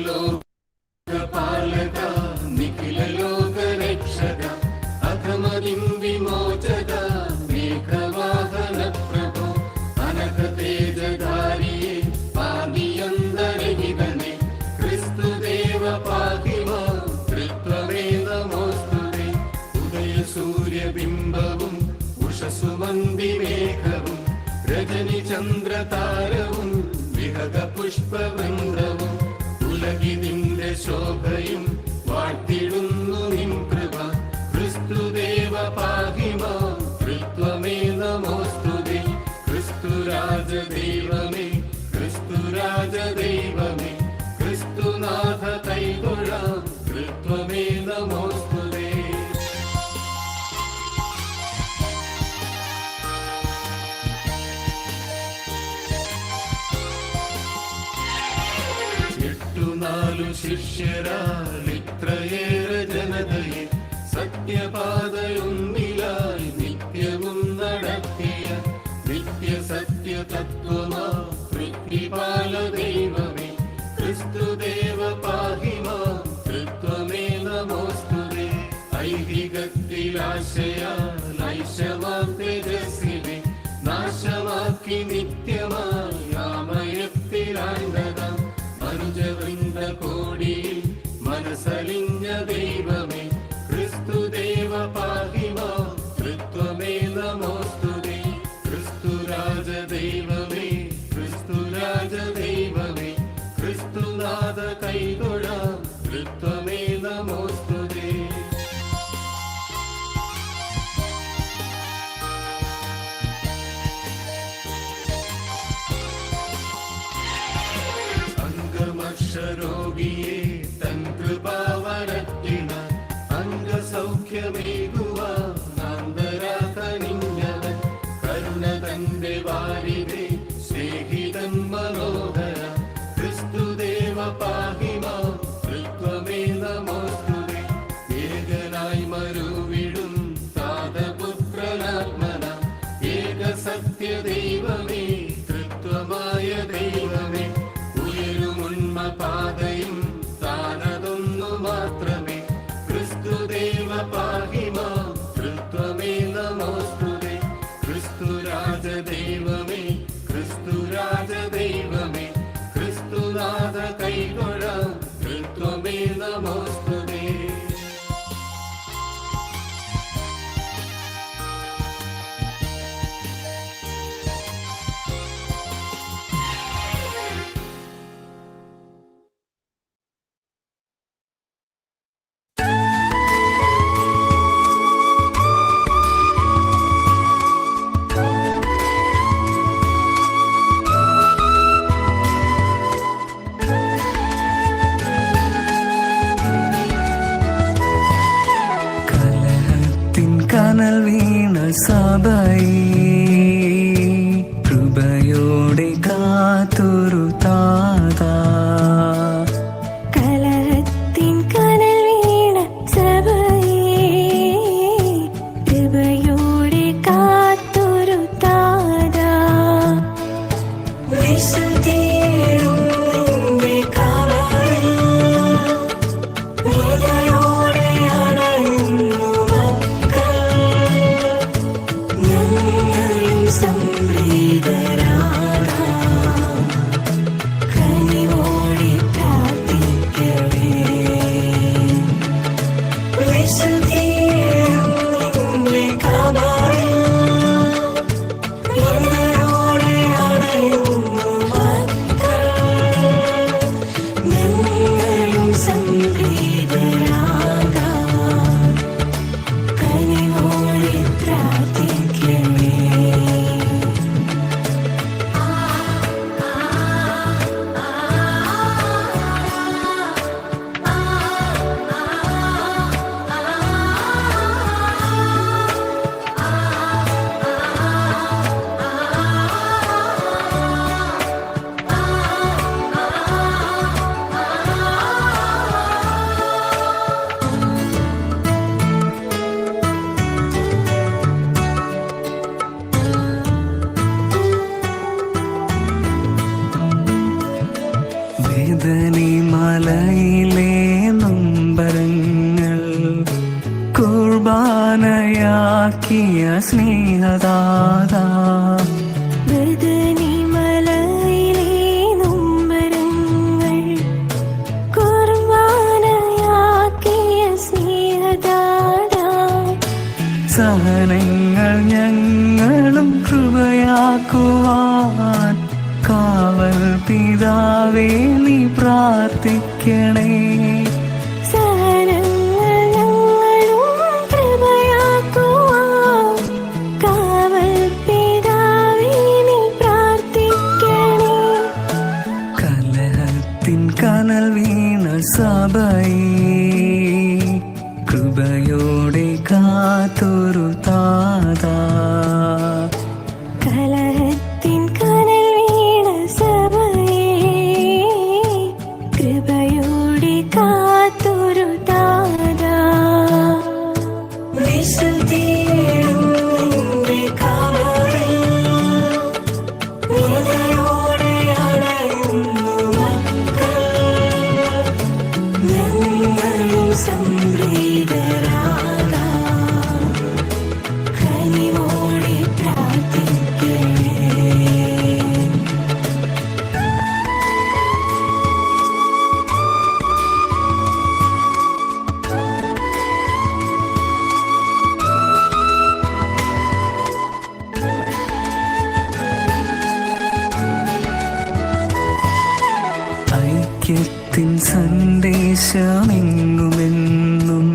ലോകപാലക നിഖില ലോക രക്ഷക അധമതിം വിമോചക മേഘവാഹന പ്രഭോ അനഘ തേജധാരിയെ പാപിയന്തരഹിതനെ ക്രിസ്തുദേവ പാഹിമാ ത്രിത്വമേ നമോസ്തുതേ. ഉദയ സൂര്യബിംബവും ഉഷസുമന്തി മേഘവും രജനി ചന്ദ്രതാരവും വിഹഗ പുഷ്പവൃന്ദവും ഉലകിനിന്റെ ശോഭയും വാഴ്ത്തിടുന്നു നിൻ കൃപ. ക്രിസ്തുദേവ പാഹിമാ ത്രിത്വമേ നമോസ്തുതേ. ക്രിസ്തുരാജ ദൈവമേ ക്രിസ്തുരാജ ദൈവമേ ക്രിസ്തുനാഥ കൈതൊഴാം ത്രിത്വമേ നമോസ്തുതേ. നാലു ശിഷ്യരാൽ ഇത്രയേറെ ജനതയെ സത്യപാതയൊന്നിലായി നിത്യവും നടത്തിയ നിത്യസത്യ തത്വമാ പൃഥ്വിപാല ദൈവമേ ക്രിസ്തുദേവ പാഹിമാ ത്രിത്വമേ നമോസ്തുതേ. ഐഹികത്തിലാശയാൽ ഐശമാം തേജസ്സിനെ നാശമാക്കി നിത്യമായി ആമയത്തിലാണ്ടതാം മനുജവൃന്ദ കോടിയിൽ മനസ്സലിഞ്ഞ ദൈവമേ ക്രിസ്തുദേവ പാഹിമാ ത്രിത്വമേ നമോസ്തുതേ. ക്രിസ്തുരാജ ദൈവമേ ക്രിസ്തുരാജ ദൈവമേ ക്രിസ്തുനാഥ കൈതൊഴാം ത്രിത്വമേ നമോസ്തുതേ. രോഗിയെ തൻ കൃപാവരത്തിന അംഗസൗഖ്യമേകുവാന്തരാകനിഞ്ഞവൻ കരുണ തന്റെ വാരിതേ സ്നേഹിതൻ മനോഹര ക്രിസ്തുദേവ പാഹിമാ ത്രിത്വമേ നമോസ്തുതേ. ഏകനായി മരുവിടും താതപുത്രനാത്മന ഏക സത്യ ദൈവമേ ത്രിത്വമായ ദൈവമേ പാതയും താനതൊന്നു മാത്രമേ ക്രിസ്തുദേവ പാഹിമാ ത്രിത്വമേ നമോസ്തുതേ. ക്രിസ്തുരാജ ദൈവമേ ക്രിസ്തുരാജ ദൈവമേ ക്രിസ്തുനാഥ കൈതൊഴാം ത്രിത്വമേ നമോസ്തുതേ. കനൽ വീണ സഭയെ കൃപയോടെ കാത്തൊരു താതാ. കലഹത്തിൻ കനൽ വീണ സഭയെ കൃപയോടെ കാത്തൊരു താതാ. വിശുദ്ധിയേറും നിന്റെ കാവലിൽ വിലയോടെ അണയുന്നു സംപ്രീതരാ മലയിലെ നൊമ്പരങ്ങൾ കുർബാനയാക്കിയ സ്നേഹദാതാ. ബദനി മലയിലെ നൊമ്പരങ്ങൾ കുർബാനയാക്കിയ സ്നേഹദാതാ. സഹനങ്ങൾ ഞങ്ങളും കൃപയാക്കുവാൻ കാവൽ പിതാവേ നീ പ്രാർത്ഥിക്കണേ. സഹനങ്ങൾ ഞങ്ങളും കൃപയാക്കുവാൻ കാവൽ പിതാവേ നീ പ്രാർത്ഥിക്കണേ. കലഹത്തിൻ കനൽ വീണ സഭയെ കൃപയോടെ കാത്തൊരു താതാ. കലഹത്തിൻ കനൽ വീണ സഭയെ കൃപയോടെ കാത്തൊരു താതാ. വിശുദ്ധിയും നിന്റെ കാവലിൽ നിലയോടെ അണയുന്നു മക്കൾ. ഞങ്ങളും സംപ്രീതരാകാം കനിവോടെ പ്രാർത്ഥിക്കണേ. ഐക്യത്തിൻ സന്ദേശമെങ്ങുമെന്നും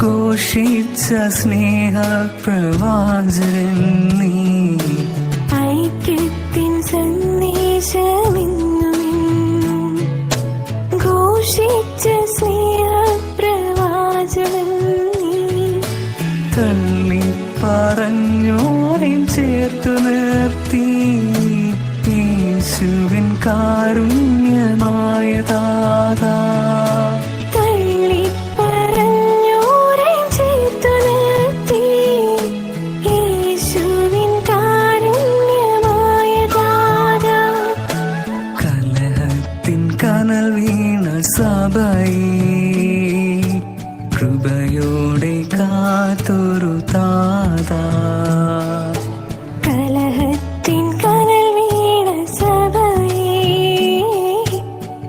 ഘോഷിച്ച സ്നേഹപ്രവാചകൻ നീ. ഐക്യത്തിൻ സന്ദേശമെന്നുമെന്നും ഘോഷിച്ച സ്നേഹപ്രവാചകൻ നീ. തള്ളി പറഞ്ഞോരെ ചേർത്തു നിർത്തി യേശുവിൻ കാരുണ്യമായ താതാ. തള്ളിപ്പറഞ്ഞോരെ ചേർത്തു നിർത്തി യേശുവിൻ കാരുണ്യമായ ദാതാ. കലഹത്തിൻ കനൽ വീണ സഭയെ കൃപയോടെ കാത്തൊരു താതാ. കലഹത്തിൻ കനൽ വീണ സഭയെ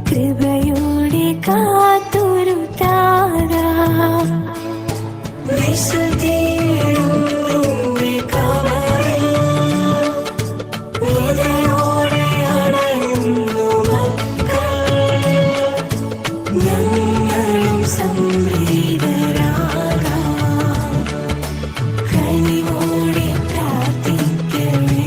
കൃപയോടെ കാത്തൊരു താതാ. വിശുദ്ധിയും നിന്റെ കാവലിൽ നിലയോടെ അണയുന്നു മക്കൾ. ഞങ്ങളും സംപ്രീതരാകാം കനിവോടെ പ്രാർത്ഥിക്കണേ.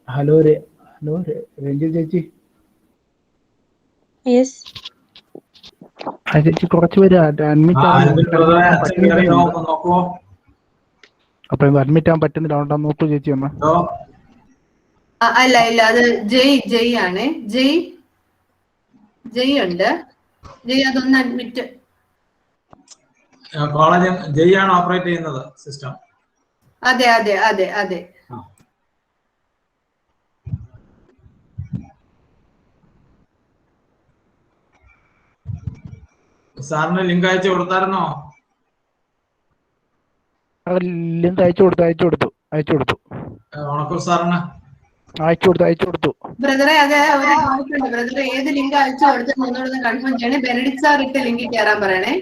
ഹലോ രഞ്ജു ചേച്ചി. യെസ്. ആ ചേച്ചി കുറച്ച് പേര് അഡ്മിറ്റ് അപ്പൊ അഡ്മിറ്റ് ആവാൻ പറ്റുന്നില്ല, അതുകൊണ്ടാ നോക്കൂ ചേച്ചി ഒന്ന്. അല്ല ഇല്ല, അത് ജയ് ആണ്. ജയ് ഉണ്ട്. ജയ് അതൊന്ന് അഡ്മിറ്റ്. കോളേജ് ജയ് ആണ് ഓപ്പറേറ്റ് ചെയ്യുന്നത് സിസ്റ്റം. അതെ അതെ അതെ അതെ. സാറിന് ലിങ്ക് അയച്ചു കൊടുത്തായിരുന്നോ? ലിങ്ക് അയച്ചു കൊടുത്തു. ഉണക്കൂർ സാറിന് അയച്ചു കൊടുത്തു. ബ്രദറെ അത് ഒരു ഡൗട്ടുണ്ട്. ബ്രദറെ ഏത് ലിങ്ക് അയച്ചു കൊടുത്ത് ഒന്നുകൂടെ കൺഫേം ചെയ്യണേ. ബെനഡിക്ട് സാർ ഇട്ട ലിങ്കിൽ കയറാൻ പറയണേ.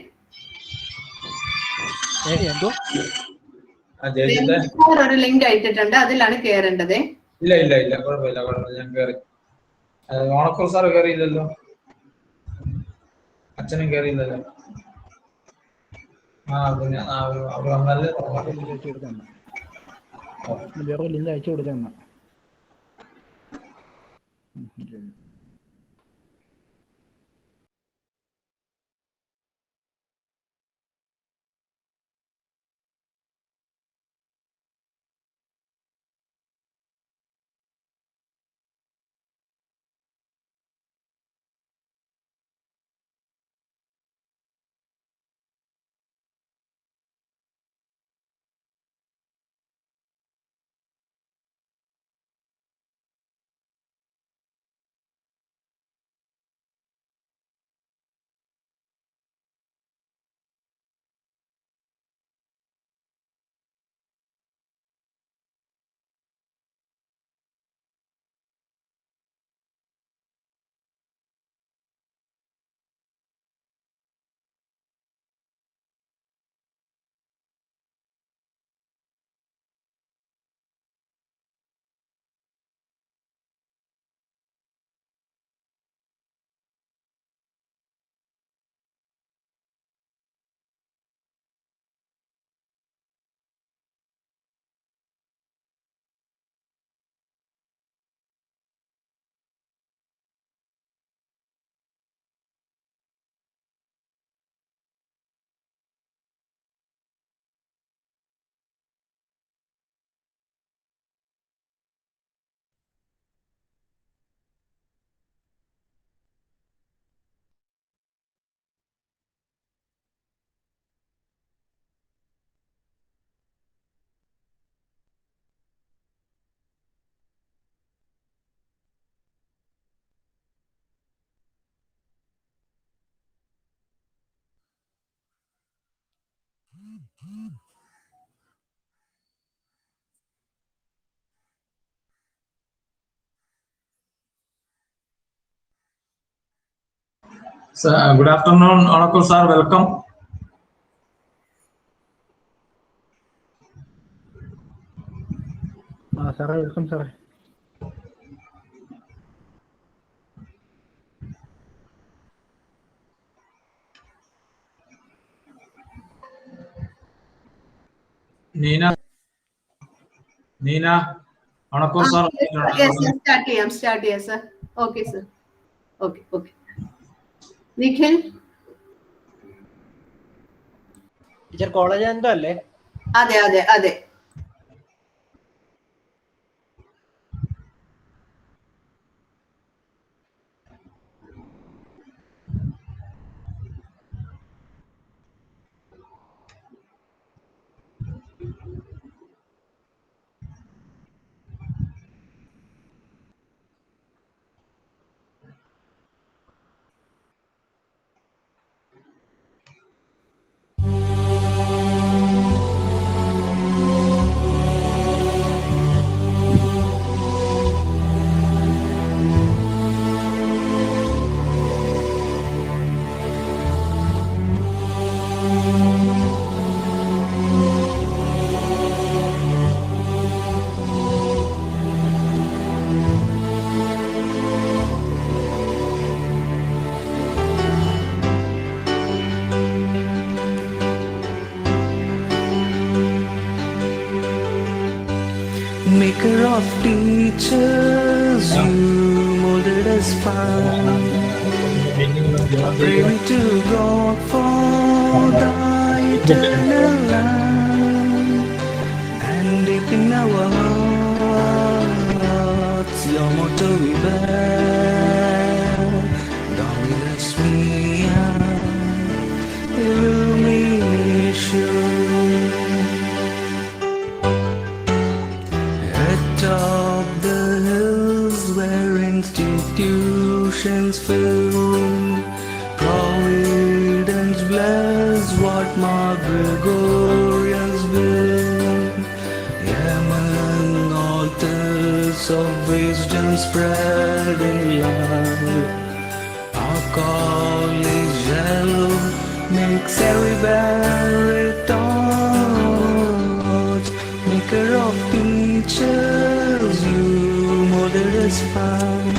എന്തോ ബെനഡിക്ട് സാർ ഒരു ലിങ്ക് അയച്ചിട്ടുണ്ട്, അതിലാണ് കയറേണ്ടത്. ഇല്ല കുഴപ്പമില്ല ഞാൻ കയറി. ഓണക്കൂർ സാർ കയറിയില്ലല്ലോ, അച്ഛനും കയറിയില്ലല്ലോ. അവിടെ വന്നാലേ വേറെ ലിങ്ക് അയച്ചു കൊടുക്കുന്ന. Good afternoon, Honorable sir. Welcome. സാറേ വെൽക്കം സാറേ. Nina, Honorable sir. Yes, start ചെയ്യാം sir. Okay sir. Okay. Nikhil teacher college എന്തോ അല്ലേ? അതെ. Maker of teachers, you molded us fine. Pray to God for thy eternal life, and deep in our hearts, your motto we bear. God bless me and illumination. Atop the hills where institutions fill, Providence bless what Mark Gregorians build. Among altars of wisdom spreading light. Our college yellow makes every berry torch. Maker of teachers, you molded us fine.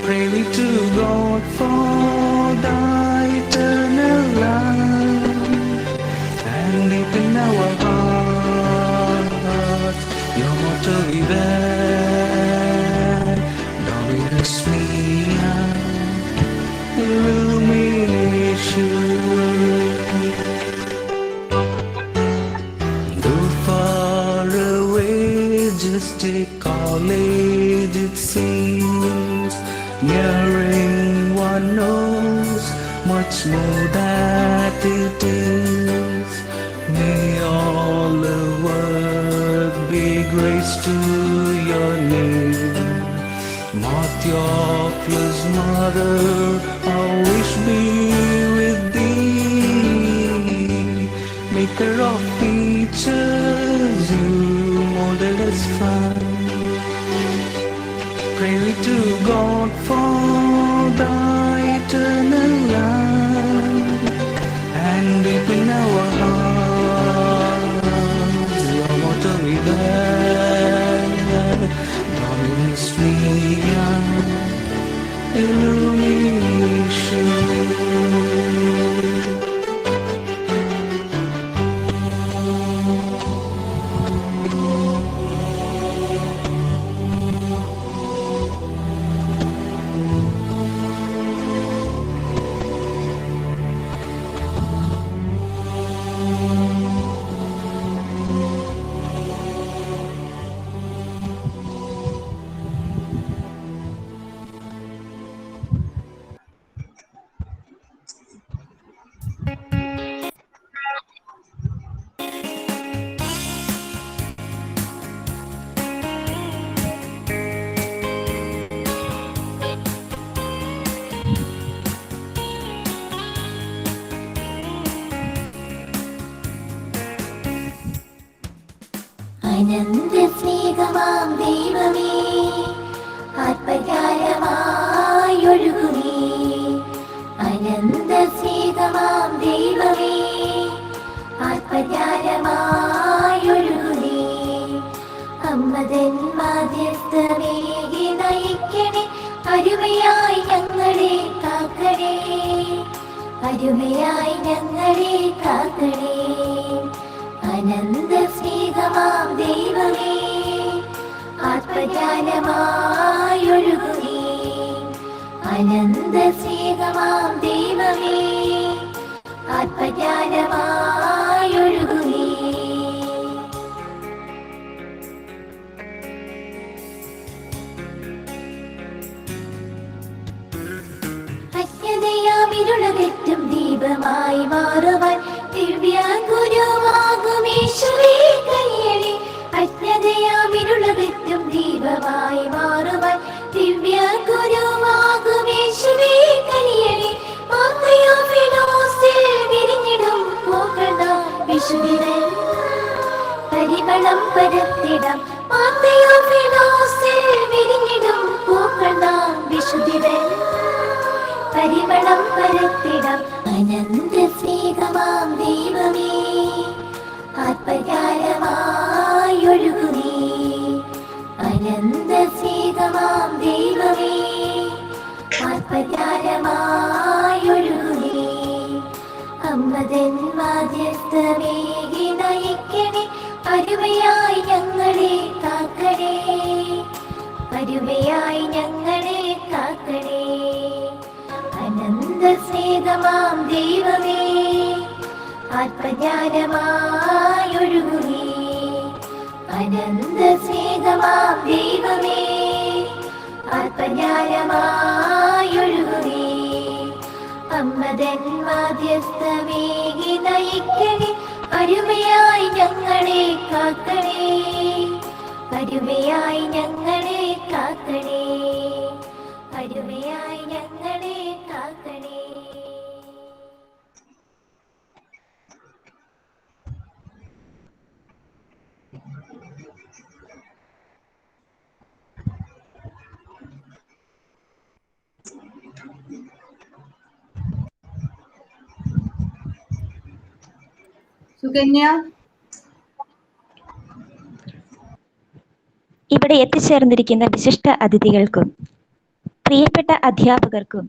Pray we to God for thy eternal life, and deep in our hearts, your motto be there. Dominus mea, illumination. Though far away, just a college it seems, nearing one knows much more that it is. May all the world be grace to your name. Theophilus, mother, I wish be with thee. Maker of teachers, you molded us fine. Pray we to God for thy eternal life, and deep in our hearts, your motto be there. Dominus mea, illumination. അനന്ത സ്നേഹമാം ദൈവമേ, ആത്മജാലമായൊഴുകുമേ. അനന്ത സ്നേഹമാം ദൈവമേ, ആത്മജാലമായൊഴുകുമേ. അമ്മതൻ മാധ്യസ്ഥമേകി നയിക്കണേ, അരുമയായി ഞങ്ങളെ കാക്കണേ, അരുമയായി ഞങ്ങളെ കാക്കണേ. അനന്ത സ്നേഹമാം ദൈവമേ, ആത്മജാലമായൊഴുകുമേ. അനന്ത സ്നേഹമാം ദൈവമേ, ആത്മജാലമായൊഴുകുമേ. അജ്ഞതയാമിരുളകറ്റും ദീപമായി മാറുവാൻ ദിവ്യ ഗുരുവാകുമേശുവേ കനിയണേ. അജ്ഞതയാമിരുളകറ്റും ദീപമായി മാറുവാൻ ദിവ്യ ഗുരുവാകുമേശുവേ കനിയണേ. മാതയാഫിലോസിൽ വിരിഞ്ഞിടും പൂക്കളാം വിശുദ്ധിതൻ പരിമളം പരത്തിടാം. മാതയാഫിലോസിൽ വിരിഞ്ഞിടും പൂക്കളാം വിശുദ്ധിതൻ പരിമളം പരത്തിടാം. അനന്ത സ്നേഹമാം ദൈവമേ, ആത്മജാലമായൊഴുകുമേ. അനന്ത സ്നേഹമാം ദൈവമേ, ആത്മജാലമായൊഴുകുമേ. അമ്മതൻ മാധ്യസ്ഥമേകി നയിക്കണേ, അരുമയായി ഞങ്ങളെ കാക്കണേ, അരുമയായി ഞങ്ങളെ കാക്കണേ. അനന്ത സ്നേഹമാം ദൈവമേ, ആത്മജാലമായൊഴുകുമേ. അനന്ത സ്നേഹമാം ദൈവമേ, ആത്മജാലമായൊഴുകുമേ. അമ്മതൻ മാധ്യസ്ഥമേകി നയിക്കണേ, അരുമയായി ഞങ്ങളെ കാക്കണേ, അരുമയായി ഞങ്ങളെ കാക്കണേ, അരുമയായി ഞങ്ങളെ കാക്കണേ. സുകന്യ. ഇവിടെ എത്തിച്ചേർന്നിരിക്കുന്ന വിശിഷ്ട അതിഥികൾക്കും പ്രിയപ്പെട്ട അധ്യാപകർക്കും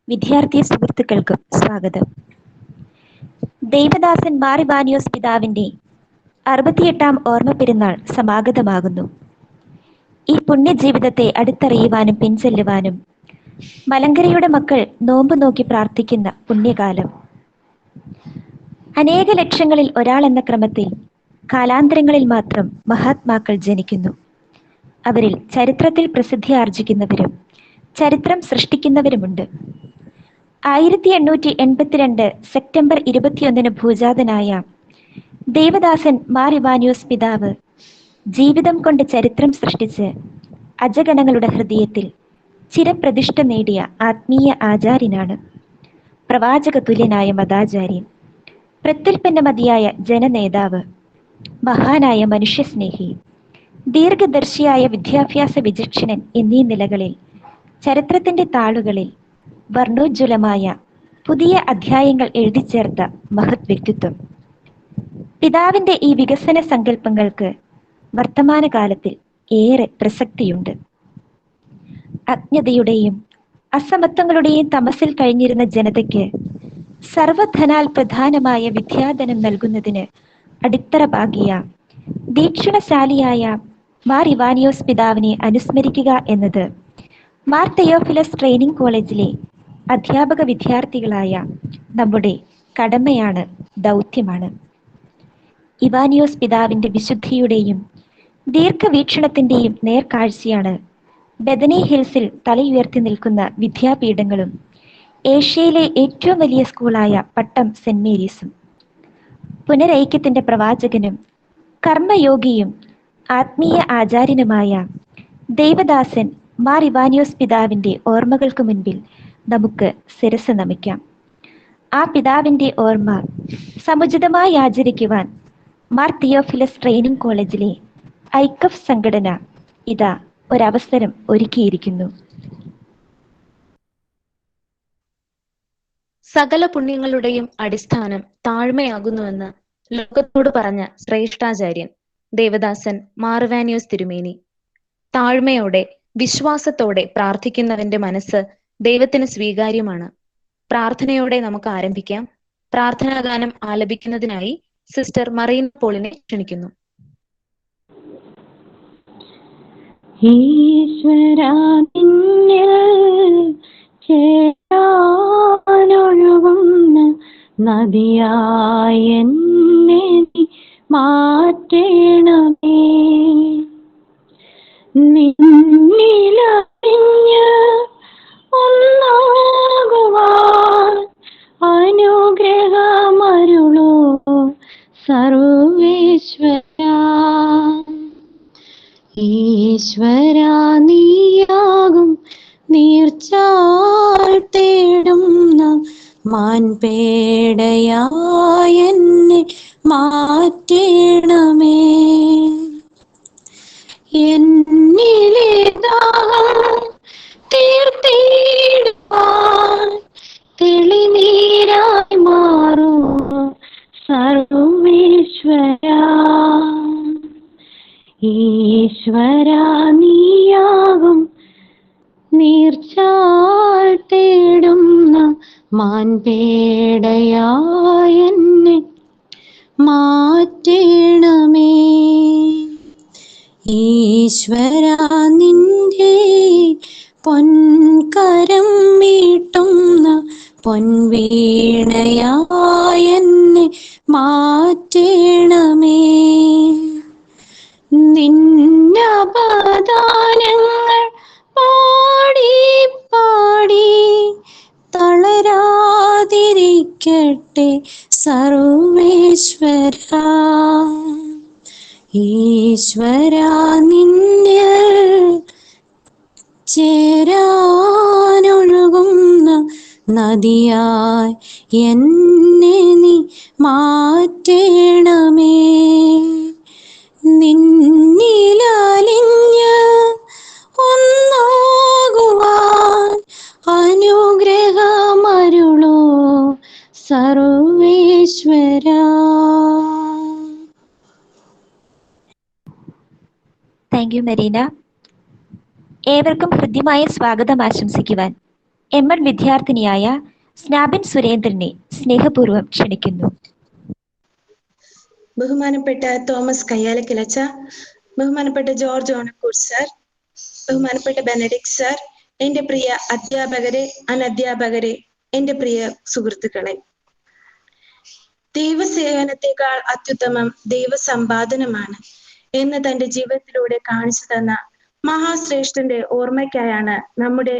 വിദ്യാർത്ഥി സുഹൃത്തുക്കൾക്കും സ്വാഗതം. ദേവദാസൻ മാർ ഇവാനിയോസ് പിതാവിന്റെ 68-ാം ഓർമ്മ പെരുന്നാൾ സമാഗതമാകുന്നു. ഈ പുണ്യജീവിതത്തെ അടുത്തറിയുവാനും പിൻചെല്ലുവാനും മലങ്കരയുടെ മക്കൾ നോമ്പ് നോക്കി പ്രാർത്ഥിക്കുന്ന പുണ്യകാലം. അനേക ലക്ഷങ്ങളിൽ ഒരാൾ എന്ന ക്രമത്തിൽ കാലാന്തരങ്ങളിൽ മാത്രം മഹാത്മാക്കൾ ജനിക്കുന്നു. അവരിൽ ചരിത്രത്തിൽ പ്രസിദ്ധി ആർജിക്കുന്നവരും ചരിത്രം സൃഷ്ടിക്കുന്നവരുമുണ്ട്. 1882 സെപ്റ്റംബർ 21 ഭൂജാതനായ ദേവദാസൻ മാർ ഇവാനിയോസ് പിതാവ് ജീവിതം കൊണ്ട് ചരിത്രം സൃഷ്ടിച്ച് അജഗണങ്ങളുടെ ഹൃദയത്തിൽ ചിരപ്രതിഷ്ഠ നേടിയ ആത്മീയ ആചാര്യനാണ്. പ്രവാചക തുല്യനായ മതാചാര്യൻ, പ്രത്യുൽപ്പന്നമതിയായ ജനനേതാവ്, മഹാനായ മനുഷ്യസ്നേഹി, ദീർഘദർശിയായ വിദ്യാഭ്യാസ വിചക്ഷണൻ എന്നീ നിലകളിൽ ചരിത്രത്തിന്റെ താളുകളിൽ വർണ്ണോജ്വലമായ പുതിയ അധ്യായങ്ങൾ എഴുതിച്ചേർത്ത മഹത് വ്യക്തിത്വം. പിതാവിന്റെ ഈ വികസന സങ്കല്പങ്ങൾക്ക് വർത്തമാനകാലത്തിൽ ഏറെ പ്രസക്തിയുണ്ട്. അജ്ഞതയുടെയും അസമത്വങ്ങളുടെയും തമസിൽ കഴിഞ്ഞിരുന്ന ജനതയ്ക്ക് സർവധനാൽ പ്രധാനമായ വിദ്യാധനം നൽകുന്നതിന് അടിത്തറ പാകിയ ദീക്ഷണശാലിയായ മാർ ഇവാനിയോസ് പിതാവിനെ അനുസ്മരിക്കുക എന്നത് മാർ തെയോഫിലസ് ട്രെയിനിങ് കോളേജിലെ അധ്യാപക വിദ്യാർത്ഥികളായ നമ്മുടെ കടമയാണ്, ദൗത്യമാണ്. ഇവാനിയോസ് പിതാവിന്റെ വിശുദ്ധിയുടെയും ദീർഘവീക്ഷണത്തിന്റെയും നേർക്കാഴ്ചയാണ് ബെഥനി ഹിൽസിൽ തലയുയർത്തി നിൽക്കുന്ന വിദ്യാപീഠങ്ങളും ഏഷ്യയിലെ ഏറ്റവും വലിയ സ്കൂളായ പട്ടം സെന്റ് മേരീസും. പുനരൈക്യത്തിന്റെ പ്രവാചകനും കർമ്മയോഗിയും ആത്മീയ ആചാര്യനുമായ ദേവദാസൻ മാർ ഇവാനിയോസ് പിതാവിന്റെ ഓർമ്മകൾക്ക് മുൻപിൽ നമുക്ക് ശിരസ് നമിക്കാം. ആ പിതാവിന്റെ ഓർമ്മ സമുചിതമായി ആചരിക്കുവാൻ മാർ തിയോഫിലസ് ട്രെയിനിങ് കോളേജിലെ ഐക്കഫ് സംഘടന ഇതാ ഒരവസരം ഒരുക്കിയിരിക്കുന്നു. സകല പുണ്യങ്ങളുടെയും അടിസ്ഥാനം താഴ്മയാകുന്നുവെന്ന് ലോകത്തോട് പറഞ്ഞ ശ്രേഷ്ഠാചാര്യൻ ദേവദാസൻ മാർ ഇവാനിയോസ് തിരുമേനി. താഴ്മയോടെ വിശ്വാസത്തോടെ പ്രാർത്ഥിക്കുന്നവന്റെ മനസ്സ് ദൈവത്തിന് സ്വീകാര്യമാണ്. പ്രാർത്ഥനയോടെ നമുക്ക് ആരംഭിക്കാം. പ്രാർത്ഥനാഗാനം ആലപിക്കുന്നതിനായി സിസ്റ്റർ മറീന പോളിനെ ക്ഷണിക്കുന്നു. ഈശ്വരാ നിന്നിൽ ചേരാനൊഴുകുന്ന നദിയായി എന്നെ നീ മാറ്റണമേ. നിന്നിലറിഞ്ഞ് ഒന്നാകുവാൻ അനുഗ്രഹമരുളോ സർവേശ്വരാ. ഈശ്വരാ നീയാകും നീർച്ചാൽ തേടുന്ന മാൻപേടയായ എന്നെ മാറ്റണമേ. എന്നിലെ ദാഹം തീർത്തിടുവാൻ തെളിനീരായി മാറൂ സർവേശ്വരാ. ഈശ്വരാ നീയാകും നീർച്ചാൽ തേടുന്ന മാൻപേടയായ എന്നെ മാറ്റണമേ. ഈശ്വരാ നിന്റെ പൊൻകരം മീട്ടുന്ന പൊൻവീണയായ എന്നെ മാറ്റണമേ. നിന്നപദാനങ്ങൾ പാടി പാടി തളരാതിരിക്കട്ടെ സർവേശ്വരാ. ഈശ്വരാ നിന്നിൽ ചേരാനൊഴുകുന്ന നദിയായി എന്നെ നീ മാറ്റണമേ. നിന്നിലലിഞ്ഞ് ഒന്നാകുവാൻ അനുഗ്രഹമരുളോ സർവേശ്വരാ. Thank you Merina. ഏവർക്കും ഹൃദ്യമായ സ്വാഗതം ആശംസിക്കുവാൻ എം.എഡ് വിദ്യാർത്ഥിനിയായ സ്നാബിൻ സുരേന്ദ്രനെ സ്നേഹപൂർവ്വം ക്ഷണിക്കുന്നു. ബഹുമാനപ്പെട്ട തോമസ് കയ്യാലക്കിലച്ച, ബഹുമാനപ്പെട്ട ജോർജ് ഓണക്കൂർ സർ, ബഹുമാനപ്പെട്ട ബെനഡിക്ട് സർ, എന്റെ പ്രിയ അധ്യാപകരെ, അനധ്യാപകരെ, എന്റെ പ്രിയ സുഹൃത്തുക്കളെ, ദൈവസേവനത്തെക്കാൾ അത്യുത്തമം ദൈവസമ്പാദനമാണ് എന്ന് തന്റെ ജീവിതത്തിലൂടെ കാണിച്ചു തന്ന മഹാശ്രേഷ്ഠന്റെ ഓർമ്മയ്ക്കായാണ് നമ്മുടെ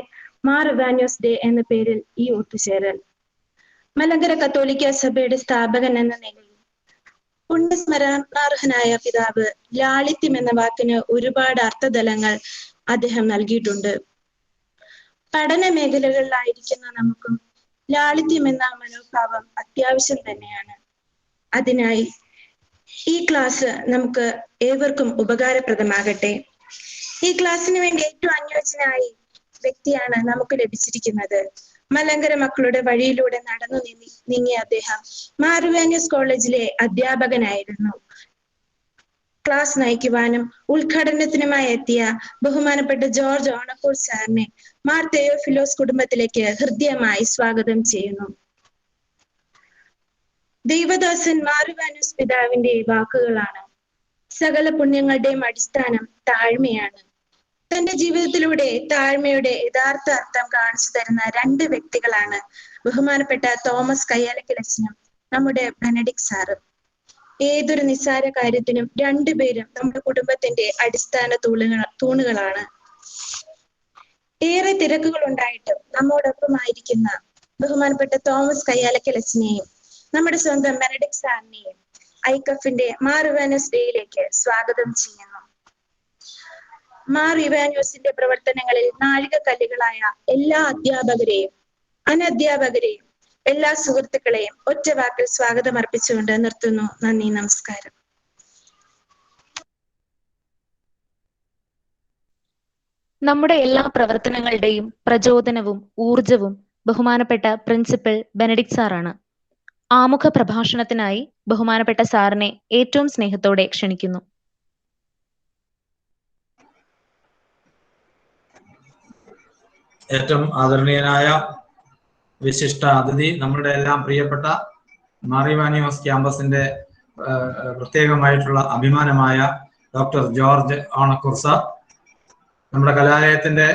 മാർ ഇവാനിയോസ് ഡേ എന്ന പേരിൽ ഈ ഒത്തുചേരൽ. മലങ്കര കത്തോലിക്ക സഭയുടെ സ്ഥാപകൻ എന്ന നിലയിൽ പുണ്യസ്മരണാർഹനായ പിതാവ് ലാളിത്യം എന്ന വാക്കിന് ഒരുപാട് അർത്ഥതലങ്ങൾ അദ്ദേഹം നൽകിയിട്ടുണ്ട്. പഠന മേഖലകളിലായിരിക്കുന്ന നമുക്കും ലാളിത്യം എന്ന മനോഭാവം അത്യാവശ്യം തന്നെയാണ്. അതിനായി ഈ ക്ലാസ് നമുക്ക് ഏവർക്കും ഉപകാരപ്രദമാകട്ടെ. ഈ ക്ലാസ്സിന് വേണ്ടി ഏറ്റവും അനുയോജ്യനായ വ്യക്തിയാണ് നമുക്ക് ലഭിച്ചിരിക്കുന്നത്. മലങ്കര മക്കളുടെ വഴിയിലൂടെ നടന്നു നീങ്ങിയ അദ്ദേഹം മാർ ഇവാനിയോസ് കോളേജിലെ അധ്യാപകനായിരുന്നു. ക്ലാസ് നയിക്കുവാനും ഉദ്ഘാടനത്തിനുമായി എത്തിയ ബഹുമാനപ്പെട്ട ജോർജ് ഓണക്കൂർ സാറിനെ മാർ തെയോഫിലോസ് കുടുംബത്തിലേക്ക് ഹൃദ്യമായി സ്വാഗതം ചെയ്യുന്നു. ദൈവദാസൻ മാർ ഇവാനിയോസ് പിതാവിന്റെ വാക്കുകളാണ്: സകല പുണ്യങ്ങളുടെയും അടിസ്ഥാനം താഴ്മയാണ്. തന്റെ ജീവിതത്തിലൂടെ താഴ്മയുടെ യഥാർത്ഥ അർത്ഥം കാണിച്ചു തരുന്ന രണ്ട് വ്യക്തികളാണ് ബഹുമാനപ്പെട്ട തോമസ് കയ്യാലക്കിലച്ചനും നമ്മുടെ ബെനഡിക്ട് സാറും. ഏതൊരു നിസ്സാര കാര്യത്തിനും രണ്ടുപേരും നമ്മുടെ കുടുംബത്തിന്റെ അടിസ്ഥാന തൂണുകളാണ്. ഏറെ തിരക്കുകൾ ഉണ്ടായിട്ടും നമ്മോടൊപ്പമായിരിക്കുന്ന ബഹുമാനപ്പെട്ട തോമസ് കയ്യാലക്കിലച്ചനെയും നമ്മുടെ സ്വന്തം ബെനഡിക്ട് സാറിനെയും ഐകഫിന്റെ മാർ ഇവാനിയോസ് ഡേയിലേക്ക് സ്വാഗതം ചെയ്യുന്നു. മാർ ഇവാനിയോസിന്റെ പ്രവർത്തനങ്ങളിൽ നാഴികക്കല്ലുകളായ എല്ലാ അധ്യാപകരെയും അനധ്യാപകരെയും എല്ലാ സുഹൃത്തുക്കളെയും ഒറ്റ വാക്കിൽ സ്വാഗതം അർപ്പിച്ചുകൊണ്ട് നിർത്തുന്നു. നന്ദി, നമസ്കാരം. നമ്മുടെ എല്ലാ പ്രവർത്തനങ്ങളുടെയും പ്രചോദനവും ഊർജവും ബഹുമാനപ്പെട്ട പ്രിൻസിപ്പൽ ബെനഡിക്ട് സാറാണ്. ആമുഖ പ്രഭാഷണത്തിനായി ബഹുമാനപ്പെട്ട സാറിനെ ഏറ്റവും സ്നേഹത്തോടെ ക്ഷണിക്കുന്നു. ഏറ്റവും ആദരണീയനായ വിശിഷ്ട അതിഥി, നമ്മുടെ എല്ലാം പ്രിയപ്പെട്ട മാർ ഇവാനിയോസ് ക്യാമ്പസിന്റെ പ്രത്യേകമായിട്ടുള്ള അഭിമാനമായ ഡോക്ടർ ജോർജ് ഓണക്കൂർ സാർ, നമ്മുടെ കലാലയത്തിന്റെ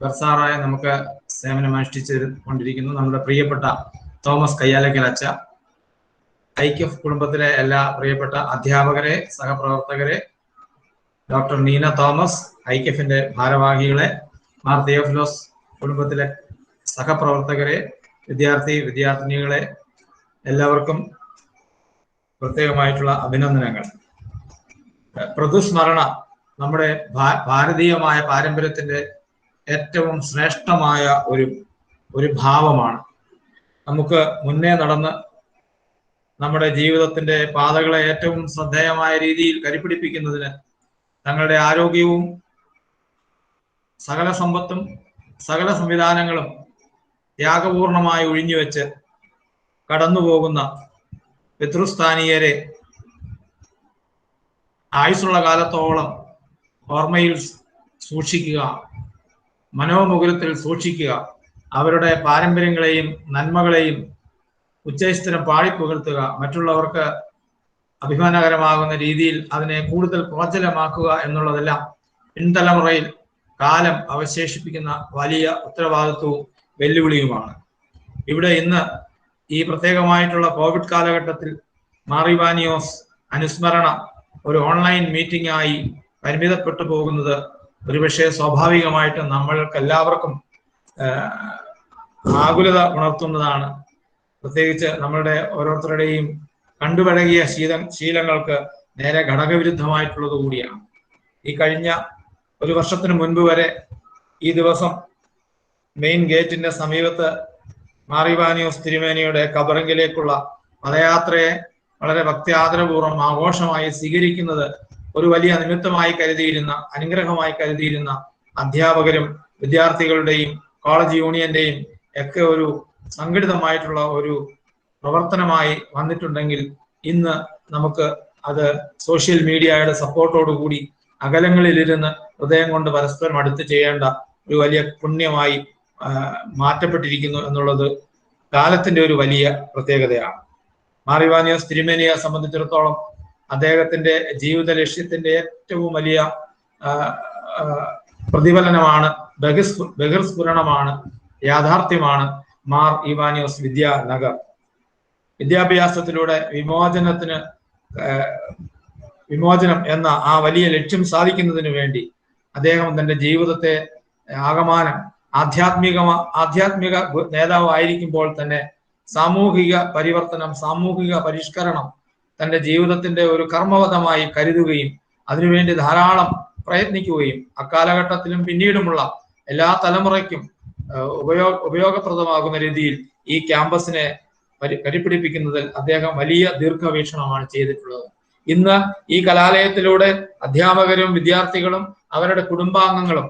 ബർസാറായ നമുക്ക് സേവനമനുഷ്ഠിച്ചു കൊണ്ടിരിക്കുന്നു നമ്മുടെ പ്രിയപ്പെട്ട തോമസ് കയ്യാലക്കിലച്ച, ഐക്യഫ് കുടുംബത്തിലെ എല്ലാ പ്രിയപ്പെട്ട അധ്യാപകരെ, സഹപ്രവർത്തകരെ, ഡോക്ടർ നീന തോമസ്, ഐക്യഫിന്റെ ഭാരവാഹികളെ, മാർ തെയോഫിലോസ് കുടുംബത്തിലെ സഹപ്രവർത്തകരെ, വിദ്യാർത്ഥിനികളെ, എല്ലാവർക്കും പ്രത്യേകമായിട്ടുള്ള അഭിനന്ദനങ്ങൾ. പ്രതിസ്മരണ നമ്മുടെ ഭാരതീയമായ പാരമ്പര്യത്തിന്റെ ഏറ്റവും ശ്രേഷ്ഠമായ ഒരു ഭാവമാണ്. നമുക്ക് മുന്നേ നടന്ന് നമ്മുടെ ജീവിതത്തിന്റെ പാതകളെ ഏറ്റവും ശ്രദ്ധേയമായ രീതിയിൽ കരിപിടിപ്പിക്കുന്നതിന് തങ്ങളുടെ ആരോഗ്യവും സകല സമ്പത്തും സകല സംവിധാനങ്ങളും ത്യാഗപൂർണമായി ഒഴിഞ്ഞുവെച്ച് കടന്നുപോകുന്ന പിതൃസ്ഥാനീയരെ ആയുസ്സുള്ള കാലത്തോളം ഓർമ്മയിൽ സൂക്ഷിക്കുക, മനോമുകുരത്തിൽ സൂക്ഷിക്കുക, അവരുടെ പാരമ്പര്യങ്ങളെയും നന്മകളെയും ഉച്ചസ്ഥിരം പാടിപ്പുകഴ്ത്തുക, മറ്റുള്ളവർക്ക് അഭിമാനകരമാകുന്ന രീതിയിൽ അതിനെ കൂടുതൽ പ്രോജ്വലമാക്കുക എന്നുള്ളതെല്ലാം പിൻതലമുറയിൽ കാലം അവശേഷിപ്പിക്കുന്ന വലിയ ഉത്തരവാദിത്വവും വെല്ലുവിളിയുമാണ്. ഇവിടെ ഇന്ന് ഈ പ്രത്യേകമായിട്ടുള്ള കോവിഡ് കാലഘട്ടത്തിൽ മാർ ഇവാനിയോസ് അനുസ്മരണ ഒരു ഓൺലൈൻ മീറ്റിംഗ് ആയി പരിമിതപ്പെട്ടു പോകുന്നത് ഒരുപക്ഷെ സ്വാഭാവികമായിട്ട് നമ്മൾക്ക് എല്ലാവർക്കും ആകുലത ഉണർത്തുന്നതാണ്. പ്രത്യേകിച്ച് നമ്മളുടെ ഓരോരുത്തരുടെയും കണ്ടുപഴകിയ ശീലങ്ങൾക്ക് നേരെ ഘടകവിരുദ്ധമായിട്ടുള്ളത് കൂടിയാണ്. ഈ കഴിഞ്ഞ ഒരു വർഷത്തിന് മുൻപ് വരെ ഈ ദിവസം മെയിൻ ഗേറ്റിന്റെ സമീപത്ത് മാർ ഇവാനിയോസ് തിരുമേനിയുടെ ഖബറിങ്കിലേക്കുള്ള പദയാത്രയെ വളരെ ഭക്തി-ആദരപൂർവ്വം ആഘോഷമായി സ്വീകരിക്കുന്നത് ഒരു വലിയ നിമിത്തമായി കരുതിയിരുന്ന, അനുഗ്രഹമായി കരുതിയിരുന്ന അധ്യാപകരും വിദ്യാർത്ഥികളുടെയും കോളേജ് യൂണിയന്റെയും ഒക്കെ ഒരു സംഘടിതമായിട്ടുള്ള ഒരു പ്രവർത്തനമായി വന്നിട്ടുണ്ടെങ്കിൽ ഇന്ന് നമുക്ക് അത് സോഷ്യൽ മീഡിയയുടെ സപ്പോർട്ടോടുകൂടി അകലങ്ങളിലിരുന്ന് ഹൃദയം കൊണ്ട് പരസ്പരം അടുത്ത് ചെയ്യേണ്ട ഒരു വലിയ പുണ്യമായി മാറ്റപ്പെട്ടിരിക്കുന്നു എന്നുള്ളത് കാലത്തിന്റെ ഒരു വലിയ പ്രത്യേകതയാണ്. മാർ ഇവാനിയോസ് തിരുമേനിയെ സംബന്ധിച്ചിടത്തോളം അദ്ദേഹത്തിന്റെ ജീവിത ലക്ഷ്യത്തിന്റെ ഏറ്റവും വലിയ പ്രതിഫലനമാണ്, ബഹിർസ്ഫുരണമാണ്, യാഥാർത്ഥ്യമാണ് മാർ ഇവാനിയോസ് വിദ്യാനഗർ. വിദ്യാഭ്യാസത്തിലൂടെ വിമോചനം എന്ന ആ വലിയ ലക്ഷ്യം സാധിക്കുന്നതിന് വേണ്ടി അദ്ദേഹം തന്റെ ജീവിതത്തെ ആകമാനം ആധ്യാത്മിക നേതാവ് ആയിരിക്കുമ്പോൾ തന്നെ സാമൂഹിക പരിവർത്തനം, സാമൂഹിക പരിഷ്കരണം തന്റെ ജീവിതത്തിന്റെ ഒരു കർമ്മപഥമായി കരുതുകയും അതിനുവേണ്ടി ധാരാളം പ്രയത്നിക്കുകയും അക്കാലഘട്ടത്തിലും പിന്നീടുമുള്ള എല്ലാ തലമുറയ്ക്കും ഉപയോഗപ്രദമാകുന്ന രീതിയിൽ ഈ ക്യാമ്പസിനെ പരിപിടിപ്പിക്കുന്നതിൽ അദ്ദേഹം വലിയ ദീർഘവീക്ഷണമാണ് ചെയ്തിട്ടുള്ളത്. ഇന്ന് ഈ കലാലയത്തിലൂടെ അധ്യാപകരും വിദ്യാർത്ഥികളും അവരുടെ കുടുംബാംഗങ്ങളും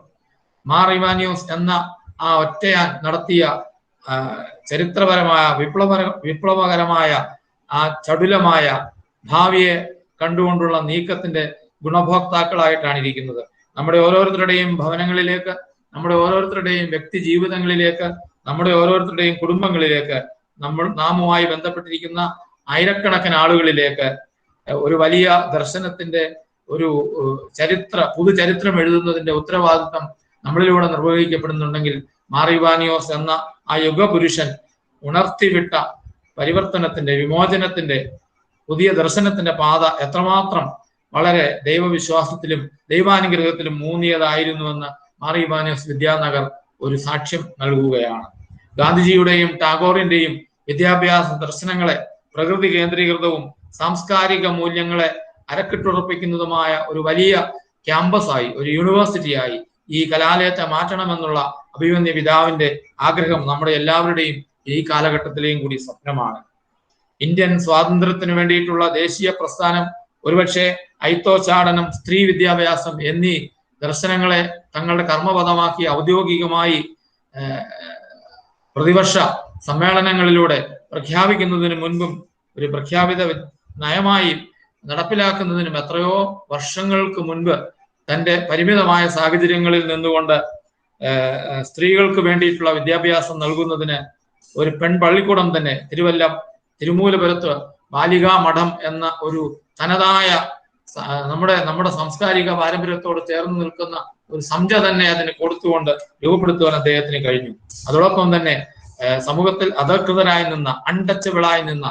മാർ ഇവാനിയോസ് എന്ന ആ ഒറ്റയാൻ നടത്തിയ ചരിത്രപരമായ വിപ്ലവകരമായ ആ ചടുലമായ ഭാവിയെ കണ്ടുകൊണ്ടുള്ള നീക്കത്തിന്റെ ഗുണഭോക്താക്കളായിട്ടാണ് ഇരിക്കുന്നത്. നമ്മുടെ ഓരോരുത്തരുടെയും ഭവനങ്ങളിലേക്ക്, നമ്മുടെ ഓരോരുത്തരുടെയും വ്യക്തി ജീവിതങ്ങളിലേക്ക്, നമ്മുടെ ഓരോരുത്തരുടെയും കുടുംബങ്ങളിലേക്ക്, നാമുമായി ബന്ധപ്പെട്ടിരിക്കുന്ന ആയിരക്കണക്കിന് ആളുകളിലേക്ക് ഒരു വലിയ ദർശനത്തിന്റെ ഒരു പുതുചരിത്രം എഴുതുന്നതിന്റെ ഉത്തരവാദിത്വം നമ്മളിലൂടെ നിർവഹിക്കപ്പെടുന്നുണ്ടെങ്കിൽ മാർ ഇവാനിയോസ് എന്ന ആ യുഗപുരുഷൻ ഉണർത്തിവിട്ട പരിവർത്തനത്തിന്റെ, വിമോചനത്തിന്റെ, പുതിയ ദർശനത്തിന്റെ പാത എത്രമാത്രം വളരെ ദൈവവിശ്വാസത്തിലും ദൈവാനുഗ്രഹത്തിലും മൂന്നിയതായിരുന്നുവെന്ന് മാർ ഇവാനിയോസ് വിദ്യാനഗർ ഒരു സാക്ഷ്യം നൽകുകയാണ്. ഗാന്ധിജിയുടെയും ടാഗോറിന്റെയും വിദ്യാഭ്യാസ ദർശനങ്ങളെ പ്രകൃതി കേന്ദ്രീകൃതവും സാംസ്കാരിക മൂല്യങ്ങളെ അരക്കിട്ടുറപ്പിക്കുന്നതുമായ ഒരു വലിയ ക്യാമ്പസായി, ഒരു യൂണിവേഴ്സിറ്റിയായി ഈ കലാലയത്തെ മാറ്റണമെന്നുള്ള അഭിമന്യ പിതാവിന്റെ ആഗ്രഹം നമ്മുടെ എല്ലാവരുടെയും ഈ കാലഘട്ടത്തിലെയും കൂടി സ്വപ്നമാണ്. ഇന്ത്യൻ സ്വാതന്ത്ര്യത്തിന് വേണ്ടിയിട്ടുള്ള ദേശീയ പ്രസ്ഥാനം ഒരുപക്ഷെ ഐത്തോച്ചാടനം, സ്ത്രീ വിദ്യാഭ്യാസം എന്നീ ദർശനങ്ങളെ തങ്ങളുടെ കർമ്മപദമാക്കി ഔദ്യോഗികമായി പ്രതിവർഷ സമ്മേളനങ്ങളിലൂടെ പ്രഖ്യാപിക്കുന്നതിന് മുൻപും ഒരു പ്രഖ്യാപിത നയമായി നടപ്പിലാക്കുന്നതിനും എത്രയോ വർഷങ്ങൾക്ക് മുൻപ് തന്റെ പരിമിതമായ സാഹചര്യങ്ങളിൽ നിന്നുകൊണ്ട് സ്ത്രീകൾക്ക് വേണ്ടിയിട്ടുള്ള വിദ്യാഭ്യാസം നൽകുന്നതിന് ഒരു പെൺപള്ളിക്കൂടം തന്നെ തിരുമൂലപുരത്ത് ബാലികാ മഠം എന്ന ഒരു തനതായ നമ്മുടെ സാംസ്കാരിക പാരമ്പര്യത്തോട് ചേർന്ന് നിൽക്കുന്ന ഒരു സംഖ്യ തന്നെ അതിന് കൊടുത്തുകൊണ്ട് രൂപപ്പെടുത്തുവാൻ അദ്ദേഹത്തിന് കഴിഞ്ഞു. അതോടൊപ്പം തന്നെ സമൂഹത്തിൽ അധകൃതരായി നിന്ന, അൺടച്ചബിളായി നിന്ന,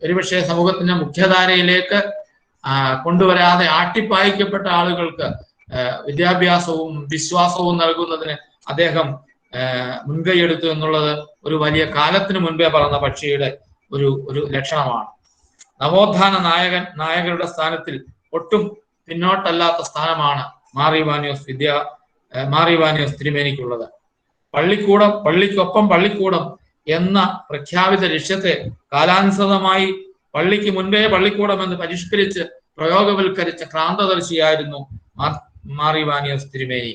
ഒരുപക്ഷെ സമൂഹത്തിന്റെ മുഖ്യധാരയിലേക്ക് കൊണ്ടുവരാതെ ആട്ടിപ്പായിക്കപ്പെട്ട ആളുകൾക്ക് വിദ്യാഭ്യാസവും വിശ്വാസവും നൽകുന്നതിന് അദ്ദേഹം മുൻകൈയെടുത്തു എന്നുള്ളത് ഒരു വലിയ കാലത്തിന് മുൻപേ പറന്ന പക്ഷിയുടെ ഒരു ലക്ഷണമാണ്. നവോത്ഥാന നായകരുടെ സ്ഥാനത്തിൽ ഒട്ടും പിന്നോട്ടല്ലാത്ത സ്ഥാനമാണ് മാർ ഇവാനിയോസ് തിരുമേനിക്കുള്ളത്. പള്ളിക്കൊപ്പം പള്ളിക്കൂടം എന്ന പ്രഖ്യാപിത ലക്ഷ്യത്തെ കാലാനുസൃതമായി പള്ളിക്ക് മുൻപേ പള്ളിക്കൂടം എന്ന് പരിഷ്കരിച്ച് പ്രയോഗവൽക്കരിച്ച ക്രാന്തദർശിയായിരുന്നു മാർ ഇവാനിയോസ് തിരുമേനി.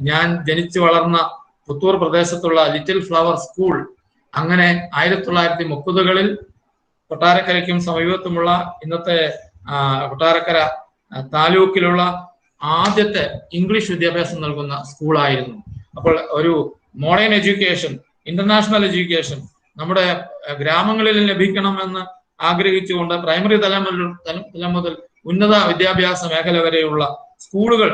ഞാൻ ജനിച്ചു വളർന്ന പുത്തൂർ പ്രദേശത്തുള്ള ലിറ്റിൽ ഫ്ലവർ സ്കൂൾ അങ്ങനെ 1930കളിൽ കൊട്ടാരക്കരയ്ക്കും സമീപത്തുമുള്ള ഇന്നത്തെ കൊട്ടാരക്കര താലൂക്കിലുള്ള ആദ്യത്തെ ഇംഗ്ലീഷ് വിദ്യാഭ്യാസം നൽകുന്ന സ്കൂളായിരുന്നു. അപ്പോൾ ഒരു മോഡേൺ എഡ്യൂക്കേഷൻ, ഇന്റർനാഷണൽ എഡ്യൂക്കേഷൻ നമ്മുടെ ഗ്രാമങ്ങളിൽ ലഭിക്കണമെന്ന് ആഗ്രഹിച്ചുകൊണ്ട് പ്രൈമറി തലം മുതൽ ഉന്നത വിദ്യാഭ്യാസ മേഖല വരെയുള്ള സ്കൂളുകൾ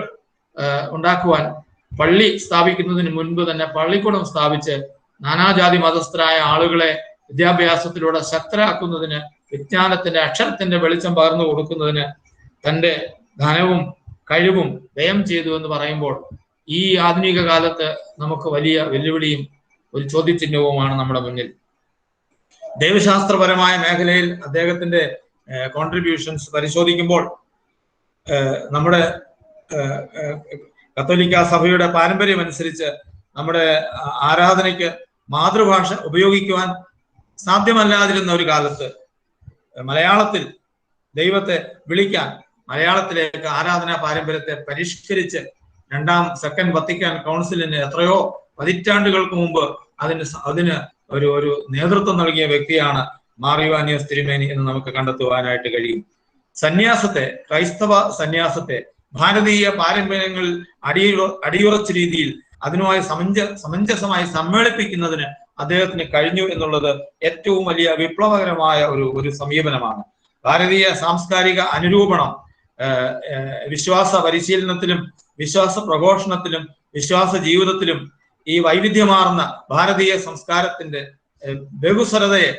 ഉണ്ടാക്കുവാൻ പള്ളി സ്ഥാപിക്കുന്നതിന് മുൻപ് തന്നെ പള്ളിക്കൂടം സ്ഥാപിച്ച് നാനാജാതി മതസ്ഥരായ ആളുകളെ വിദ്യാഭ്യാസത്തിലൂടെ ശക്തരാക്കുന്നതിന്, വിജ്ഞാനത്തിന്റെ അക്ഷരത്തിന്റെ വെളിച്ചം പകർന്നു കൊടുക്കുന്നതിന് തന്റെ ധനവും കഴിവും വ്യയം ചെയ്തു എന്ന് പറയുമ്പോൾ ഈ ആധുനിക കാലത്ത് നമുക്ക് വലിയ വെല്ലുവിളിയും ഒരു ചോദ്യചിഹ്നവുമാണ് നമ്മുടെ മുന്നിൽ. ദൈവശാസ്ത്രപരമായ മേഖലയിൽ അദ്ദേഹത്തിന്റെ കോൺട്രിബ്യൂഷൻസ് പരിശോധിക്കുമ്പോൾ നമ്മുടെ കത്തോലിക്ക സഭയുടെ പാരമ്പര്യം അനുസരിച്ച് നമ്മുടെ ആരാധനയ്ക്ക് മാതൃഭാഷ ഉപയോഗിക്കുവാൻ സാധ്യമല്ലാതിരുന്ന ഒരു കാലത്ത് മലയാളത്തിൽ ദൈവത്തെ വിളിക്കാൻ, മലയാളത്തിലേക്ക് ആരാധനാ പാരമ്പര്യത്തെ പരിഷ്കരിച്ച് സെക്കൻഡ് വത്തിക്കാൻ കൗൺസിലിന് എത്രയോ പതിറ്റാണ്ടുകൾക്ക് മുമ്പ് അതിന് ഒരു നേതൃത്വം നൽകിയ വ്യക്തിയാണ് മാർ ഇവാനിയോസ് തിരുമേനി എന്ന് നമുക്ക് കണ്ടെത്തുവാനായിട്ട് കഴിയും. സന്യാസത്തെ, ക്രൈസ്തവ സന്യാസത്തെ ഭാരതീയ പാരമ്പര്യങ്ങളിൽ അടിയുറച്ച രീതിയിൽ അതിനുമായി സമഞ്ജസമായി സമ്മേളിപ്പിക്കുന്നതിന് അദ്ദേഹത്തിന് കഴിഞ്ഞു എന്നുള്ളത് ഏറ്റവും വലിയ വിപ്ലവകരമായ ഒരു സമീപനമാണ്. ഭാരതീയ സാംസ്കാരിക അനുരൂപണം വിശ്വാസ പരിശീലനത്തിലും വിശ്വാസ പ്രഘോഷണത്തിലും വിശ്വാസ ജീവിതത്തിലും ഈ വൈവിധ്യമാർന്ന ഭാരതീയ സംസ്കാരത്തിന്റെ ബഹുസ്വരതയെ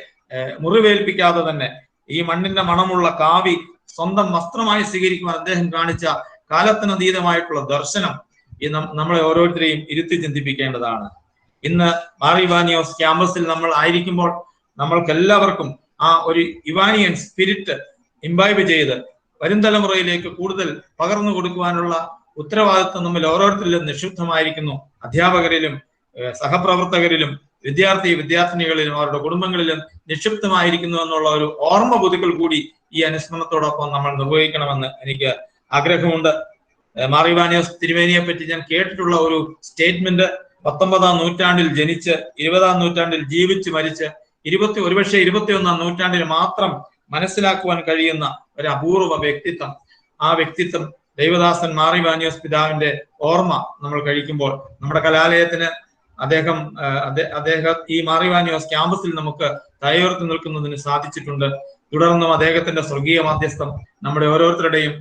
മുറിവേൽപ്പിക്കാതെ തന്നെ ഈ മണ്ണിന്റെ മണമുള്ള കാവി സ്വന്തം വസ്ത്രമായി സ്വീകരിക്കുവാൻ അദ്ദേഹം കാണിച്ച കാലത്തിനതീതമായിട്ടുള്ള ദർശനം ഈ നമ്മളെ ഓരോരുത്തരെയും ഇരുത്തി ചിന്തിപ്പിക്കേണ്ടതാണ്. ഇന്ന് മാർ ഇവാനിയോസ് ക്യാമ്പസിൽ നമ്മൾ ആയിരിക്കുമ്പോൾ നമ്മൾക്കെല്ലാവർക്കും ആ ഒരു ഇവാനിയൻ സ്പിരിറ്റ് ഇംബൈബ് ചെയ്ത് വരും തലമുറയിലേക്ക് കൂടുതൽ പകർന്നു കൊടുക്കുവാനുള്ള ഉത്തരവാദിത്വം നമ്മൾ ഓരോരുത്തരിലും നിക്ഷിപ്തമായിരിക്കുന്നു. അധ്യാപകരിലും സഹപ്രവർത്തകരിലും വിദ്യാർത്ഥിനികളിലും അവരുടെ കുടുംബങ്ങളിലും നിക്ഷിപ്തമായിരിക്കുന്നു എന്നുള്ള ഒരു ഓർമ്മ പുതുക്കൽ കൂടി ഈ അനുസ്മരണത്തോടൊപ്പം നമ്മൾ നിർവഹിക്കണമെന്ന് എനിക്ക് ആഗ്രഹമുണ്ട്. മാർ ഇവാനിയോസ് തിരുമേനിയെ പറ്റി ഞാൻ കേട്ടിട്ടുള്ള ഒരു സ്റ്റേറ്റ്മെന്റ്, 19-ാം നൂറ്റാണ്ടിൽ ജനിച്ച് 20-ാം നൂറ്റാണ്ടിൽ ജീവിച്ച് മരിച്ച് ഒരുപക്ഷെ 21-ാം നൂറ്റാണ്ടിൽ മാത്രം മനസ്സിലാക്കുവാൻ കഴിയുന്ന ഒരു അപൂർവ വ്യക്തിത്വം. ആ വ്യക്തിത്വം ദൈവദാസൻ മാർ ഇവാനിയോസ് പിതാവിന്റെ ഓർമ്മ നമ്മൾ കഴിക്കുമ്പോൾ നമ്മുടെ കലാലയത്തിന് അദ്ദേഹം ഈ മാർ ഇവാനിയോസ് ക്യാമ്പസിൽ നമുക്ക് തലയുയർത്തി നിൽക്കുന്നതിന് സാധിച്ചിട്ടുണ്ട്. തുടർന്നും അദ്ദേഹത്തിന്റെ സ്വർഗീയ മാധ്യസ്ഥം നമ്മുടെ ഓരോരുത്തരുടെയും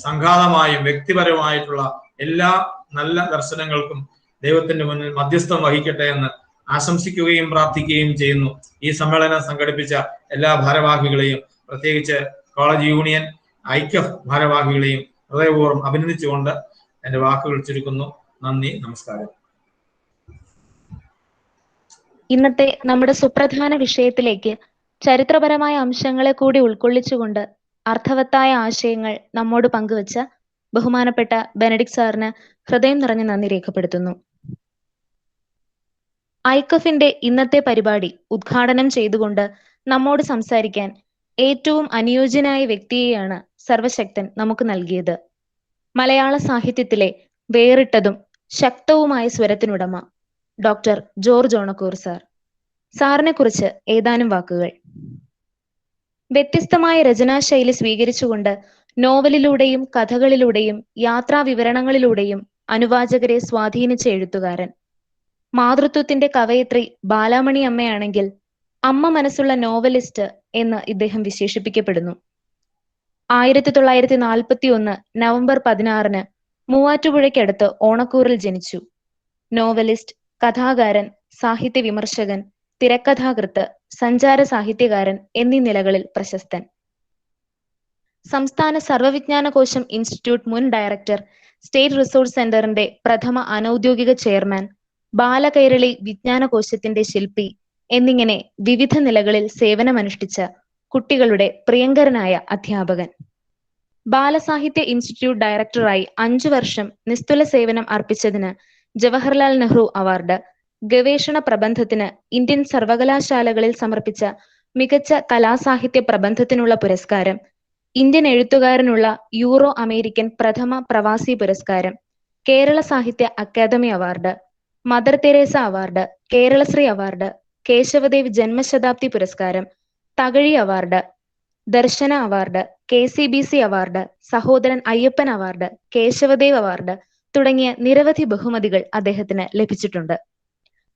സംഘാതമായും വ്യക്തിപരമായിട്ടുള്ള എല്ലാ നല്ല ദർശനങ്ങൾക്കും ദൈവത്തിന്റെ മുന്നിൽ മധ്യസ്ഥം വഹിക്കട്ടെ എന്ന് ആശംസിക്കുകയും പ്രാർത്ഥിക്കുകയും ചെയ്യുന്നു. ഈ സമ്മേളനം സംഘടിപ്പിച്ച എല്ലാ ഭാരവാഹികളെയും, പ്രത്യേകിച്ച് കോളേജ് യൂണിയൻ ഐക്യഫ് ഭാരവാഹികളെയും ഹൃദയപൂർവ്വം അഭിനന്ദിച്ചുകൊണ്ട് എന്റെ വാക്കുകൾ ചുരുക്കുന്നു. നന്ദി, നമസ്കാരം. ഇന്നത്തെ നമ്മുടെ സുപ്രധാന വിഷയത്തിലേക്ക് ചരിത്രപരമായ അംശങ്ങളെ കൂടി ഉൾക്കൊള്ളിച്ചുകൊണ്ട് അർത്ഥവത്തായ ആശയങ്ങൾ നമ്മോട് പങ്കുവച്ച ബഹുമാനപ്പെട്ട ബെനഡിക്ട് സാറിന് ഹൃദയം നിറഞ്ഞ നന്ദി രേഖപ്പെടുത്തുന്നു. ഐക്കഫിന്റെ ഇന്നത്തെ പരിപാടി ഉദ്ഘാടനം ചെയ്തുകൊണ്ട് നമ്മോട് സംസാരിക്കാൻ ഏറ്റവും അനുയോജ്യനായ വ്യക്തിയെയാണ് സർവശക്തൻ നമുക്ക് നൽകിയത്. മലയാള സാഹിത്യത്തിലെ വേറിട്ടതും ശക്തവുമായ സ്വരത്തിനുടമ ഡോക്ടർ ജോർജ് ഓണക്കൂർ സാർ. സാറിനെ കുറിച്ച് ഏതാനും വാക്കുകൾ. വ്യത്യസ്തമായ രചനാശൈലി സ്വീകരിച്ചുകൊണ്ട് നോവലിലൂടെയും കഥകളിലൂടെയും യാത്രാ വിവരണങ്ങളിലൂടെയും അനുവാചകരെ സ്വാധീനിച്ച എഴുത്തുകാരൻ. മാതൃത്വത്തിന്റെ കവയിത്രി ബാലാമണി അമ്മയാണെങ്കിൽ അമ്മ മനസ്സുള്ള നോവലിസ്റ്റ് എന്ന് ഇദ്ദേഹം വിശേഷിപ്പിക്കപ്പെടുന്നു. 1941 നവംബർ 16 മൂവാറ്റുപുഴയ്ക്കടുത്ത് ഓണക്കൂറിൽ ജനിച്ചു. നോവലിസ്റ്റ്, കഥാകാരൻ, സാഹിത്യ വിമർശകൻ, തിരക്കഥാകൃത്ത്, സഞ്ചാര സാഹിത്യകാരൻ എന്നീ നിലകളിൽ പ്രശസ്തൻ. സംസ്ഥാന സർവവിജ്ഞാനകോശം ഇൻസ്റ്റിറ്റ്യൂട്ട് മുൻ ഡയറക്ടർ, സ്റ്റേറ്റ് റിസോഴ്സ് സെന്ററിന്റെ പ്രഥമ അനൌദ്യോഗിക ചെയർമാൻ, ബാലകൈരളി വിജ്ഞാനകോശത്തിന്റെ ശില്പി എന്നിങ്ങനെ വിവിധ നിലകളിൽ സേവനമനുഷ്ഠിച്ച കുട്ടികളുടെ പ്രിയങ്കരനായ അധ്യാപകൻ. ബാലസാഹിത്യ ഇൻസ്റ്റിറ്റ്യൂട്ട് ഡയറക്ടറായി 5 വർഷം നിസ്തുല സേവനം അർപ്പിച്ചതിന് ജവഹർലാൽ നെഹ്റു അവാർഡ്, ഗവേഷണ പ്രബന്ധത്തിന് ഇന്ത്യൻ സർവകലാശാലകളിൽ സമർപ്പിച്ച മികച്ച കലാസാഹിത്യ പ്രബന്ധത്തിനുള്ള പുരസ്കാരം, ഇന്ത്യൻ എഴുത്തുകാരനുള്ള യൂറോ അമേരിക്കൻ പ്രഥമ പ്രവാസി പുരസ്കാരം, Kerala Sahitya Akademi award, mother Teresa award, Keralasree award, Kesavadev ജന്മശതാബ്ദി പുരസ്കാരം, Thakazhi award, Darsana award, KCBC award, Sahodaran Ayyappan award, Kesavadev award തുടങ്ങിയ നിരവധി ബഹുമതികൾ അദ്ദേഹത്തിന് ലഭിച്ചിട്ടുണ്ട്.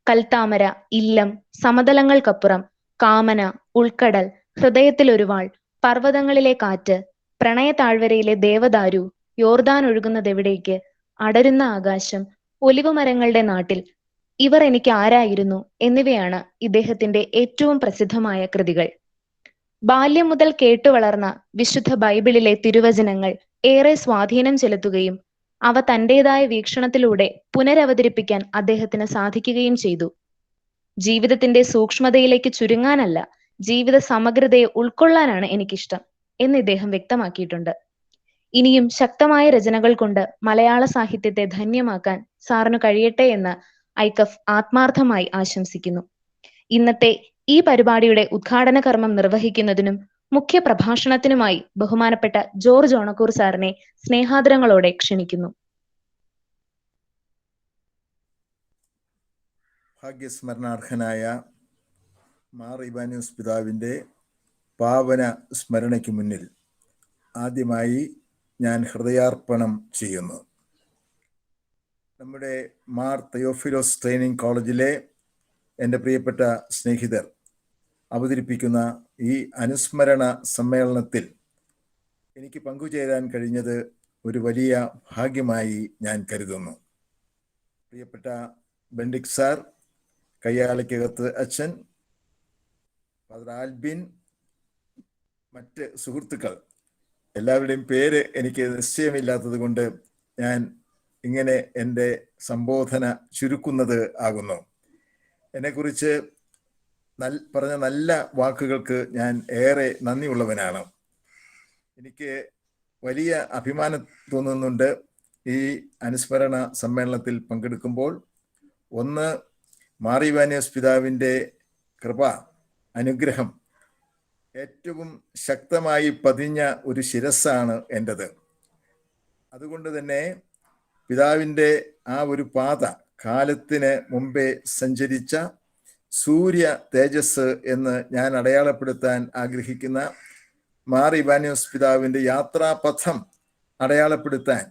കൽത്താമര, ഇല്ലം, സമതലങ്ങൾക്കപ്പുറം, കാമന, ഉൾക്കടൽ, ഹൃദയത്തിലൊരുവാൾ, പർവ്വതങ്ങളിലെ കാറ്റ്, പ്രണയ താഴ്വരയിലെ ദേവദാരു, യോർദാൻ ഒഴുകുന്നതെവിടേക്ക്, അടരുന്ന ആകാശം, ഒലിവുമരങ്ങളുടെ നാട്ടിൽ, ഇവർ എനിക്ക് ആരായിരുന്നു എന്നിവയാണ് ഇദ്ദേഹത്തിന്റെ ഏറ്റവും പ്രസിദ്ധമായ കൃതികൾ. ബാല്യം മുതൽ കേട്ടുവളർന്ന വിശുദ്ധ ബൈബിളിലെ തിരുവചനങ്ങൾ ഏറെ സ്വാധീനം ചെലുത്തുകയും അവ തന്റേതായ വീക്ഷണത്തിലൂടെ പുനരവതരിപ്പിക്കാൻ അദ്ദേഹത്തിന് സാധിക്കുകയും ചെയ്തു. ജീവിതത്തിന്റെ സൂക്ഷ്മതയിലേക്ക് ചുരുങ്ങാനല്ല, ജീവിത സമഗ്രതയെ ഉൾക്കൊള്ളാനാണ് എനിക്കിഷ്ടം എന്ന് ഇദ്ദേഹം വ്യക്തമാക്കിയിട്ടുണ്ട്. ഇനിയും ശക്തമായ രചനകൾ കൊണ്ട് മലയാള സാഹിത്യത്തെ ധന്യമാക്കാൻ സാറിന് കഴിയട്ടെ എന്ന് ഐക്കഫ് ആത്മാർത്ഥമായി ആശംസിക്കുന്നു. ഇന്നത്തെ ഈ പരിപാടിയുടെ ഉദ്ഘാടന കർമ്മം നിർവഹിക്കുന്നതിനും മുഖ്യ പ്രഭാഷണത്തിനുമായി ബഹുമാനപ്പെട്ട ജോർജ് ഓണക്കൂർ സാറിനെ സ്നേഹാദരങ്ങളോടെ ക്ഷണിക്കുന്നു. ഭാഗ്യസ്മരണാർഹനായ മാർ ഇവാനിയോസ് പിതാവിൻ്റെ പാവന സ്മരണയ്ക്ക് മുന്നിൽ ആദ്യമായി ഞാൻ ഹൃദയാർപ്പണം ചെയ്യുന്നു. നമ്മുടെ മാർ തെയോഫിലോസ് ട്രെയിനിങ് കോളേജിലെ എൻ്റെ പ്രിയപ്പെട്ട സ്നേഹിതർ അവതരിപ്പിക്കുന്ന ഈ അനുസ്മരണ സമ്മേളനത്തിൽ എനിക്ക് പങ്കുചേരാൻ കഴിഞ്ഞത് ഒരു വലിയ ഭാഗ്യമായി ഞാൻ കരുതുന്നു. പ്രിയപ്പെട്ട ബെൻഡിക് സാർ, കയ്യാലയ്ക്കകത്ത് അച്ഛൻ, ഫാദർ ആൽബിൻ, മറ്റ് സുഹൃത്തുക്കൾ, എല്ലാവരുടെയും പേര് എനിക്ക് നിശ്ചയമില്ലാത്തത് കൊണ്ട് ഞാൻ ഇങ്ങനെ എൻ്റെ സംബോധന ചുരുക്കുന്നത് ആകുന്നു. എന്നെക്കുറിച്ച് പറഞ്ഞ നല്ല വാക്കുകൾക്ക് ഞാൻ ഏറെ നന്ദിയുള്ളവനാണ്. എനിക്ക് വലിയ അഭിമാനം തോന്നുന്നുണ്ട് ഈ അനുസ്മരണ സമ്മേളനത്തിൽ പങ്കെടുക്കുമ്പോൾ. ഒന്ന്, മാർ ഇവാനിയോസ് പിതാവിൻ്റെ കൃപ, അനുഗ്രഹം ഏറ്റവും ശക്തമായി പതിഞ്ഞ ഒരു ശിരസ്സാണ് എൻ്റെത്. അതുകൊണ്ട് തന്നെ പിതാവിൻ്റെ ആ ഒരു പാത, കാലത്തിന് മുമ്പേ സഞ്ചരിച്ച സൂര്യ തേജസ് എന്ന് ഞാൻ അടയാളപ്പെടുത്താൻ ആഗ്രഹിക്കുന്ന മാർ ഇവാനിയോസ് പിതാവിൻ്റെ യാത്രാപഥം അടയാളപ്പെടുത്താൻ,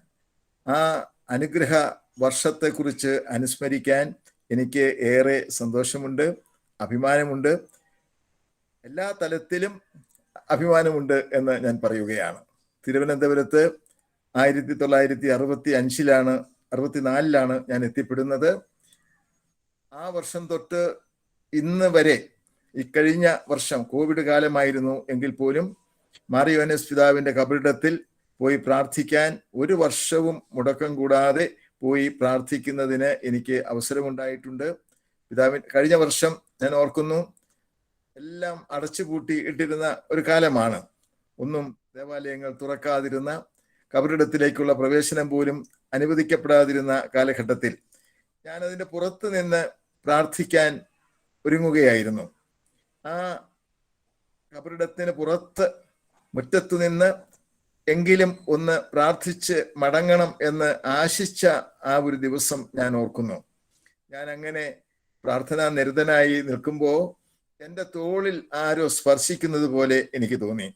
ആ അനുഗ്രഹ വർഷത്തെക്കുറിച്ച് അനുസ്മരിക്കാൻ എനിക്ക് ഏറെ സന്തോഷമുണ്ട്, അഭിമാനമുണ്ട്. എല്ലാ തലത്തിലും അഭിമാനമുണ്ട് എന്ന് ഞാൻ പറയുകയാണ്. തിരുവനന്തപുരത്ത് 1964 ഞാൻ എത്തിപ്പെടുന്നത്. ആ വർഷം തൊട്ട് ഇന്ന് വരെ, ഇക്കഴിഞ്ഞ വർഷം കോവിഡ് കാലമായിരുന്നു എങ്കിൽ പോലും മാർ ഇവാനിയോസ് പിതാവിൻ്റെ കബറിടത്തിൽ പോയി പ്രാർത്ഥിക്കാൻ ഒരു വർഷവും മുടക്കം കൂടാതെ പോയി പ്രാർത്ഥിക്കുന്നതിന് എനിക്ക് അവസരമുണ്ടായിട്ടുണ്ട്. കഴിഞ്ഞ വർഷം ഞാൻ ഓർക്കുന്നു, എല്ലാം അടച്ചുപൂട്ടി ഇട്ടിരുന്ന ഒരു കാലമാണ്. ഒന്നും ദേവാലയങ്ങൾ തുറക്കാതിരുന്ന, കബറിടത്തിലേക്കുള്ള പ്രവേശനം പോലും അനുവദിക്കപ്പെടാതിരുന്ന കാലഘട്ടത്തിൽ ഞാൻ അതിൻ്റെ പുറത്ത് നിന്ന് പ്രാർത്ഥിക്കാൻ ഒരുങ്ങുകയായിരുന്നു. ആ കബറിടത്തിന് പുറത്ത് മുറ്റത്തു നിന്ന് എങ്കിലും ഒന്ന് പ്രാർത്ഥിച്ച് മടങ്ങണം എന്ന് ആശിച്ച ആ ഒരു ദിവസം ഞാൻ ഓർക്കുന്നു. ഞാൻ അങ്ങനെ പ്രാർത്ഥനാ നിരതനായി നിൽക്കുമ്പോൾ എൻ്റെ തോളിൽ ആരോ സ്പർശിക്കുന്നത് പോലെ എനിക്ക് തോന്നി.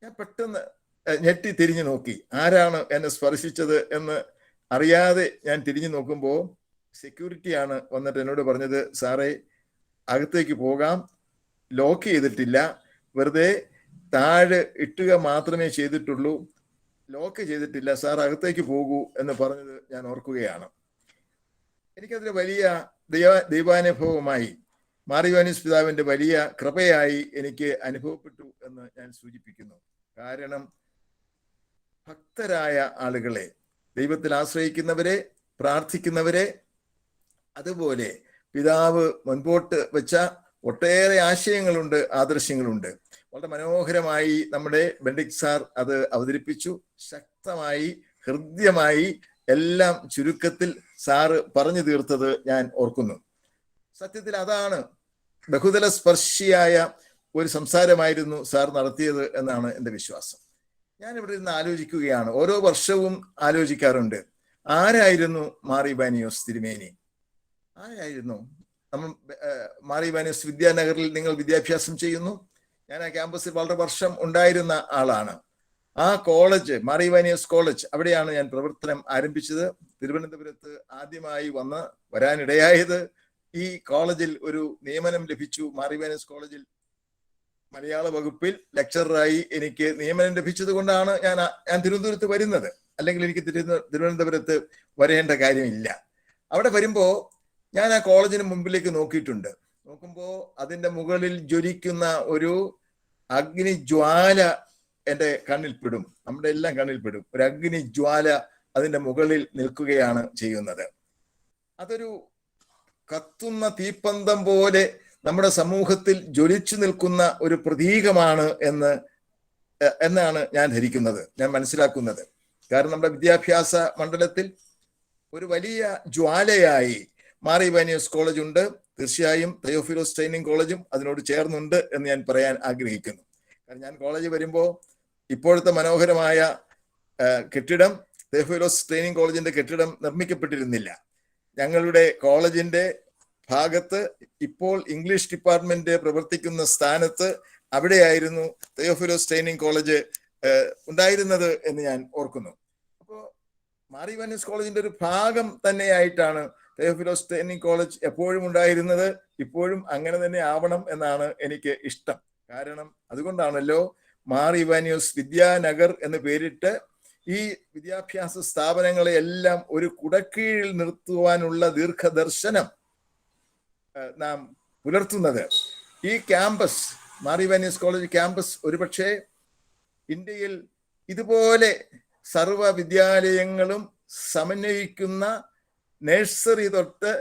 ഞാൻ പെട്ടെന്ന് ഞെട്ടി തിരിഞ്ഞു നോക്കി, ആരാണ് എന്നെ സ്പർശിച്ചത് എന്ന് അറിയാതെ ഞാൻ തിരിഞ്ഞു നോക്കുമ്പോൾ സെക്യൂരിറ്റിയാണ് വന്നിട്ട് എന്നോട് പറഞ്ഞത്, സാറേ അകത്തേക്ക് പോകാം, ലോക്ക് ചെയ്തിട്ടില്ല, വെറുതെ താഴെ ഇട്ടുക മാത്രമേ ചെയ്തിട്ടുള്ളൂ, ലോക്ക് ചെയ്തിട്ടില്ല, സാർ അകത്തേക്ക് പോകൂ എന്ന് പറഞ്ഞത് ഞാൻ ഓർക്കുകയാണ്. എനിക്കതിന് വലിയ ദൈവാനുഭവമായി, മാർ ഇവാനിയോസ് പിതാവിൻ്റെ വലിയ കൃപയായി എനിക്ക് അനുഭവപ്പെട്ടു എന്ന് ഞാൻ സൂചിപ്പിക്കുന്നു. കാരണം ഭക്തരായ ആളുകളെ, ദൈവത്തിൽ ആശ്രയിക്കുന്നവരെ, പ്രാർത്ഥിക്കുന്നവരെ, അതുപോലെ പിതാവ് മുൻപോട്ട് വെച്ച ഒട്ടേറെ ആശയങ്ങളുണ്ട്, ആദർശങ്ങളുണ്ട്. വളരെ മനോഹരമായി നമ്മുടെ ബെൻഡിക് സാർ അത് അവതരിപ്പിച്ചു. ശക്തമായി, ഹൃദ്യമായി, എല്ലാം ചുരുക്കത്തിൽ സാറ് പറഞ്ഞു തീർത്തത് ഞാൻ ഓർക്കുന്നു. സത്യത്തിൽ അതാണ് ബഹുതല സ്പർശിയായ ഒരു സംസാരമായിരുന്നു സാർ നടത്തിയത് എന്നാണ് എൻ്റെ വിശ്വാസം. ഞാൻ ഇവിടെ ഇരുന്ന് ആലോചിക്കുകയാണ്, ഓരോ വർഷവും ആലോചിക്കാറുണ്ട്, ആരായിരുന്നു മാർ ഇവാനിയോസ് തിരുമേനി? ആരായിരുന്നു? നമ്മൾ മാർ ഇവാനിയോസ് വിദ്യാനഗറിൽ നിങ്ങൾ വിദ്യാഭ്യാസം ചെയ്യുന്നു. ഞാൻ ആ ക്യാമ്പസിൽ വളരെ വർഷം ഉണ്ടായിരുന്ന ആളാണ്. ആ കോളേജ്, മാർ ഇവാനിയോസ് കോളേജ്, അവിടെയാണ് ഞാൻ പ്രവർത്തനം ആരംഭിച്ചത്. തിരുവനന്തപുരത്ത് ആദ്യമായി വരാനിടയായത് ഈ കോളേജിൽ ഒരു നിയമനം ലഭിച്ചു. മാർ ഇവാനിയോസ് കോളേജിൽ മലയാള വകുപ്പിൽ ലെക്ചററായി എനിക്ക് നിയമനം ലഭിച്ചത് കൊണ്ടാണ് ഞാൻ തിരുവനന്തപുരത്ത് വരുന്നത്. അല്ലെങ്കിൽ എനിക്ക് തിരുവനന്തപുരത്ത് വരേണ്ട കാര്യമില്ല. അവിടെ വരുമ്പോൾ ഞാൻ ആ കോളേജിന് മുമ്പിലേക്ക് നോക്കിയിട്ടുണ്ട്. നോക്കുമ്പോൾ അതിൻ്റെ മുകളിൽ ജ്വലിക്കുന്ന ഒരു അഗ്നിജ്വാല എൻ്റെ കണ്ണിൽപ്പെടും, നമ്മുടെ എല്ലാം കണ്ണിൽപ്പെടും. ഒരു അഗ്നിജ്വാല അതിൻ്റെ മുകളിൽ നിൽക്കുകയാണ് ചെയ്യുന്നത്. അതൊരു കത്തുന്ന തീപ്പന്തം പോലെ നമ്മുടെ സമൂഹത്തിൽ ജ്വലിച്ചു നിൽക്കുന്ന ഒരു പ്രതീകമാണ് എന്നാണ് ഞാൻ ധരിക്കുന്നത്, ഞാൻ മനസ്സിലാക്കുന്നത്. കാരണം നമ്മുടെ വിദ്യാഭ്യാസ മണ്ഡലത്തിൽ ഒരു വലിയ ജ്വാലയായി മാർ ഇവാനിയോസ് കോളേജ് ഉണ്ട്. തീർച്ചയായും തെയോഫിലോസ് ട്രെയിനിങ് കോളേജും അതിനോട് ചേർന്നുണ്ട് എന്ന് ഞാൻ പറയാൻ ആഗ്രഹിക്കുന്നു. കാരണം ഞാൻ കോളേജ് വരുമ്പോൾ ഇപ്പോഴത്തെ മനോഹരമായ കെട്ടിടം, തെയോഫിലോസ് ട്രെയിനിങ് കോളേജിന്റെ കെട്ടിടം നിർമ്മിക്കപ്പെട്ടിരുന്നില്ല. ഞങ്ങളുടെ കോളേജിന്റെ ഭാഗത്ത് ഇപ്പോൾ ഇംഗ്ലീഷ് ഡിപ്പാർട്ട്മെന്റ് പ്രവർത്തിക്കുന്ന സ്ഥാനത്ത് അവിടെയായിരുന്നു തെയോഫിലോസ് ട്രെയിനിങ് കോളേജ് ഉണ്ടായിരുന്നത് എന്ന് ഞാൻ ഓർക്കുന്നു. അപ്പോൾ മാർ ഇവാനിയോസ് കോളേജിന്റെ ഒരു ഭാഗം തന്നെയായിട്ടാണ് തെയോഫിലോസ് ട്രെയിനിങ് കോളേജ് എപ്പോഴും ഉണ്ടായിരുന്നത്. ഇപ്പോഴും അങ്ങനെ തന്നെ ആവണം എന്നാണ് എനിക്ക് ഇഷ്ടം. കാരണം അതുകൊണ്ടാണല്ലോ മാർ ഇവാനിയോസ് വിദ്യാനഗർ എന്ന് പേരിട്ട് ഈ വിദ്യാഭ്യാസ സ്ഥാപനങ്ങളെ എല്ലാം ഒരു കുടക്കീഴിൽ നിർത്തുവാനുള്ള ദീർഘദർശനം നാം പുലർത്തുന്നത്. ഈ campus, Mar Ivanios college campus, ഒരുപക്ഷെ ഇന്ത്യയിൽ ഇതുപോലെ സർവ വിദ്യാലയങ്ങളും സമന്വയിക്കുന്ന നഴ്സറി തൊട്ട്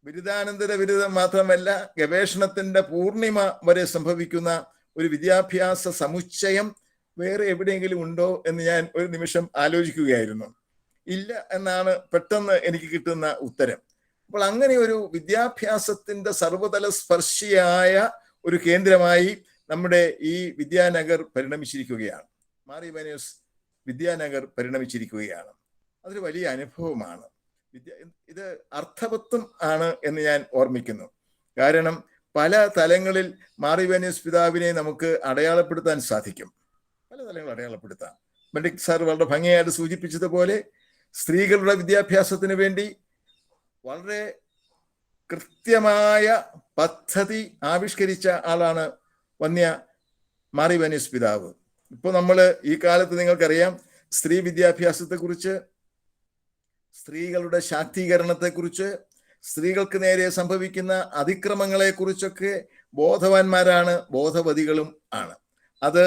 ബിരുദാനന്തര ബിരുദം മാത്രമല്ല ഗവേഷണത്തിന്റെ പൂർണിമ വരെ സംഭവിക്കുന്ന ഒരു വിദ്യാഭ്യാസ സമുച്ചയം വേറെ എവിടെയെങ്കിലും ഉണ്ടോ എന്ന് ഞാൻ ഒരു നിമിഷം ആലോചിക്കുകയായിരുന്നു. ഇല്ല എന്നാണ് പെട്ടെന്ന് എനിക്ക് കിട്ടുന്ന ഉത്തരം. അപ്പോൾ അങ്ങനെ ഒരു വിദ്യാഭ്യാസത്തിന്റെ സർവതല സ്പർശിയായ ഒരു കേന്ദ്രമായി നമ്മുടെ ഈ വിദ്യാനഗർ പരിണമിച്ചിരിക്കുകയാണ്. മാർ ഇവാനിയോസ് വിദ്യാനഗർ പരിണമിച്ചിരിക്കുകയാണ്. അതൊരു വലിയ അനുഭവമാണ്. ഇത് അർത്ഥവത്വം ആണ് എന്ന് ഞാൻ ഓർമ്മിക്കുന്നു. കാരണം പല തലങ്ങളിൽ മാർ ഇവാനിയോസ് പിതാവിനെ നമുക്ക് അടയാളപ്പെടുത്താൻ സാധിക്കും. പല തലങ്ങൾ അടയാളപ്പെടുത്താം. ബെനഡിക്ട് സാർ വളരെ ഭംഗിയായിട്ട് സൂചിപ്പിച്ചതുപോലെ സ്ത്രീകളുടെ വിദ്യാഭ്യാസത്തിന് വേണ്ടി വളരെ കൃത്യമായ പദ്ധതി ആവിഷ്കരിച്ച ആളാണ് വന്യ മാർ ഇവാനിയോസ് പിതാവ്. ഇപ്പോൾ നമ്മൾ ഈ കാലത്ത് നിങ്ങൾക്കറിയാം സ്ത്രീ വിദ്യാഭ്യാസത്തെക്കുറിച്ച്, സ്ത്രീകളുടെ ശാക്തീകരണത്തെക്കുറിച്ച്, സ്ത്രീകൾക്ക് നേരെ സംഭവിക്കുന്ന അതിക്രമങ്ങളെക്കുറിച്ചൊക്കെ ബോധവാന്മാരാണ്, ബോധവതികളും ആണ്. അത്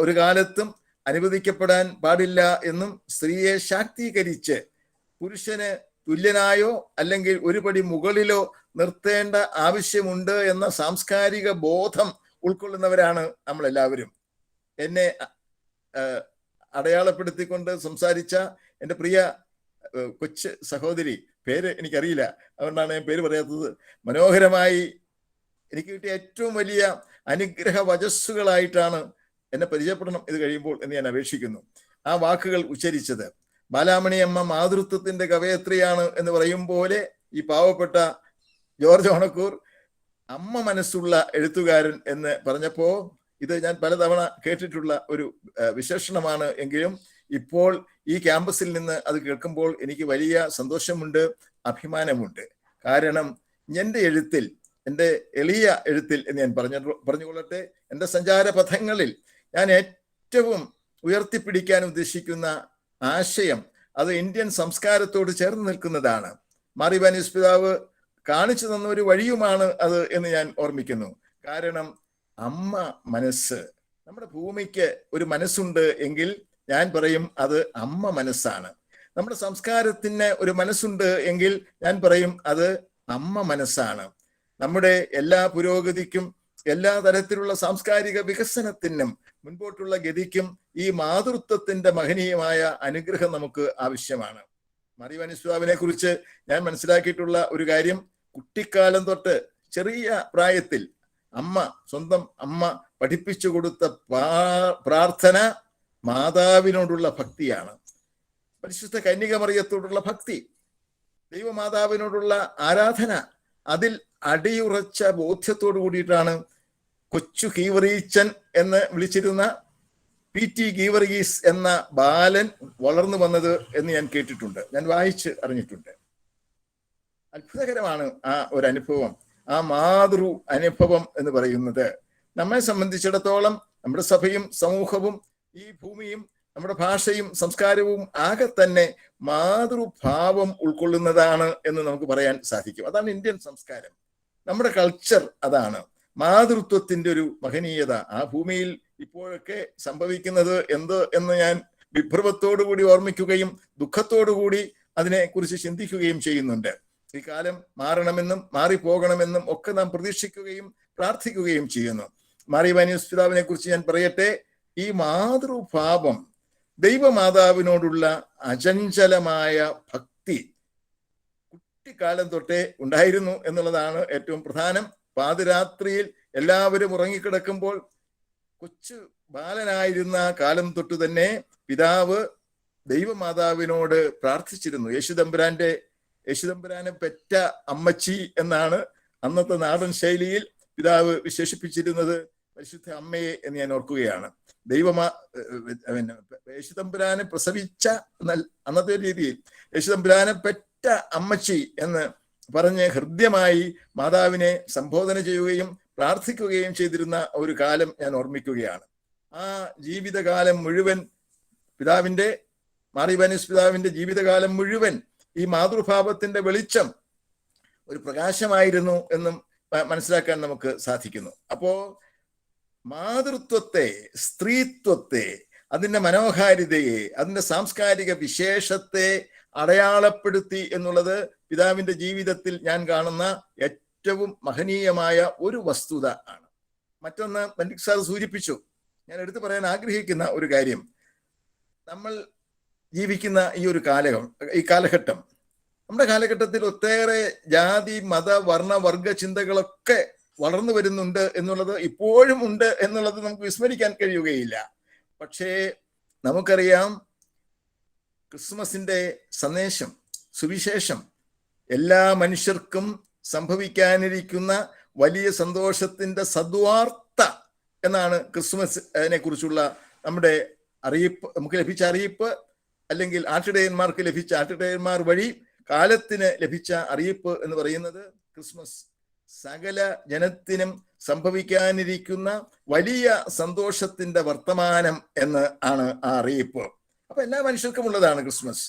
ഒരു കാലത്തും അനുവദിക്കപ്പെടാൻ പാടില്ല എന്നും സ്ത്രീയെ ശാക്തീകരിച്ച് പുരുഷന് തുല്യനായോ അല്ലെങ്കിൽ ഒരു പടി മുകളിലോ നിർത്തേണ്ട ആവശ്യമുണ്ട് എന്ന സാംസ്കാരിക ബോധം ഉൾക്കൊള്ളുന്നവരാണ് നമ്മളെല്ലാവരും. എന്നെ അടയാളപ്പെടുത്തിക്കൊണ്ട് സംസാരിച്ച എൻ്റെ പ്രിയ കൊച്ചു സഹോദരി, പേര് എനിക്കറിയില്ല, അതുകൊണ്ടാണ് ഞാൻ പേര് പറയാത്തത്, മനോഹരമായി എനിക്ക് കിട്ടിയ ഏറ്റവും വലിയ അനുഗ്രഹ വചസ്സുകളായിട്ടാണ് എന്നെ പരിചയപ്പെടണം ഇത് കഴിയുമ്പോൾ എന്ന് ഞാൻ അപേക്ഷിക്കുന്നു. ആ വാക്കുകൾ ഉച്ചരിച്ചത് ബാലാമണി അമ്മ മാതൃത്വത്തിന്റെ കവയത്രിയാണ് എന്ന് പറയും പോലെ ഈ പാവപ്പെട്ട ജോർജ് ഓണക്കൂർ അമ്മ മനസ്സുള്ള എഴുത്തുകാരൻ എന്ന് പറഞ്ഞപ്പോ ഇത് ഞാൻ പലതവണ കേട്ടിട്ടുള്ള ഒരു വിശേഷണമാണ്. എങ്കിലും ഇപ്പോൾ ഈ ക്യാമ്പസിൽ നിന്ന് അത് കേൾക്കുമ്പോൾ എനിക്ക് വലിയ സന്തോഷമുണ്ട്, അഭിമാനമുണ്ട്. കാരണം എൻ്റെ എഴുത്തിൽ, എൻ്റെ എളിയ എഴുത്തിൽ എന്ന് ഞാൻ പറഞ്ഞുകൊള്ളട്ടെ, എൻ്റെ സഞ്ചാരപഥങ്ങളിൽ ഞാൻ ഏറ്റവും ഉയർത്തിപ്പിടിക്കാൻ ഉദ്ദേശിക്കുന്ന ആശയം അത് ഇന്ത്യൻ സംസ്കാരത്തോട് ചേർന്ന് നിൽക്കുന്നതാണ്. മാർ ഇവാനിയോസ് പിതാവ് കാണിച്ചു തന്ന ഒരു വഴിയുമാണ് അത് എന്ന് ഞാൻ ഓർമ്മിക്കുന്നു. കാരണം അമ്മ മനസ്സ്, നമ്മുടെ ഭൂമിക്ക് ഒരു മനസ്സുണ്ട് എങ്കിൽ ഞാൻ പറയും അത് അമ്മ മനസ്സാണ്. നമ്മുടെ സംസ്കാരത്തിന് ഒരു മനസ്സുണ്ട് എങ്കിൽ ഞാൻ പറയും അത് അമ്മ മനസ്സാണ്. നമ്മുടെ എല്ലാ പുരോഗതിക്കും എല്ലാ തരത്തിലുള്ള സാംസ്കാരിക വികസനത്തിനും മുൻപോട്ടുള്ള ഗതിക്കും ഈ മാതൃത്വത്തിന്റെ മഹനീയമായ അനുഗ്രഹം നമുക്ക് ആവശ്യമാണ്. മാർ ഇവാനിയോസ് പിതാവിനെ കുറിച്ച് ഞാൻ മനസ്സിലാക്കിയിട്ടുള്ള ഒരു കാര്യം, കുട്ടിക്കാലം തൊട്ട് ചെറിയ പ്രായത്തിൽ സ്വന്തം അമ്മ പഠിപ്പിച്ചു കൊടുത്ത പ്രാർത്ഥന മാതാവിനോടുള്ള ഭക്തിയാണ്. പരിശുദ്ധ കന്യകമറിയത്തോടുള്ള ഭക്തി, ദൈവമാതാവിനോടുള്ള ആരാധന, അതിൽ അടിയുറച്ച ബോധ്യത്തോടു കൂടിയിട്ടാണ് കൊച്ചു ഗീവറീച്ചൻ എന്ന് വിളിച്ചിരുന്ന PT ഗീവർഗീസ് എന്ന ബാലൻ വളർന്നു വന്നത് എന്ന് ഞാൻ കേട്ടിട്ടുണ്ട്, ഞാൻ വായിച്ച് അറിഞ്ഞിട്ടുണ്ട്. അത്ഭുതകരമാണ് ആ ഒരു അനുഭവം, ആ മാതൃ അനുഭവം എന്ന് പറയുന്നത്. നമ്മെ സംബന്ധിച്ചിടത്തോളം നമ്മുടെ സഭയും സമൂഹവും ഈ ഭൂമിയും നമ്മുടെ ഭാഷയും സംസ്കാരവും ആകെ തന്നെ മാതൃഭാവം ഉൾക്കൊള്ളുന്നതാണ് എന്ന് നമുക്ക് പറയാൻ സാധിക്കും. അതാണ് ഇന്ത്യൻ സംസ്കാരം, നമ്മുടെ കൾച്ചർ അതാണ്. മാതൃത്വത്തിന്റെ ഒരു മഹനീയത ആ ഭൂമിയിൽ ഇപ്പോഴൊക്കെ സംഭവിക്കുന്നത് എന്ത് എന്ന് ഞാൻ വിഭ്രമത്തോടുകൂടി ഓർമ്മിക്കുകയും ദുഃഖത്തോടുകൂടി അതിനെക്കുറിച്ച് ചിന്തിക്കുകയും ചെയ്യുന്നുണ്ട്. ഈ കാലം മാറണമെന്നും മാറിപ്പോകണമെന്നും ഒക്കെ നാം പ്രതീക്ഷിക്കുകയും പ്രാർത്ഥിക്കുകയും ചെയ്യുന്നു. മാർ ഇവാനിയോസ് പിതാവിനെ കുറിച്ച് ഞാൻ പറയട്ടെ, ഈ മാതൃഭാവം, ദൈവമാതാവിനോടുള്ള അചഞ്ചലമായ ഭക്തി കുട്ടിക്കാലം തൊട്ടേ ഉണ്ടായിരുന്നു എന്നുള്ളതാണ് ഏറ്റവും പ്രധാനം. പാതിരാത്രിയിൽ എല്ലാവരും ഉറങ്ങിക്കിടക്കുമ്പോൾ കൊച്ചു ബാലനായിരുന്ന കാലം തൊട്ട് തന്നെ പിതാവ് ദൈവമാതാവിനോട് പ്രാർത്ഥിച്ചിരുന്നു. യേശുദമ്പുരാനെ പെറ്റ അമ്മച്ചി എന്നാണ് അന്നത്തെ നാടൻ ശൈലിയിൽ പിതാവ് വിശേഷിപ്പിച്ചിരുന്നത് പരിശുദ്ധ അമ്മയെ എന്ന് ഞാൻ ഓർക്കുകയാണ്. യേശുതമ്പുരാനെ പ്രസവിച്ച അന്നത്തെ രീതിയിൽ യേശുതമ്പുരാനെ പെറ്റ അമ്മച്ചി എന്ന് പറഞ്ഞ് ഹൃദ്യമായി മാതാവിനെ സംബോധന ചെയ്യുകയും പ്രാർത്ഥിക്കുകയും ചെയ്തിരുന്ന ഒരു കാലം ഞാൻ ഓർമ്മിക്കുകയാണ്. ആ ജീവിതകാലം മുഴുവൻ മാർ ഇവാനിയോസ് പിതാവിന്റെ ജീവിതകാലം മുഴുവൻ ഈ മാതൃഭാവത്തിന്റെ വെളിച്ചം ഒരു പ്രകാശമായിരുന്നു എന്നും മനസ്സിലാക്കാൻ നമുക്ക് സാധിക്കുന്നു. അപ്പോ മാതൃത്വത്തെ, സ്ത്രീത്വത്തെ, അതിന്റെ മനോഹാരിതയെ, അതിന്റെ സാംസ്കാരിക വിശേഷത്തെ അടയാളപ്പെടുത്തി എന്നുള്ളത് പിതാവിന്റെ ജീവിതത്തിൽ ഞാൻ കാണുന്ന ഏറ്റവും മഹനീയമായ ഒരു വസ്തുത ആണ്. മറ്റൊന്ന് ബെന്നിക് സാർ സൂചിപ്പിച്ചു, ഞാൻ എടുത്തു പറയാൻ ആഗ്രഹിക്കുന്ന ഒരു കാര്യം, നമ്മൾ ജീവിക്കുന്ന ഈ കാലഘട്ടം, നമ്മുടെ കാലഘട്ടത്തിൽ ഒട്ടേറെ ജാതി, മത, വർണ്ണ, വർഗ ചിന്തകളൊക്കെ വളർന്നു വരുന്നുണ്ട് എന്നുള്ളത്, ഇപ്പോഴും ഉണ്ട് എന്നുള്ളത് നമുക്ക് വിസ്മരിക്കാൻ കഴിയുകയില്ല. പക്ഷേ നമുക്കറിയാം, ക്രിസ്മസിന്റെ സന്ദേശം, സുവിശേഷം എല്ലാ മനുഷ്യർക്കും സംഭവിക്കാനിരിക്കുന്ന വലിയ സന്തോഷത്തിന്റെ സദ്വാർത്ത എന്നാണ് ക്രിസ്മസിനെ കുറിച്ചുള്ള നമ്മുടെ അറിയിപ്പ്, നമുക്ക് ലഭിച്ച അറിയിപ്പ്, അല്ലെങ്കിൽ ആട്ടിടയന്മാർക്ക് ലഭിച്ച, ആട്ടിടയന്മാർ വഴി കാലത്തിന് ലഭിച്ച അറിയിപ്പ് എന്ന് പറയുന്നത് ക്രിസ്മസ് സകല ജനത്തിനും സംഭവിക്കാനിരിക്കുന്ന വലിയ സന്തോഷത്തിന്റെ വർത്തമാനം എന്ന് ആണ് ആ അറിയിപ്പ്. അപ്പൊ എല്ലാ മനുഷ്യർക്കും ഉള്ളതാണ് ക്രിസ്മസ്.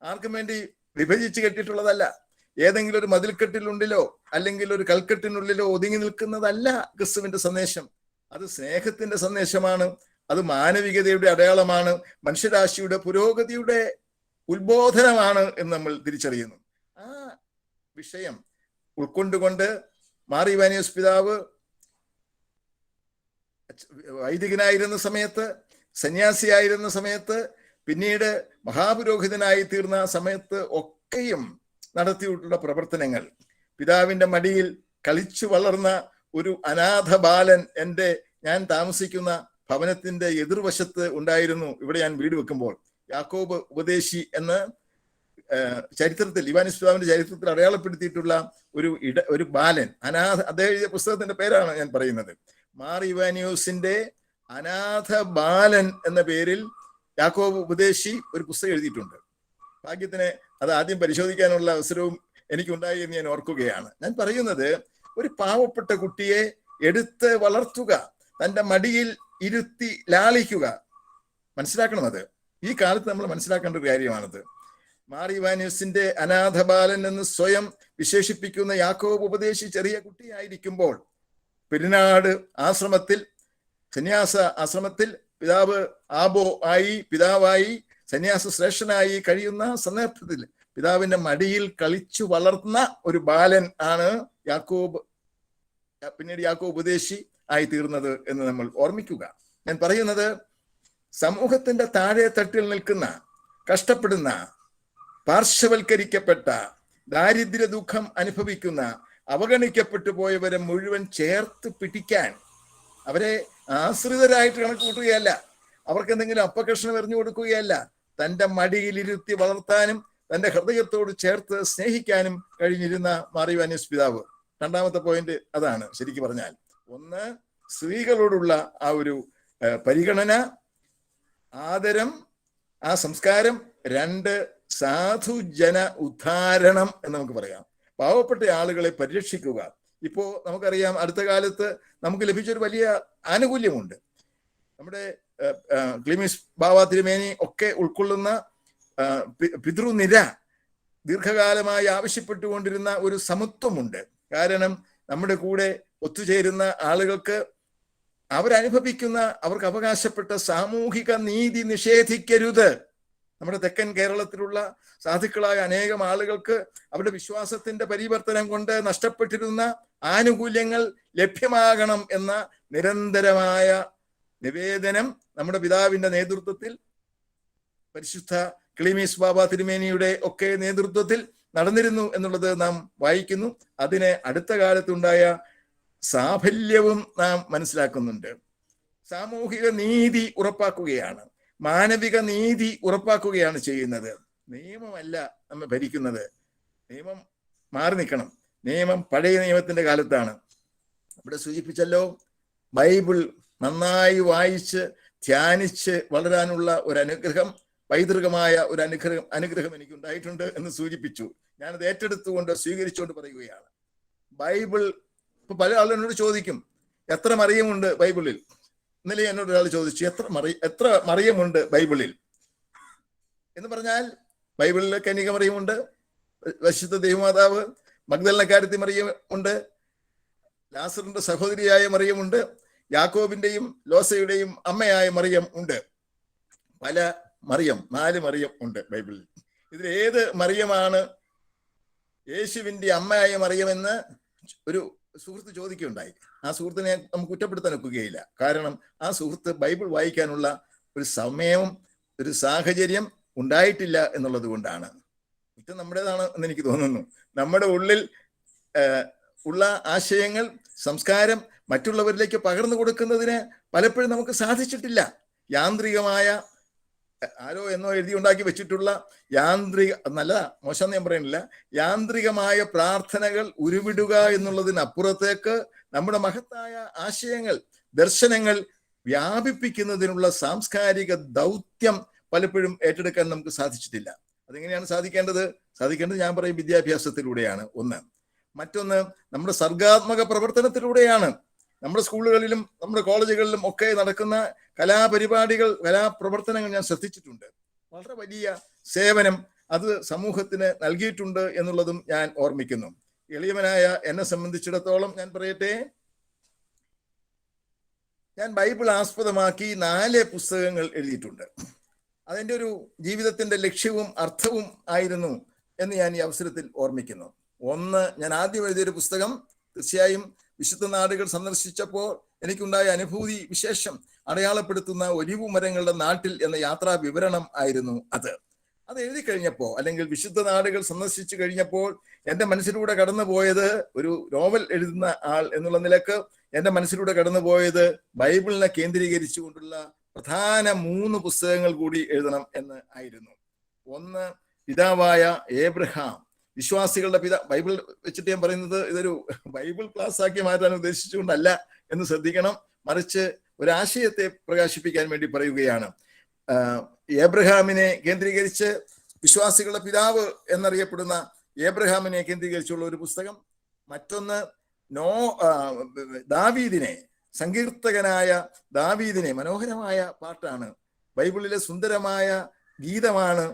ആർക്കും വേണ്ടി വിഭജിച്ച് കെട്ടിയിട്ടുള്ളതല്ല. ഏതെങ്കിലും ഒരു മതിൽക്കെട്ടിനുള്ളിലോ അല്ലെങ്കിൽ ഒരു കൽക്കെട്ടിനുള്ളിലോ ഒതുങ്ങി നിൽക്കുന്നതല്ല ക്രിസ്തുവിന്റെ സന്ദേശം. അത് സ്നേഹത്തിന്റെ സന്ദേശമാണ്. അത് മാനവികതയുടെ അടയാളമാണ്. മനുഷ്യരാശിയുടെ പുരോഗതിയുടെ ഉത്ബോധനമാണ് എന്ന് നമ്മൾ തിരിച്ചറിയുന്നു. ആ വിഷയം ഉൾക്കൊണ്ടുകൊണ്ട് മാർ ഇവാനിയോസ് പിതാവ് വൈദികനായിരുന്ന സമയത്ത്, സന്യാസിയായിരുന്ന സമയത്ത്, പിന്നീട് മഹാപുരോഹിതനായി തീർന്ന സമയത്ത് ഒക്കെയും നടത്തിയിട്ടുള്ള പ്രവർത്തനങ്ങൾ, പിതാവിന്റെ മടിയിൽ കളിച്ചു വളർന്ന ഒരു അനാഥ ബാലൻ ഞാൻ താമസിക്കുന്ന ഭവനത്തിന്റെ എതിർവശത്ത് ഉണ്ടായിരുന്നു. ഇവിടെ ഞാൻ വീട് വെക്കുമ്പോൾ യാക്കോബ് ഉപദേശി എന്ന് ചരിത്രത്തിൽ, ഇവാനിയോസ് പിതാവിന്റെ ചരിത്രത്തിൽ അടയാളപ്പെടുത്തിയിട്ടുള്ള ഒരു ബാലൻ, അനാഥ, അദ്ദേഹം പുസ്തകത്തിന്റെ പേരാണ് ഞാൻ പറയുന്നത്. മാർ ഇവാനിയോസിന്റെ അനാഥ ബാലൻ എന്ന പേരിൽ യാക്കോബ് ഉപദേശി ഒരു പുസ്തകം എഴുതിയിട്ടുണ്ട്. ഭാഗ്യത്തിന് അത് ആദ്യം പരിശോധിക്കാനുള്ള അവസരവും എനിക്കുണ്ടായി എന്ന് ഞാൻ ഓർക്കുകയാണ്. ഞാൻ പറയുന്നത്, ഒരു പാവപ്പെട്ട കുട്ടിയെ എടുത്ത് വളർത്തുക, തൻ്റെ മടിയിൽ ഇരുത്തി ലാളിക്കുക, മനസ്സിലാക്കണം. അത് ഈ കാലത്ത് നമ്മൾ മനസ്സിലാക്കേണ്ട ഒരു കാര്യമാണത്. മാർ ഇവാനിയോസിന്റെ അനാഥ ബാലൻ എന്ന് സ്വയം വിശേഷിപ്പിക്കുന്ന യാക്കോബ് ഉപദേശി ചെറിയ കുട്ടിയായിരിക്കുമ്പോൾ പെരുന്നാട് ആശ്രമത്തിൽ, സന്യാസ ആശ്രമത്തിൽ പിതാവായി സന്യാസ ശ്രേഷ്ഠനായി കഴിയുന്ന സന്ദർഭത്തിൽ പിതാവിന്റെ മടിയിൽ കളിച്ചു വളർന്ന ഒരു ബാലൻ ആണ് പിന്നീട് യാക്കോബ് ഉപദേശി ആയി തീർന്നത് എന്ന് നമ്മൾ ഓർമ്മിക്കുക. ഞാൻ പറയുന്നത്, സമൂഹത്തിന്റെ താഴെ തട്ടിൽ നിൽക്കുന്ന, കഷ്ടപ്പെടുന്ന, പാർശ്വവൽക്കരിക്കപ്പെട്ട, ദാരിദ്ര്യ ദുഃഖം അനുഭവിക്കുന്ന, അവഗണിക്കപ്പെട്ടു പോയവരെ മുഴുവൻ ചേർത്ത് പിടിക്കാൻ, അവരെ ആശ്രിതരായിട്ട് കണക്ക് കൂട്ടുകയല്ല, അവർക്ക് എന്തെങ്കിലും അപ്പകഷ്ണം എറിഞ്ഞു കൊടുക്കുകയല്ല, തൻ്റെ മടിയിലിരുത്തി വളർത്താനും തൻ്റെ ഹൃദയത്തോട് ചേർത്ത് സ്നേഹിക്കാനും കഴിഞ്ഞിരുന്ന മാർ ഇവാനിയോസ് പിതാവ്. രണ്ടാമത്തെ പോയിന്റ് അതാണ്. ശരിക്കും പറഞ്ഞാൽ, ഒന്ന്, സ്ത്രീകളോടുള്ള ആ ഒരു പരിഗണന, ആദരം, ആ സംസ്കാരം. രണ്ട്, സാധുജന ഉദ്ധാരണം എന്ന് നമുക്ക് പറയാം. പാവപ്പെട്ട ആളുകളെ പരിരക്ഷിക്കുക. ഇപ്പോ നമുക്കറിയാം, അടുത്ത കാലത്ത് നമുക്ക് ലഭിച്ചൊരു വലിയ ആനുകൂല്യമുണ്ട്. നമ്മുടെ ക്ലീമീസ് ബാവ തിരുമേനി ഒക്കെ ഉൾക്കൊള്ളുന്ന പിതൃനിര ദീർഘകാലമായി ആവശ്യപ്പെട്ടുകൊണ്ടിരുന്ന ഒരു സമത്വമുണ്ട്. കാരണം നമ്മുടെ കൂടെ ഒത്തുചേരുന്ന ആളുകൾക്ക് അവർക്ക് അവകാശപ്പെട്ട സാമൂഹിക നീതി നിഷേധിക്കരുത്. നമ്മുടെ തെക്കൻ കേരളത്തിലുള്ള സാധുക്കളായ അനേകം ആളുകൾക്ക് അവരുടെ വിശ്വാസത്തിന്റെ പരിവർത്തനം കൊണ്ട് നഷ്ടപ്പെട്ടിരുന്ന ആനുകൂല്യങ്ങൾ ലഭ്യമാകണം എന്ന നിരന്തരമായ നിവേദനം നമ്മുടെ പിതാവിന്റെ നേതൃത്വത്തിൽ, പരിശുദ്ധ ക്ലീമീസ് ബാബ തിരുമേനിയുടെ ഒക്കെ നേതൃത്വത്തിൽ നടന്നിരുന്നു എന്നുള്ളത് നാം വായിക്കുന്നു. അതിന് അടുത്ത കാലത്തുണ്ടായ സാഫല്യവും നാം മനസ്സിലാക്കുന്നുണ്ട്. സാമൂഹിക നീതി ഉറപ്പാക്കുകയാണ്, മാനവിക നീതി ഉറപ്പാക്കുകയാണ് ചെയ്യുന്നത്. നിയമമല്ല നമ്മെ ഭരിക്കുന്നത്. നിയമം മാറി നിൽക്കണം. നിയമം പഴയ നിയമത്തിന്റെ കാലത്താണ്. ഇവിടെ സൂചിപ്പിച്ചല്ലോ, ബൈബിൾ നന്നായി വായിച്ച് ധ്യാനിച്ച് വളരാനുള്ള ഒരു അനുഗ്രഹം, പൈതൃകമായ ഒരു അനുഗ്രഹം എനിക്ക് ഉണ്ടായിട്ടുണ്ട് എന്ന് സൂചിപ്പിച്ചു. ഞാനത് ഏറ്റെടുത്തുകൊണ്ട് സ്വീകരിച്ചുകൊണ്ട് പറയുകയാണ്. ബൈബിൾ ഇപ്പൊ പല ആളുകളോട് ചോദിക്കും, എത്ര മറിയമുണ്ട് ബൈബിളിൽ? ഇന്നലെ എന്നോട് ഒരാൾ ചോദിച്ചു, എത്ര മറിയമുണ്ട് ബൈബിളിൽ എന്ന് പറഞ്ഞാൽ, ബൈബിളിൽ കന്യക മറിയമുണ്ട്, വിശുദ്ധ ദൈവമാതാവ് മഗ്ദലനക്കാരത്തി മറിയമുണ്ട്, ലാസറിന്റെ സഹോദരിയായ മറിയമുണ്ട്, യാക്കോബിന്റെയും ലോസയുടെയും അമ്മയായ മറിയം ഉണ്ട്. പല മറിയം, 4 മറിയം ഉണ്ട് ബൈബിളിൽ. ഇതിൽ ഏത് മറിയമാണ് യേശുവിന്റെ അമ്മയായ മറിയമെന്ന് ഒരു സുഹൃത്ത് ചോദിക്കുകയുണ്ടായി. ആ സുഹൃത്തിനെ നമുക്ക് കുറ്റപ്പെടുത്താൻ ഒക്കുകയില്ല. കാരണം ആ സുഹൃത്ത് ബൈബിൾ വായിക്കാനുള്ള ഒരു സമയവും ഒരു സാഹചര്യം ഉണ്ടായിട്ടില്ല എന്നുള്ളത് കൊണ്ടാണ്. കുറ്റം നമ്മുടേതാണ് എന്ന് എനിക്ക് തോന്നുന്നു. നമ്മുടെ ഉള്ളിൽ ഉള്ള ആശയങ്ങൾ, സംസ്കാരം മറ്റുള്ളവരിലേക്ക് പകർന്നു കൊടുക്കുന്നതിന് പലപ്പോഴും നമുക്ക് സാധിച്ചിട്ടില്ല. യാന്ത്രികമായ ആരോ എന്നോ എഴുതി ഉണ്ടാക്കി വെച്ചിട്ടുള്ള നല്ലതാ, മോശം ഞാൻ പറയുന്നില്ല, യാന്ത്രികമായ പ്രാർത്ഥനകൾ ഉരുവിടുക എന്നുള്ളതിനപ്പുറത്തേക്ക് നമ്മുടെ മഹത്തായ ആശയങ്ങൾ, ദർശനങ്ങൾ വ്യാപിപ്പിക്കുന്നതിനുള്ള സാംസ്കാരിക ദൗത്യം പലപ്പോഴും ഏറ്റെടുക്കാൻ നമുക്ക് സാധിച്ചിട്ടില്ല. അതെങ്ങനെയാണ് സാധിക്കേണ്ടത് ഞാൻ പറയും, വിദ്യാഭ്യാസത്തിലൂടെയാണ് ഒന്ന്. മറ്റൊന്ന് നമ്മുടെ സർഗാത്മക പ്രവർത്തനത്തിലൂടെയാണ്. നമ്മുടെ സ്കൂളുകളിലും നമ്മുടെ കോളേജുകളിലും ഒക്കെ നടക്കുന്ന കലാപരിപാടികൾ, കലാപ്രവർത്തനങ്ങൾ ഞാൻ ശ്രദ്ധിച്ചിട്ടുണ്ട്. വളരെ വലിയ സേവനം അത് സമൂഹത്തിന് നൽകിയിട്ടുണ്ട് എന്നുള്ളതും ഞാൻ ഓർമ്മിക്കുന്നു. എളിയവനായ എന്നെ സംബന്ധിച്ചിടത്തോളം ഞാൻ പറയട്ടെ, ഞാൻ ബൈബിൾ ആസ്പദമാക്കി 4 പുസ്തകങ്ങൾ എഴുതിയിട്ടുണ്ട്. അതിൻ്റെ ഒരു ജീവിതത്തിന്റെ ലക്ഷ്യവും അർത്ഥവും ആയിരുന്നു എന്ന് ഞാൻ ഈ അവസരത്തിൽ ഓർമ്മിക്കുന്നു. ഒന്ന്, ഞാൻ ആദ്യം എഴുതിയൊരു പുസ്തകം തീർച്ചയായും വിശുദ്ധ നാടുകൾ സന്ദർശിച്ചപ്പോൾ എനിക്കുണ്ടായ അനുഭൂതി വിശേഷം അടയാളപ്പെടുത്തുന്ന ഒലിവു മരങ്ങളുടെ നാട്ടിൽ എന്ന യാത്രാ വിവരണം ആയിരുന്നു അത് എഴുതി കഴിഞ്ഞപ്പോൾ, അല്ലെങ്കിൽ വിശുദ്ധ നാടുകൾ സന്ദർശിച്ചു കഴിഞ്ഞപ്പോൾ എൻ്റെ മനസ്സിലൂടെ കടന്നുപോയത്, ഒരു നോവൽ എഴുതുന്ന ആൾ എന്നുള്ള നിലക്ക് എൻ്റെ മനസ്സിലൂടെ കടന്നുപോയത് ബൈബിളിനെ കേന്ദ്രീകരിച്ചുകൊണ്ടുള്ള പ്രധാന 3 പുസ്തകങ്ങൾ കൂടി എഴുതണം എന്ന് ആയിരുന്നു. ഒന്ന്, പിതാവായ ഏബ്രഹാം, വിശ്വാസികളുടെ ബൈബിൾ വെച്ചിട്ട് ഞാൻ പറയുന്നത് ഇതൊരു ബൈബിൾ ക്ലാസ് ആക്കി മാറ്റാൻ ഉദ്ദേശിച്ചുകൊണ്ടല്ല എന്ന് ശ്രദ്ധിക്കണം, മറിച്ച് ഒരാശയത്തെ പ്രകാശിപ്പിക്കാൻ വേണ്ടി പറയുകയാണ്. ഏബ്രഹാമിനെ കേന്ദ്രീകരിച്ച്, വിശ്വാസികളുടെ പിതാവ് എന്നറിയപ്പെടുന്ന ഏബ്രഹാമിനെ കേന്ദ്രീകരിച്ചുള്ള ഒരു പുസ്തകം. മറ്റൊന്ന്, ദാവീദിനെ, സങ്കീർത്തകനായ ദാവീദിനെ, മനോഹരമായ പാട്ടാണ്, ബൈബിളിലെ സുന്ദരമായ ഗീതമാണ്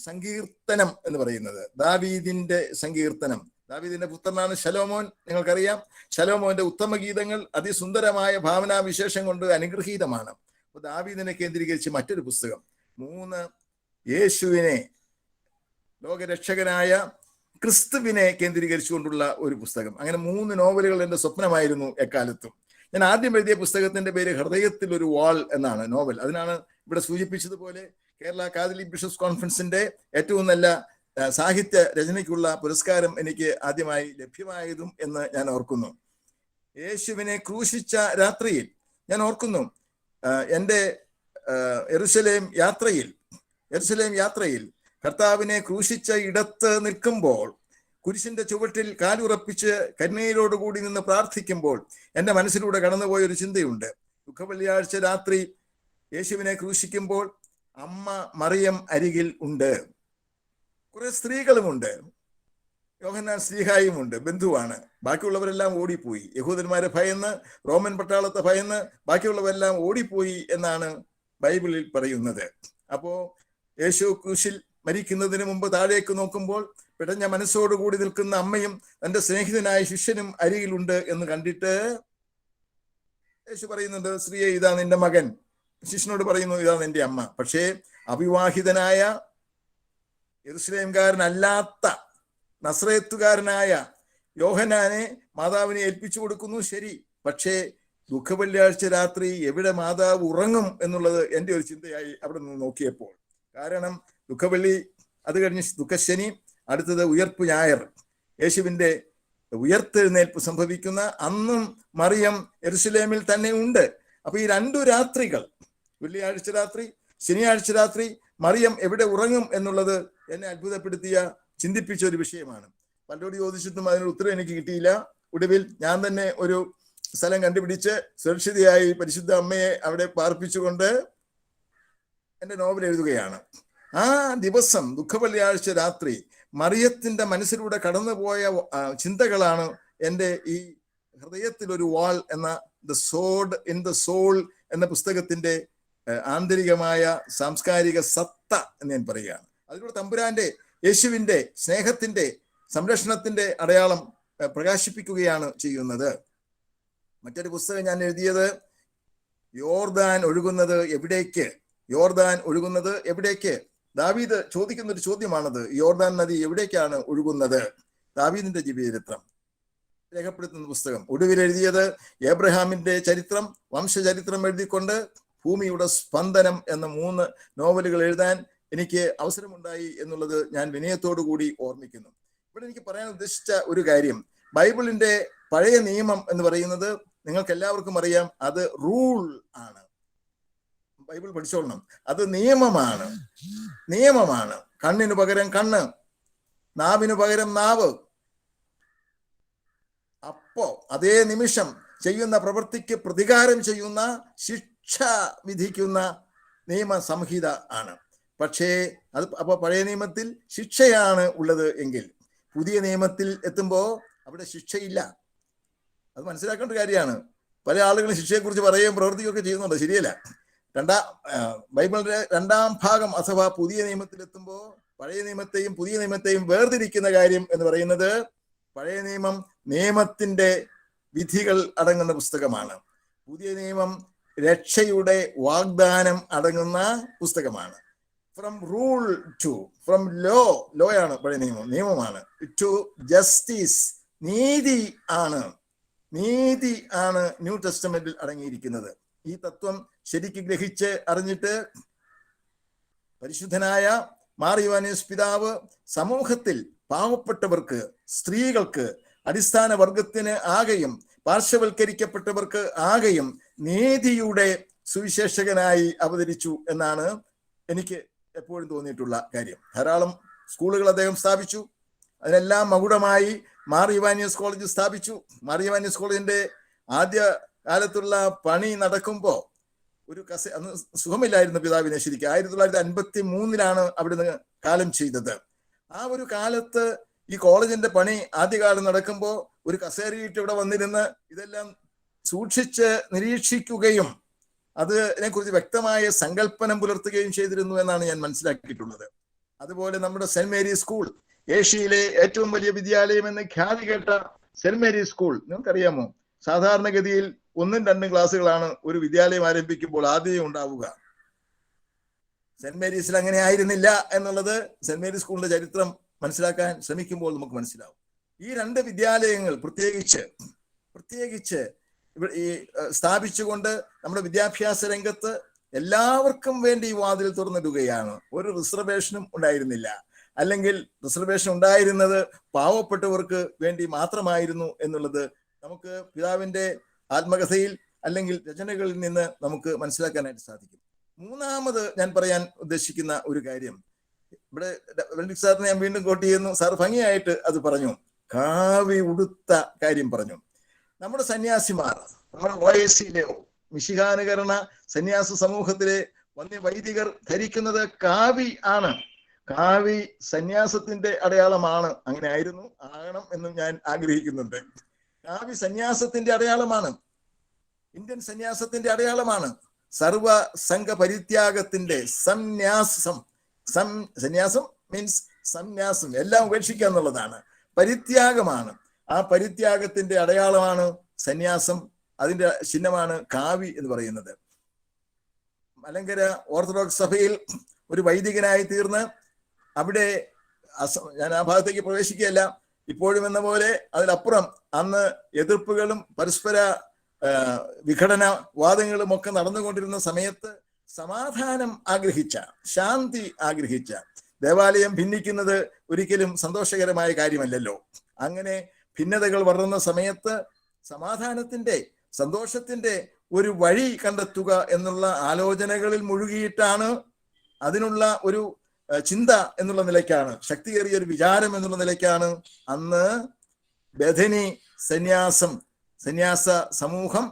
സങ്കീർത്തനം എന്ന് പറയുന്നത്. ദാവീദിന്റെ സങ്കീർത്തനം. ദാവീദിന്റെ പുത്രനാണ് ശലോമോൻ, നിങ്ങൾക്കറിയാം. ശലോമോന്റെ ഉത്തമ ഗീതങ്ങൾ അതിസുന്ദരമായ ഭാവനാവിശേഷം കൊണ്ട് അനുഗ്രഹീതമാണ്. അപ്പൊ ദാവീദിനെ കേന്ദ്രീകരിച്ച് മറ്റൊരു പുസ്തകം. 3, യേശുവിനെ, ലോകരക്ഷകനായ ക്രിസ്തുവിനെ കേന്ദ്രീകരിച്ചുകൊണ്ടുള്ള ഒരു പുസ്തകം. അങ്ങനെ 3 നോവലുകൾ എൻ്റെ സ്വപ്നമായിരുന്നു എക്കാലത്തും. ഞാൻ ആദ്യം എഴുതിയ പുസ്തകത്തിന്റെ പേര് ഹൃദയത്തിൽ ഒരു വാൾ എന്നാണ്, നോവൽ. അതിനാണ് ഇവിടെ സൂചിപ്പിച്ചതുപോലെ കേരള കാത്തലിക് ബിഷപ്സ് കോൺഫറൻസിന്റെ ഏറ്റവും നല്ല സാഹിത്യ രചനയ്ക്കുള്ള പുരസ്കാരം എനിക്ക് ആദ്യമായി ലഭ്യമായതും എന്ന് ഞാൻ ഓർക്കുന്നു. യേശുവിനെ ക്രൂശിച്ച രാത്രിയിൽ ഞാൻ ഓർക്കുന്നു, എൻ്റെ യെരുശലേം യാത്രയിൽ കർത്താവിനെ ക്രൂശിച്ച ഇടത്ത് നിൽക്കുമ്പോൾ, കുരിശിന്റെ ചുവട്ടിൽ കാലുറപ്പിച്ച് കരുണയിലോടുകൂടി നിന്ന് പ്രാർത്ഥിക്കുമ്പോൾ എൻ്റെ മനസ്സിലൂടെ കടന്നുപോയ ഒരു ചിന്തയുണ്ട്. ദുഃഖവെള്ളിയാഴ്ച രാത്രി യേശുവിനെ ക്രൂശിക്കുമ്പോൾ അമ്മ മറിയം അരികിൽ ഉണ്ട്, കുറെ സ്ത്രീകളുമുണ്ട്, യോഹന്നാൻ ശ്ലീഹായുമുണ്ട്, ബന്ധുവാണ്. ബാക്കിയുള്ളവരെല്ലാം ഓടിപ്പോയി. യഹൂദന്മാരെ ഭയന്ന്, റോമൻ പട്ടാളത്തെ ഭയന്ന് ബാക്കിയുള്ളവരെല്ലാം ഓടിപ്പോയി എന്നാണ് ബൈബിളിൽ പറയുന്നത്. അപ്പോ യേശു ക്രൂശിൽ മരിക്കുന്നതിന് മുമ്പ് താഴേക്ക് നോക്കുമ്പോൾ പിടഞ്ഞ മനസ്സോടുകൂടി നിൽക്കുന്ന അമ്മയും തന്റെ സ്നേഹിതനായ ശിഷ്യനും അരികിലുണ്ട് എന്ന് കണ്ടിട്ട് യേശു പറയുന്നുണ്ട്, സ്ത്രീയെ, ഇതാ നിന്റെ മകൻ. ശിഷ്യനോട് പറയുന്നു, ഇതാ നിന്റെ അമ്മ. പക്ഷേ അവിവാഹിതനായ യെരുശലേംകാരനല്ലാത്ത നസ്രയത്തുകാരനായ യോഹന്നാനെ മാതാവിനെ ഏൽപ്പിച്ചു കൊടുക്കുന്നു, ശരി. പക്ഷേ ദുഃഖവെള്ളിയാഴ്ച രാത്രി എവിടെ മാതാവ് ഉറങ്ങും എന്നുള്ളത് എൻ്റെ ഒരു ചിന്തയായി അവിടെ നിന്ന് നോക്കിയപ്പോൾ. കാരണം ദുഃഖവെള്ളി, അത് കഴിഞ്ഞ് ദുഃഖശനി, അടുത്തത് ഉയർപ്പ് ഞായർ, യേശുവിൻ്റെ ഉയർത്തെഴുന്നേൽപ്പ് സംഭവിക്കുന്ന അന്നും മറിയം യെരുശലേമിൽ തന്നെ ഉണ്ട്. അപ്പൊ ഈ 2 രാത്രികൾ, വെള്ളിയാഴ്ച രാത്രി, ശനിയാഴ്ച രാത്രി, മറിയം എവിടെ ഉറങ്ങും എന്നുള്ളത് എന്നെ അത്ഭുതപ്പെടുത്തിയ, ചിന്തിപ്പിച്ച ഒരു വിഷയമാണ്. പലരോട് ചോദിച്ചിട്ടും അതിനൊരു ഉത്തരം എനിക്ക് കിട്ടിയില്ല. ഒടുവിൽ ഞാൻ തന്നെ ഒരു സ്ഥലം കണ്ടുപിടിച്ച് സുരക്ഷിതയായി പരിശുദ്ധ അമ്മയെ അവിടെ പാർപ്പിച്ചുകൊണ്ട് എൻ്റെ നോവൽ എഴുതുകയാണ്. ആ ദിവസം ദുഃഖവെള്ളിയാഴ്ച രാത്രി മറിയത്തിന്റെ മനസ്സിലൂടെ കടന്നുപോയ ചിന്തകളാണ് എൻ്റെ ഈ ഹൃദയത്തിൽ ഒരു വാൾ എന്ന the sword in the soul എന്ന പുസ്തകത്തിന്റെ ആന്തരികമായ സാംസ്കാരിക സത്ത എന്ന് ഞാൻ പറയുകയാണ്. അതിലൂടെ തമ്പുരാന്റെ യേശുവിന്റെ സ്നേഹത്തിന്റെ സംരക്ഷണത്തിന്റെ അടയാളം പ്രകാശിപ്പിക്കുകയാണ് ചെയ്യുന്നത്. മറ്റൊരു പുസ്തകം ഞാൻ എഴുതിയത് യോർദാൻ ഒഴുകുന്നത് എവിടേക്ക്, യോർദാൻ ഒഴുകുന്നത് എവിടേക്ക്. ദാവീദ് ചോദിക്കുന്ന ഒരു ചോദ്യമാണത്. യോർദാൻ നദി എവിടേക്കാണ് ഒഴുകുന്നത്? ദാവീദിന്റെ ജീവചരിത്രം രേഖപ്പെടുത്തുന്ന പുസ്തകം. ഒടുവിൽ എഴുതിയത് ഏബ്രഹാമിന്റെ ചരിത്രം, വംശചരിത്രം എഴുതിക്കൊണ്ട് ഭൂമിയുടെ സ്പന്ദനം എന്ന 3 നോവലുകൾ എഴുതാൻ എനിക്ക് അവസരമുണ്ടായി എന്നുള്ളത് ഞാൻ വിനയത്തോടു കൂടി ഓർമ്മിക്കുന്നു. ഇവിടെ എനിക്ക് പറയാൻ ഉദ്ദേശിച്ച ഒരു കാര്യം, ബൈബിളിന്റെ പഴയ നിയമം എന്ന് പറയുന്നത് നിങ്ങൾക്ക് എല്ലാവർക്കും അറിയാം, അത് റൂൾ ആണ്. ബൈബിൾ പഠിച്ചോളണം, അത് നിയമമാണ്. കണ്ണിനു പകരം കണ്ണ്, നാവിനു പകരം നാവ്. അപ്പോ അതേ നിമിഷം ചെയ്യുന്ന പ്രവൃത്തിക്ക് പ്രതികാരം ചെയ്യുന്ന, ശിക്ഷ വിധിക്കുന്ന നിയമസംഹിത ആണ്. പക്ഷേ അപ്പൊ പഴയ നിയമത്തിൽ ശിക്ഷയാണ് ഉള്ളത് എങ്കിൽ പുതിയ നിയമത്തിൽ എത്തുമ്പോൾ അവിടെ ശിക്ഷയില്ല. അത് മനസ്സിലാക്കേണ്ട കാര്യമാണ്. പല ആളുകളും ശിക്ഷയെക്കുറിച്ച് പറയുകയും പ്രവർത്തിക്കുകയൊക്കെ ചെയ്യുന്നുണ്ട്, ശരിയല്ല. ബൈബിളിന്റെ 2ാം ഭാഗം അഥവാ പുതിയ നിയമത്തിൽ എത്തുമ്പോൾ പഴയ നിയമത്തെയും പുതിയ നിയമത്തെയും വേർതിരിക്കുന്ന കാര്യം എന്ന് പറയുന്നത്, പഴയ നിയമം നിയമത്തിന്റെ വിധികൾ അടങ്ങുന്ന പുസ്തകമാണ്. പുതിയ നിയമം രക്ഷയുടെ വാഗ്ദാനം അടങ്ങുന്ന പുസ്തകമാണ്. ഫ്രം റൂൾ ടു, ഫ്രം ലോയാണ് പഴയ നിയമമാണ്, ടു ജസ്റ്റിസ്, നീതി ആണ് ന്യൂ ടെസ്റ്റമെന്റിൽ അടങ്ങിയിരിക്കുന്നത്. ഈ തത്വം ശരിക്ക് ഗ്രഹിച്ച് അറിഞ്ഞിട്ട് പരിശുദ്ധനായ മാർ യോഹന്നാനോസ് പിതാവ് സമൂഹത്തിൽ പാവപ്പെട്ടവർക്ക്, സ്ത്രീകൾക്ക്, അടിസ്ഥാന വർഗത്തിന് ആകെയും പാർശ്വവൽക്കരിക്കപ്പെട്ടവർക്ക് ആകെയും നീതിയുടെ സുവിശേഷകനായി അവതരിച്ചു എന്നാണ് എനിക്ക് എപ്പോഴും തോന്നിയിട്ടുള്ള കാര്യം. ധാരാളം സ്കൂളുകൾ അദ്ദേഹം സ്ഥാപിച്ചു. അതിനെല്ലാം മകുടമായി മാർ യോഹന്നാനോസ് കോളേജ് സ്ഥാപിച്ചു. മാർ യോഹന്നാനോസ് കോളേജിന്റെ ആദ്യ കാലത്തുള്ള പണി നടക്കുമ്പോൾ ഒരു അന്ന് സുഖമില്ലായിരുന്നു പിതാവിനെ. ശരിക്കും 1953 അവിടുന്ന് കാലം ചെയ്തത്. ആ ഒരു കാലത്ത് ഈ കോളേജിന്റെ പണി ആദ്യകാലം നടക്കുമ്പോൾ ഒരു കസേരയിട്ട് ഇവിടെ വന്നിരുന്ന് ഇതെല്ലാം സൂക്ഷിച്ച് നിരീക്ഷിക്കുകയും അതിനെക്കുറിച്ച് വ്യക്തമായ സങ്കല്പനം പുലർത്തുകയും ചെയ്തിരുന്നു എന്നാണ് ഞാൻ മനസ്സിലാക്കിയിട്ടുള്ളത്. അതുപോലെ നമ്മുടെ സെന്റ് മേരീസ് സ്കൂൾ, ഏഷ്യയിലെ ഏറ്റവും വലിയ വിദ്യാലയം എന്ന് ഖ്യാതി കേട്ട സെന്റ് മേരീസ് സ്കൂൾ, നിങ്ങൾക്കറിയാമോ, സാധാരണഗതിയിൽ 1-2 ക്ലാസ്സുകളാണ് ഒരു വിദ്യാലയം ആരംഭിക്കുമ്പോൾ ആദ്യം ഉണ്ടാവുക. സെന്റ് മേരീസിൽ അങ്ങനെ ആയിരുന്നില്ല എന്നുള്ളത് സെന്റ് മേരീസ് സ്കൂളിന്റെ ചരിത്രം മനസ്സിലാക്കാൻ ശ്രമിക്കുമ്പോൾ നമുക്ക് മനസ്സിലാവും. ഈ 2 വിദ്യാലയങ്ങൾ പ്രത്യേകിച്ച് ഈ സ്ഥാപിച്ചുകൊണ്ട് നമ്മുടെ വിദ്യാഭ്യാസ രംഗത്ത് എല്ലാവർക്കും വേണ്ടി വാതിൽ തുറന്നിടുകയാണ്. ഒരു റിസർവേഷനും ഉണ്ടായിരുന്നില്ല, അല്ലെങ്കിൽ റിസർവേഷൻ ഉണ്ടായിരുന്നത് പാവപ്പെട്ടവർക്ക് വേണ്ടി മാത്രമായിരുന്നു എന്നുള്ളത് നമുക്ക് പിതാവിന്റെ ആത്മകഥയിൽ അല്ലെങ്കിൽ രചനകളിൽ നിന്ന് നമുക്ക് മനസ്സിലാക്കാനായിട്ട് സാധിക്കും. 3ാമത് ഞാൻ പറയാൻ ഉദ്ദേശിക്കുന്ന ഒരു കാര്യം, ഇവിടെ ബെനഡിക്ട് സാറിനെ ഞാൻ വീണ്ടും കോട്ട് ചെയ്യുന്നു. സാർ ഭംഗിയായിട്ട് അത് പറഞ്ഞു, കാവി ഉടുത്ത കാര്യം പറഞ്ഞു. നമ്മുടെ സന്യാസിമാർ, നമ്മുടെ OIC-യിലെ മിശിഹാനുകരണ സന്യാസ സമൂഹത്തിലെ വൈദികർ ധരിക്കുന്നത് കാവി ആണ്. കാവി സന്യാസത്തിന്റെ അടയാളമാണ്. അങ്ങനെ ആയിരുന്നു, ആകണം എന്നും ഞാൻ ആഗ്രഹിക്കുന്നുണ്ട്. കാവി സന്യാസത്തിന്റെ അടയാളമാണ്, ഇന്ത്യൻ സന്യാസത്തിന്റെ അടയാളമാണ്. സർവ സംഘ പരിത്യാഗത്തിന്റെ സന്യാസം മീൻസ് സന്യാസം, എല്ലാം ഉപേക്ഷിക്കുക എന്നുള്ളതാണ്, പരിത്യാഗമാണ്. ആ പരിത്യാഗത്തിന്റെ അടയാളമാണ് സന്യാസം. അതിന്റെ ചിഹ്നമാണ് കാവി എന്ന് പറയുന്നത്. മലങ്കര ഓർത്തഡോക്സ് സഭയിൽ ഒരു വൈദികനായി തീർന്ന് അവിടെ ഞാൻ ആ ഭാഗത്തേക്ക് പ്രവേശിക്കുകയല്ല, ഇപ്പോഴും എന്ന പോലെ അതിലപ്പുറം അന്ന് എതിർപ്പുകളും പരസ്പര വിഘടനവാദങ്ങളും ഒക്കെ നടന്നുകൊണ്ടിരുന്ന സമയത്ത് സമാധാനം ആഗ്രഹിച്ച, ശാന്തി ആഗ്രഹിച്ച, ദേവാലയം ഭിന്നിക്കുന്നത് ഒരിക്കലും സന്തോഷകരമായ കാര്യമല്ലല്ലോ. അങ്ങനെ ഭിന്നതകൾ വളർന്ന സമയത്ത് സമാധാനത്തിന്റെ, സന്തോഷത്തിന്റെ ഒരു വഴി കണ്ടെത്തുക എന്നുള്ള ആലോചനകളിൽ മുഴുകിയിട്ടാണ്, അതിനുള്ള ഒരു ചിന്ത എന്നുള്ള നിലയ്ക്കാണ്, ശക്തിയേറിയ ഒരു വിചാരം എന്നുള്ള നിലയ്ക്കാണ് അന്ന് ബഥനി സന്യാസം സന്യാസ സമൂഹം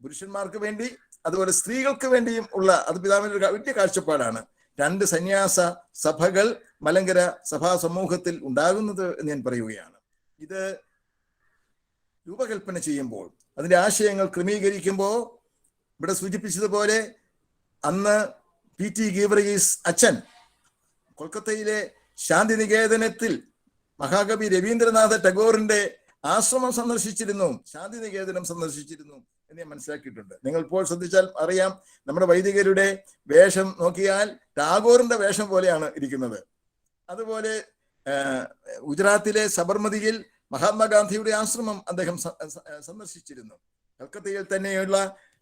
പുരുഷന്മാർക്ക് വേണ്ടി അതുപോലെ സ്ത്രീകൾക്ക് വേണ്ടിയും ഉള്ള അത് പിതാവിന്റെ ഒരു വലിയ കാഴ്ചപ്പാടാണ്. 2 സന്യാസ സഭകൾ മലങ്കര സഭാ സമൂഹത്തിൽ ഉണ്ടാകുന്നത് എന്ന് ഞാൻ പറയുകയാണ്. ഇത് രൂപകൽപ്പന ചെയ്യുമ്പോൾ, അതിന്റെ ആശയങ്ങൾ ക്രമീകരിക്കുമ്പോൾ ഇവിടെ സൂചിപ്പിച്ചതുപോലെ അന്ന് PT ഗീവർഗീസ് അച്ഛൻ കൊൽക്കത്തയിലെ ശാന്തിനികേതനത്തിൽ മഹാകവി രവീന്ദ്രനാഥ ടാഗോറിന്റെ ആശ്രമം സന്ദർശിച്ചിരുന്നു, ശാന്തിനികേതനം സന്ദർശിച്ചിരുന്നു എന്ന് ഞാൻ മനസ്സിലാക്കിയിട്ടുണ്ട്. നിങ്ങൾ ഇപ്പോൾ ശ്രദ്ധിച്ചാൽ അറിയാം, നമ്മുടെ വൈദികരുടെ വേഷം നോക്കിയാൽ ടാഗോറിന്റെ വേഷം പോലെയാണ് ഇരിക്കുന്നത്. അതുപോലെ ഗുജറാത്തിലെ സബർമതിയിൽ മഹാത്മാഗാന്ധിയുടെ ആശ്രമം അദ്ദേഹം സന്ദർശിച്ചിരുന്നു. കൽക്കത്തയിൽ തന്നെയുള്ള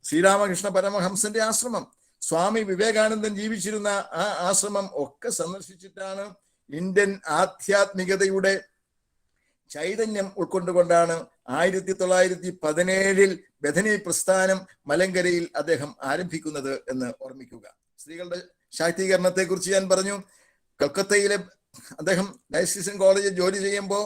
ശ്രീരാമകൃഷ്ണ പരമഹംസന്റെ ആശ്രമം, സ്വാമി വിവേകാനന്ദൻ ജീവിച്ചിരുന്ന ആ ആശ്രമം ഒക്കെ സന്ദർശിച്ചിട്ടാണ് ഇന്ത്യൻ ആധ്യാത്മികതയുടെ ചൈതന്യം ഉൾക്കൊണ്ടുകൊണ്ടാണ് 1917 ബഥനി പ്രസ്ഥാനം മലങ്കരയിൽ അദ്ദേഹം ആരംഭിക്കുന്നത് എന്ന് ഓർമ്മിക്കുക. സ്ത്രീകളുടെ ശാക്തീകരണത്തെ കുറിച്ച് ഞാൻ പറഞ്ഞു. കൽക്കത്തയിലെ അദ്ദേഹം ഡയസിഷൻ കോളേജിൽ ജോലി ചെയ്യുമ്പോൾ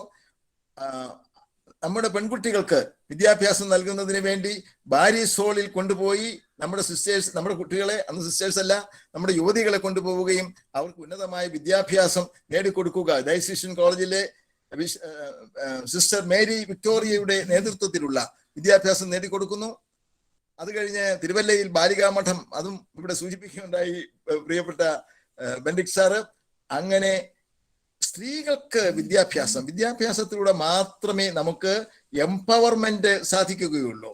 നമ്മുടെ പെൺകുട്ടികൾക്ക് വിദ്യാഭ്യാസം നൽകുന്നതിന് വേണ്ടി ബാരിസ് ഹോളിൽ കൊണ്ടുപോയി നമ്മുടെ സിസ്റ്റേഴ്സ്, നമ്മുടെ കുട്ടികളെ, അന്ന് സിസ്റ്റേഴ്സ് അല്ല, നമ്മുടെ യുവതികളെ കൊണ്ടുപോവുകയും അവർക്ക് ഉന്നതമായ വിദ്യാഭ്യാസം നേടിക്കൊടുക്കുക. ഡയസിഷൻ കോളേജിലെ സിസ്റ്റർ മേരി വിക്ടോറിയയുടെ നേതൃത്വത്തിലുള്ള വിദ്യാഭ്യാസം നേടിക്കൊടുക്കുന്നു. അത് കഴിഞ്ഞ് തിരുവല്ലയിൽ ബാലികാമഠം, അതും ഇവിടെ സൂചിപ്പിക്കുകയുണ്ടായി പ്രിയപ്പെട്ട ബെൻഡിക്ട് സാറ്. അങ്ങനെ സ്ത്രീകൾക്ക് വിദ്യാഭ്യാസത്തിലൂടെ മാത്രമേ നമുക്ക് എംപവർമെന്റ് സാധിക്കുകയുള്ളൂ.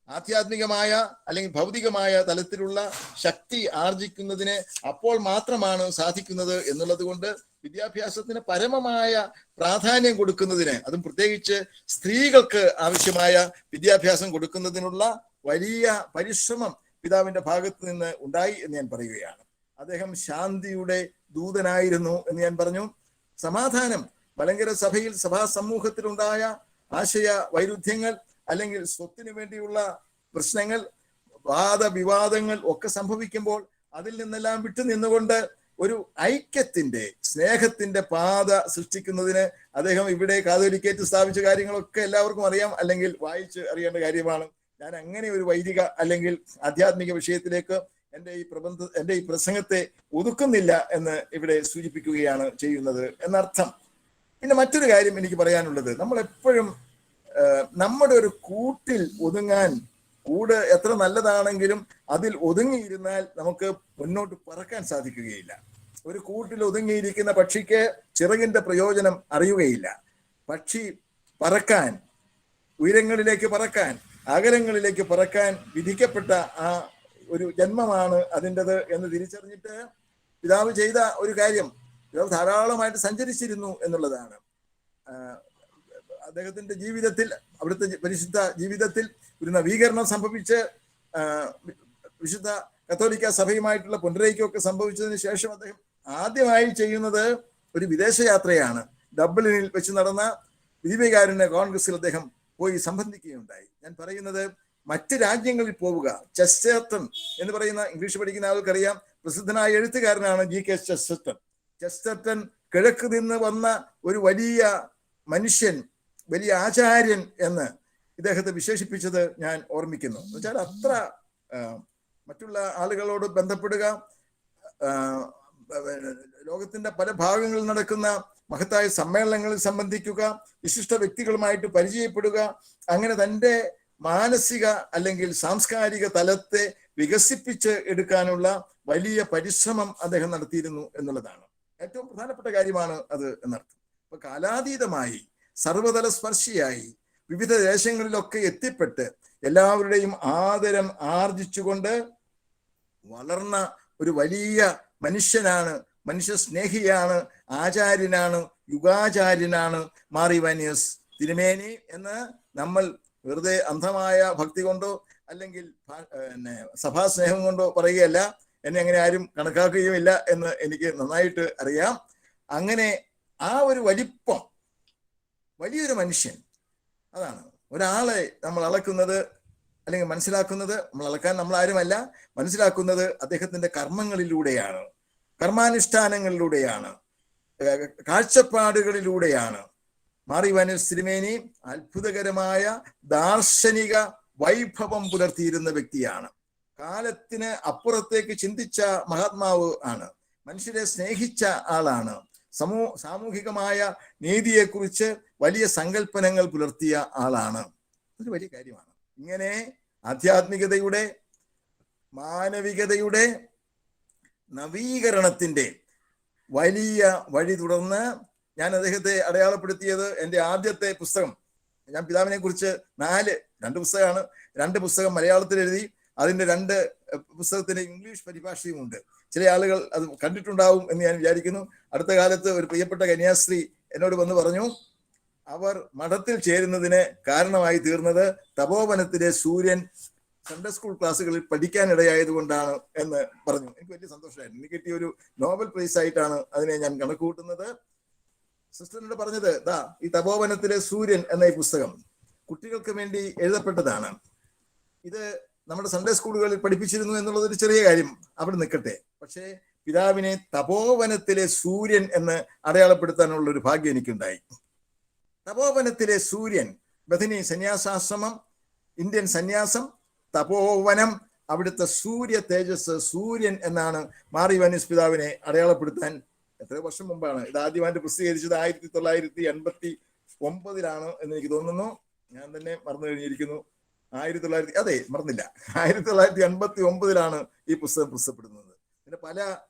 ആധ്യാത്മികമായ അല്ലെങ്കിൽ ഭൗതികമായ തലത്തിലുള്ള ശക്തി ആർജിക്കുന്നതിന് അപ്പോൾ മാത്രമാണ് സാധിക്കുന്നത് എന്നുള്ളത് കൊണ്ട് വിദ്യാഭ്യാസത്തിന് പരമമായ പ്രാധാന്യം കൊടുക്കുന്നതിന്, അതും പ്രത്യേകിച്ച് സ്ത്രീകൾക്ക് ആവശ്യമായ വിദ്യാഭ്യാസം കൊടുക്കുന്നതിനുള്ള വലിയ പരിശ്രമം പിതാവിന്റെ ഭാഗത്ത് നിന്ന് ഉണ്ടായി എന്ന് ഞാൻ പറയുകയാണ്. അദ്ദേഹം ശാന്തിയുടെ ദൂതനായിരുന്നു എന്ന് ഞാൻ പറഞ്ഞു. സമാധാനം, മലങ്കര സഭയിൽ സഭാ സമൂഹത്തിലുണ്ടായ ആശയ വൈരുദ്ധ്യങ്ങൾ അല്ലെങ്കിൽ സ്വത്തിനു വേണ്ടിയുള്ള പ്രശ്നങ്ങൾ, വാദവിവാദങ്ങൾ ഒക്കെ സംഭവിക്കുമ്പോൾ അതിൽ നിന്നെല്ലാം വിട്ടു നിന്നുകൊണ്ട് ഒരു ഐക്യത്തിന്റെ, സ്നേഹത്തിന്റെ പാത സൃഷ്ടിക്കുന്നതിന് അദ്ദേഹം ഇവിടെ കാതോലിക്കേറ്റ് സ്ഥാപിച്ച കാര്യങ്ങളൊക്കെ എല്ലാവർക്കും അറിയാം, അല്ലെങ്കിൽ വായിച്ച് അറിയേണ്ട കാര്യമാണ്. ഞാൻ അങ്ങനെ ഒരു വൈദിക അല്ലെങ്കിൽ ആധ്യാത്മിക വിഷയത്തിലേക്ക് എൻ്റെ ഈ പ്രസംഗത്തെ ഒതുക്കുന്നില്ല എന്ന് ഇവിടെ സൂചിപ്പിക്കുകയാണ് ചെയ്യുന്നത് എന്നർത്ഥം. പിന്നെ മറ്റൊരു കാര്യം എനിക്ക് പറയാനുള്ളത്, നമ്മൾ എപ്പോഴും നമ്മുടെ ഒരു കൂട്ടിൽ ഒതുങ്ങാൻ, കൂട് എത്ര നല്ലതാണെങ്കിലും അതിൽ ഒതുങ്ങിയിരുന്നാൽ നമുക്ക് മുന്നോട്ട് പറക്കാൻ സാധിക്കുകയില്ല. ഒരു കൂട്ടിൽ ഒതുങ്ങിയിരിക്കുന്ന പക്ഷിക്ക് ചിറകിന്റെ പ്രയോജനം അറിയുകയില്ല. പക്ഷി പറക്കാൻ, ഉയരങ്ങളിലേക്ക് പറക്കാൻ, അകലങ്ങളിലേക്ക് പറക്കാൻ വിധിക്കപ്പെട്ട ആ ഒരു ജന്മമാണ് അതിൻ്റെത് എന്ന് തിരിച്ചറിഞ്ഞിട്ട് പിതാവ് ചെയ്ത ഒരു കാര്യം, പിതാവ് ധാരാളമായിട്ട് സഞ്ചരിച്ചിരുന്നു എന്നുള്ളതാണ്. അദ്ദേഹത്തിന്റെ ജീവിതത്തിൽ, അവിടുത്തെ പരിശുദ്ധ ജീവിതത്തിൽ ഒരു നവീകരണം സംഭവിച്ച് വിശുദ്ധ കത്തോലിക്ക സഭയുമായിട്ടുള്ള പുനരൈക്യമൊക്കെ സംഭവിച്ചതിന് ശേഷം അദ്ദേഹം ആദ്യമായി ചെയ്യുന്നത് ഒരു വിദേശയാത്രയാണ്. ഡബ്ലിനിൽ വെച്ച് നടന്ന ദീപികാരുണ്യ കോൺഗ്രസിൽ അദ്ദേഹം പോയി സംബന്ധിക്കുകയുണ്ടായി. ഞാൻ പറയുന്നത്, മറ്റ് രാജ്യങ്ങളിൽ പോവുക. ചെസ്റ്റർട്ടൺ എന്ന് പറയുന്ന, ഇംഗ്ലീഷ് പഠിക്കുന്ന ആൾക്കറിയാം, പ്രസിദ്ധനായ എഴുത്തുകാരനാണ് G.K. ചെസ്റ്റർട്ടൺ. ചെസ്റ്റർട്ടൺ കിഴക്ക് നിന്ന് വന്ന ഒരു വലിയ മനുഷ്യൻ, വലിയ ആചാര്യൻ എന്ന് ഇദ്ദേഹത്തെ വിശേഷിപ്പിച്ചത് ഞാൻ ഓർമ്മിക്കുന്നു. എന്നുവെച്ചാൽ അത്ര മറ്റുള്ള ആളുകളോട് ബന്ധപ്പെടുക, ലോകത്തിന്റെ പല ഭാഗങ്ങളിൽ നടക്കുന്ന മഹത്തായ സമ്മേളനങ്ങളിൽ സംബന്ധിക്കുക, വിശിഷ്ട വ്യക്തികളുമായിട്ട് പരിചയപ്പെടുക, അങ്ങനെ തൻ്റെ മാനസിക അല്ലെങ്കിൽ സാംസ്കാരിക തലത്തെ വികസിപ്പിച്ച് എടുക്കാനുള്ള വലിയ പരിശ്രമം അദ്ദേഹം നടത്തിയിരുന്നു എന്നുള്ളതാണ്. ഏറ്റവും പ്രധാനപ്പെട്ട കാര്യമാണ് അത് എന്നർത്ഥം. അപ്പൊ കാലാതീതമായി, സർവതല സ്പർശിയായി വിവിധ ദേശങ്ങളിലൊക്കെ എത്തിപ്പെട്ട് എല്ലാവരുടെയും ആദരം ആർജിച്ചുകൊണ്ട് വളർന്ന ഒരു വലിയ മനുഷ്യനാണ്, മനുഷ്യ സ്നേഹിയാണ്, ആചാര്യനാണ്, യുഗാചാര്യനാണ് മാർ ഇവാനിയോസ് തിരുമേനി എന്ന് നമ്മൾ വെറുതെ അന്ധമായ ഭക്തി കൊണ്ടോ അല്ലെങ്കിൽ സഭാസ്നേഹം കൊണ്ടോ പറയുകയല്ല. എന്നെ അങ്ങനെ ആരും കണക്കാക്കുകയുമില്ല എന്ന് എനിക്ക് നന്നായിട്ട് അറിയാം. അങ്ങനെ ആ ഒരു വലിപ്പം, വലിയൊരു മനുഷ്യൻ, അതാണ് ഒരാളെ നമ്മൾ അളക്കുന്നത് അല്ലെങ്കിൽ മനസ്സിലാക്കുന്നത്. നമ്മൾ അളക്കാൻ നമ്മൾ ആരുമല്ല, മനസ്സിലാക്കുന്നത് അദ്ദേഹത്തിന്റെ കർമ്മങ്ങളിലൂടെയാണ്, കർമാനുഷ്ഠാനങ്ങളിലൂടെയാണ്, കാഴ്ചപ്പാടുകളിലൂടെയാണ്. മാർ ഇവാനിയോസ് തിരുമേനി അത്ഭുതകരമായ ദാർശനിക വൈഭവം പുലർത്തിയിരുന്ന വ്യക്തിയാണ്. കാലത്തിന് അപ്പുറത്തേക്ക് ചിന്തിച്ച മഹാത്മാവ് ആണ്. മനുഷ്യരെ സ്നേഹിച്ച ആളാണ്. സാമൂഹികമായ നീതിയെക്കുറിച്ച് വലിയ സങ്കല്പനങ്ങൾ പുലർത്തിയ ആളാണ്. ഒരു വലിയ കാര്യമാണ്. ഇങ്ങനെ ആധ്യാത്മികതയുടെ, മാനവികതയുടെ, നവീകരണത്തിന്റെ വലിയ വഴി തുടർന്ന് ഞാൻ അദ്ദേഹത്തെ അടയാളപ്പെടുത്തിയത് എൻ്റെ ആദ്യത്തെ പുസ്തകം. ഞാൻ പിതാവിനെ കുറിച്ച് രണ്ട് പുസ്തകമാണ്. 2 പുസ്തകം മലയാളത്തിൽ എഴുതി. അതിന്റെ 2 പുസ്തകത്തിന്റെ ഇംഗ്ലീഷ് പരിഭാഷയും ഉണ്ട്. ചില ആളുകൾ അത് കണ്ടിട്ടുണ്ടാവും എന്ന് ഞാൻ വിചാരിക്കുന്നു. അടുത്ത കാലത്ത് ഒരു പ്രിയപ്പെട്ട കന്യാസ്ത്രീ എന്നോട് വന്ന് പറഞ്ഞു, അവർ മഠത്തിൽ ചേരുന്നതിന് കാരണമായി തീർന്നത് തപോവനത്തിലെ സൂര്യൻ സൺഡേ സ്കൂൾ ക്ലാസ്സുകളിൽ പഠിക്കാനിടയായത് കൊണ്ടാണ് എന്ന് പറഞ്ഞു. എനിക്ക് വലിയ സന്തോഷമായിരുന്നു. എനിക്ക് കിട്ടിയ ഒരു നോബൽ പ്രൈസ് ആയിട്ടാണ് അതിനെ ഞാൻ കണക്കുകൂട്ടുന്നത്. സിസ്റ്ററിനോട് പറഞ്ഞത്, ഈ തപോവനത്തിലെ സൂര്യൻ എന്ന ഈ പുസ്തകം കുട്ടികൾക്ക് വേണ്ടി എഴുതപ്പെട്ടതാണ്. ഇത് നമ്മുടെ സൺഡേ സ്കൂളുകളിൽ പഠിപ്പിച്ചിരുന്നു എന്നുള്ളത് ഒരു ചെറിയ കാര്യം അവിടെ നിൽക്കട്ടെ. പക്ഷേ പിതാവിനെ തപോവനത്തിലെ സൂര്യൻ എന്ന് അടയാളപ്പെടുത്താനുള്ള ഒരു ഭാഗ്യം എനിക്കുണ്ടായി. തപോവനത്തിലെ സൂര്യൻ, ബഥനി സന്യാസാശ്രമം, ഇന്ത്യൻ സന്യാസം, തപോവനം, അവിടുത്തെ സൂര്യ തേജസ്, സൂര്യൻ എന്നാണ് മാർ ഇവാനിയോസ് പിതാവിനെ അടയാളപ്പെടുത്താൻ എത്രയോ വർഷം മുമ്പാണ് ഇത് ആദ്യമായിട്ട് പ്രസിദ്ധീകരിച്ചത്. 1989 എന്ന് എനിക്ക് തോന്നുന്നു. ഞാൻ തന്നെ മറന്നു കഴിഞ്ഞിരിക്കുന്നു. 1989 ഈ പുസ്തകം പ്രസിദ്ധപ്പെടുന്നത്. പിന്നെ പല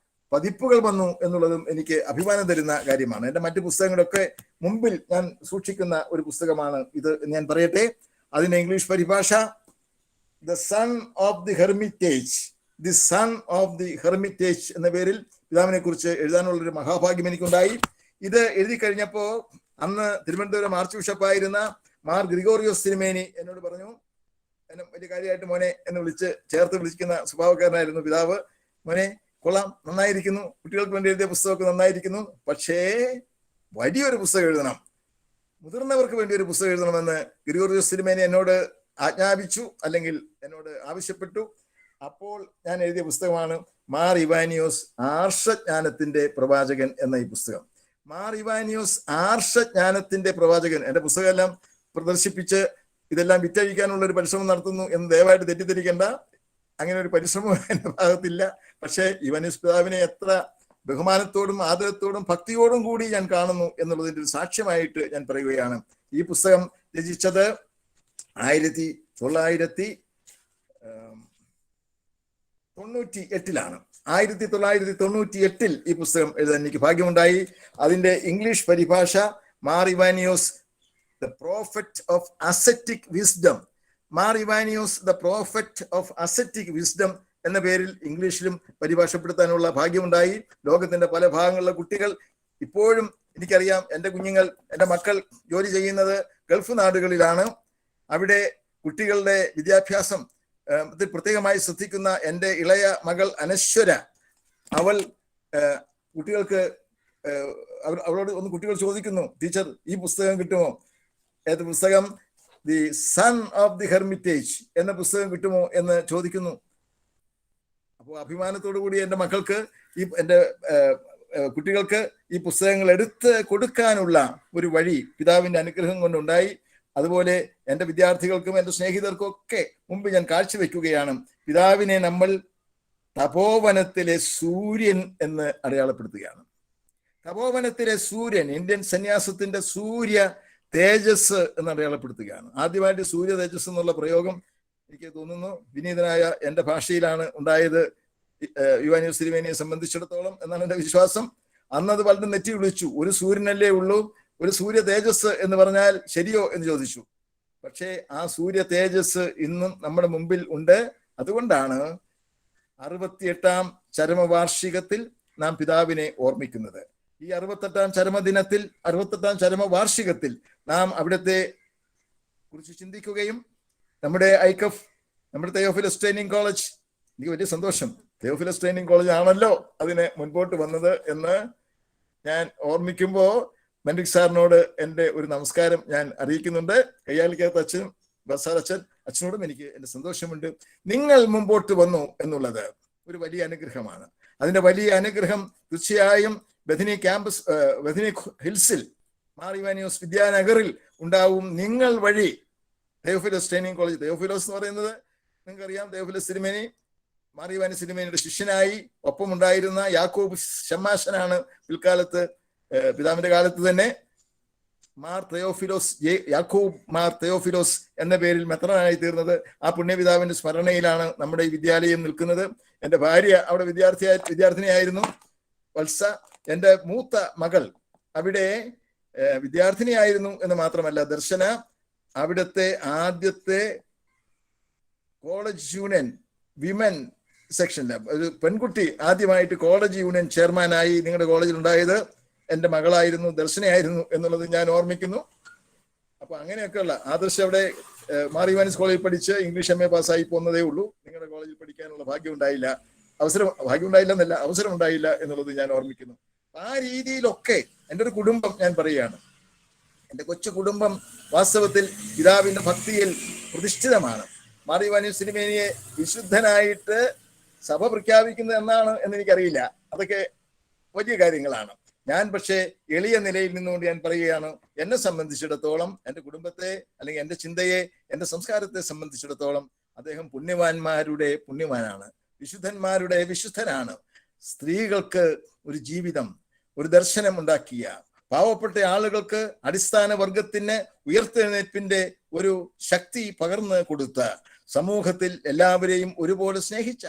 പതിപ്പുകൾ വന്നു എന്നുള്ളതും എനിക്ക് അഭിമാനം തരുന്ന കാര്യമാണ്. എൻ്റെ മറ്റു പുസ്തകങ്ങളൊക്കെ മുമ്പിൽ ഞാൻ സൂക്ഷിക്കുന്ന ഒരു പുസ്തകമാണ് ഇത്. ഞാൻ പറയട്ടെ, അതിന്റെ ഇംഗ്ലീഷ് പരിഭാഷ the son of the Hermitage, the son of the Hermitage എന്ന പേരിൽ പിതാവിനെ കുറിച്ച് എഴുതാനുള്ളൊരു മഹാഭാഗ്യം എനിക്കുണ്ടായി. ഇത് എഴുതി കഴിഞ്ഞപ്പോൾ അന്ന് തിരുവനന്തപുരം ആർച്ച് ബിഷപ്പായിരുന്ന മാർ ഗ്രിഗോറിയോസ് തിരുമേനി എന്നോട് പറഞ്ഞു, എന്നെ വലിയ കാര്യമായിട്ട് മോനെ എന്ന് ചേർത്ത് വിളിക്കുന്ന സ്വഭാവക്കാരനായിരുന്നു പിതാവ്. മോനെ കൊള്ളാം, നന്നായിരിക്കുന്നു, കുട്ടികൾക്ക് വേണ്ടി എഴുതിയ പുസ്തകമൊക്കെ നന്നായിരിക്കുന്നു, പക്ഷേ വലിയൊരു പുസ്തകം എഴുതണം, മുതിർന്നവർക്ക് വേണ്ടി ഒരു പുസ്തകം എഴുതണമെന്ന് ഗ്രിഗോറിയോസ് തിരുമേനി എന്നോട് ആജ്ഞാപിച്ചു, അല്ലെങ്കിൽ എന്നോട് ആവശ്യപ്പെട്ടു. അപ്പോൾ ഞാൻ എഴുതിയ പുസ്തകമാണ് മാർ ഇവാനിയോസ് ആർഷജ്ഞാനത്തിന്റെ പ്രവാചകൻ എന്ന ഈ പുസ്തകം. മാർ ഇവാനിയോസ് ആർഷജ്ഞാനത്തിന്റെ പ്രവാചകൻ. എൻ്റെ പുസ്തകമെല്ലാം പ്രദർശിപ്പിച്ച് ഇതെല്ലാം വിറ്റഴിക്കാനുള്ള ഒരു പരിശ്രമം നടത്തുന്നു എന്ന് ദയവായിട്ട് തെറ്റിദ്ധരിക്കേണ്ട. അങ്ങനെ ഒരു പരിശ്രമം എൻ്റെ ഭാഗത്തില്ല. പക്ഷേ ഇവാനിയോസ് പിതാവിനെ എത്ര ബഹുമാനത്തോടും ആദരത്തോടും ഭക്തിയോടും കൂടി ഞാൻ കാണുന്നു എന്നുള്ളതിന്റെ ഒരു സാക്ഷ്യമായിട്ട് ഞാൻ പറയുകയാണ്. ഈ പുസ്തകം രചിച്ചത് 1998 1998 ഈ പുസ്തകം എഴുതാൻ എനിക്ക് ഭാഗ്യമുണ്ടായി. അതിന്റെ ഇംഗ്ലീഷ് പരിഭാഷ Mar Ivanios the prophet of acetic wisdom, Mar Ivanios the prophet of acetic wisdom എന്ന പേരിൽ ഇംഗ്ലീഷിലും പരിഭാഷപ്പെടുത്താനുള്ള ഭാഗ്യമുണ്ടായി. ലോകത്തിന്റെ പല ഭാഗങ്ങളിലെ കുട്ടികൾ ഇപ്പോഴും, എനിക്കറിയാം, എൻ്റെ കുഞ്ഞുങ്ങൾ, എൻ്റെ മക്കൾ ജോലി ചെയ്യുന്നത് ഗൾഫ് നാടുകളിലാണ്. അവിടെ കുട്ടികളുടെ വിദ്യാഭ്യാസം പ്രത്യേകമായി ശ്രദ്ധിക്കുന്ന എൻ്റെ ഇളയ മകൾ അനശ്വര, അവൾ കുട്ടികൾക്ക്, അവളോട് ഒന്ന് കുട്ടികൾ ചോദിക്കുന്നു, ടീച്ചർ ഈ പുസ്തകം കിട്ടുമോ? ഏത് പുസ്തകം? The son of the Hermitage എന്ന പുസ്തകം കിട്ടുമോ എന്ന് ചോദിക്കുന്നു. അപ്പോൾ അഭിമാനത്തോടു കൂടി എൻ്റെ മക്കൾക്ക്, എൻ്റെ കുട്ടികൾക്ക് ഈ പുസ്തകങ്ങൾ എടുത്ത് കൊടുക്കാനുള്ള ഒരു വഴി പിതാവിൻ്റെ അനുഗ്രഹം കൊണ്ടുണ്ടായി. അതുപോലെ എൻ്റെ വിദ്യാർത്ഥികൾക്കും എൻ്റെ സ്നേഹിതർക്കും ഒക്കെ മുമ്പ് ഞാൻ കാഴ്ചവെക്കുകയാണ്, പിതാവിനെ നമ്മൾ തപോവനത്തിലെ സൂര്യൻ എന്ന് അടയാളപ്പെടുത്തുകയാണ്. തപോവനത്തിലെ സൂര്യൻ, ഇന്ത്യൻ സന്യാസത്തിന്റെ സൂര്യ തേജസ് എന്ന് അടയാളപ്പെടുത്തുകയാണ്. ആദ്യമായിട്ട് സൂര്യ തേജസ് എന്നുള്ള പ്രയോഗം എനിക്ക് തോന്നുന്നു വിനീതനായ എൻ്റെ ഭാഷയിലാണ് ഉണ്ടായത്, ഇവാനിയോസ് തിരുമേനിയെ സംബന്ധിച്ചിടത്തോളം എന്നാണ് എൻ്റെ വിശ്വാസം. അന്നത് പലരും നെറ്റി വിളിച്ചു, ഒരു സൂര്യനല്ലേ ഉള്ളൂ, ഒരു സൂര്യ തേജസ് എന്ന് പറഞ്ഞാൽ ശരിയോ എന്ന് ചോദിച്ചു. പക്ഷേ ആ സൂര്യ തേജസ് ഇന്നും നമ്മുടെ മുമ്പിൽ ഉണ്ട്. അതുകൊണ്ടാണ് 68ാം ചരമവാർഷികത്തിൽ നാം പിതാവിനെ ഓർമ്മിക്കുന്നത്. ഈ 68ാം ചരമദിനത്തിൽ, 68ാം ചരമവാർഷികത്തിൽ നാം അവിടുത്തെ കുറിച്ച് ചിന്തിക്കുകയും നമ്മുടെ ഐക്കഫ്, നമ്മുടെ തെയോഫിലസ് ട്രെയിനിങ് കോളേജ്, എനിക്ക് വലിയ സന്തോഷം, തെയോഫിലസ് ട്രെയിനിങ് കോളേജ് ആണല്ലോ അതിന് മുൻപോട്ട് വന്നത് എന്ന് ഞാൻ ഓർമ്മിക്കുമ്പോൾ മെൻഡിക് സാറിനോട് എൻ്റെ ഒരു നമസ്കാരം ഞാൻ അറിയിക്കുന്നുണ്ട്. കയ്യാലിക്കകത്ത് അച്ഛനും ബസാർ അച്ഛനോടും എനിക്ക് എൻ്റെ സന്തോഷമുണ്ട്. നിങ്ങൾ മുമ്പോട്ട് വന്നു എന്നുള്ളത് ഒരു വലിയ അനുഗ്രഹമാണ്. അതിന്റെ വലിയ അനുഗ്രഹം തീർച്ചയായും ബഥനി ഹിൽസിൽ മാർ ഇവാനിയോസ് വിദ്യാനഗറിൽ ഉണ്ടാവും. നിങ്ങൾ വഴി തെയോഫിലോസ് ട്രെയിനിങ് കോളേജ്, തെയോഫിലോസ് എന്ന് പറയുന്നത് നിങ്ങൾക്കറിയാം, തെയോഫിലോസ് തിരുമേനി മാർ ഇവാനിയോസ് തിരുമേനിയുടെ ശിഷ്യനായി ഒപ്പമുണ്ടായിരുന്ന യാക്കോബ് ഷമ്മാശനാണ് പിൽക്കാലത്ത് പിതാവിന്റെ കാലത്ത് തന്നെ മാർ തെയോഫിലോസ് യാക്കോബ് മാർ തെയോഫിലോസ് എന്ന പേരിൽ മെത്രാനായി തീർന്നത്. ആ പുണ്യപിതാവിന്റെ സ്മരണയിലാണ് നമ്മുടെ ഈ വിദ്യാലയം നിൽക്കുന്നത്. എൻ്റെ ഭാര്യ അവിടെ വിദ്യാർത്ഥിനിയായിരുന്നു, വത്സ. എൻ്റെ മൂത്ത മകൾ അവിടെ വിദ്യാർത്ഥിനിയായിരുന്നു എന്ന് മാത്രമല്ല, ദർശന അവിടുത്തെ ആദ്യത്തെ കോളേജ് യൂണിയൻ വിമൻ സെക്ഷനിലെ ഒരു പെൺകുട്ടി ആദ്യമായിട്ട് കോളേജ് യൂണിയൻ ചെയർമാനായി നിങ്ങളുടെ കോളേജിൽ ഉണ്ടായത് എൻ്റെ മകളായിരുന്നു, ദർശനയായിരുന്നു എന്നുള്ളത് ഞാൻ ഓർമ്മിക്കുന്നു. അപ്പൊ അങ്ങനെയൊക്കെയുള്ള ആദർശം അവിടെ മാർ ഇവാനിയോസ് കോളേജിൽ പഠിച്ച് ഇംഗ്ലീഷ് MA പാസ്സായി പോകുന്നതേ ഉള്ളൂ. നിങ്ങളുടെ കോളേജിൽ പഠിക്കാനുള്ള ഭാഗ്യം ഉണ്ടായില്ല എന്നല്ല, അവസരം ഉണ്ടായില്ല എന്നുള്ളത് ഞാൻ ഓർമ്മിക്കുന്നു. ആ രീതിയിലൊക്കെ എൻ്റെ ഒരു കുടുംബം ഞാൻ പറയുകയാണ്, എൻ്റെ കൊച്ചു കുടുംബം വാസ്തവത്തിൽ പിതാവിന്റെ ഭക്തിയിൽ പ്രതിഷ്ഠിതമാണ്. മാർ ഇവാനിയോസ് തിരുമേനിയെ വിശുദ്ധനായിട്ട് സഭ പ്രഖ്യാപിക്കുന്നത് എന്നാണ് എന്നെനിക്കറിയില്ല. അതൊക്കെ വലിയ കാര്യങ്ങളാണ്. ഞാൻ പക്ഷേ എളിയ നിലയിൽ നിന്നുകൊണ്ട് ഞാൻ പറയുകയാണ്, എന്നെ സംബന്ധിച്ചിടത്തോളം, എൻ്റെ കുടുംബത്തെ അല്ലെങ്കിൽ എൻ്റെ ചിന്തയെ, എൻ്റെ സംസ്കാരത്തെ സംബന്ധിച്ചിടത്തോളം അദ്ദേഹം പുണ്യവാന്മാരുടെ പുണ്യവാനാണ്, വിശുദ്ധന്മാരുടെ വിശുദ്ധനാണ്. സ്ത്രീകൾക്ക് ഒരു ജീവിതം, ഒരു ദർശനം ഉണ്ടാക്കിയ, പാവപ്പെട്ട ആളുകൾക്ക് അടിസ്ഥാന വർഗത്തിന് ഉയർത്തെഴുന്നേൽപ്പിന്റെ ഒരു ശക്തി പകർന്നു കൊടുത്ത, സമൂഹത്തിൽ എല്ലാവരെയും ഒരുപോലെ സ്നേഹിച്ച,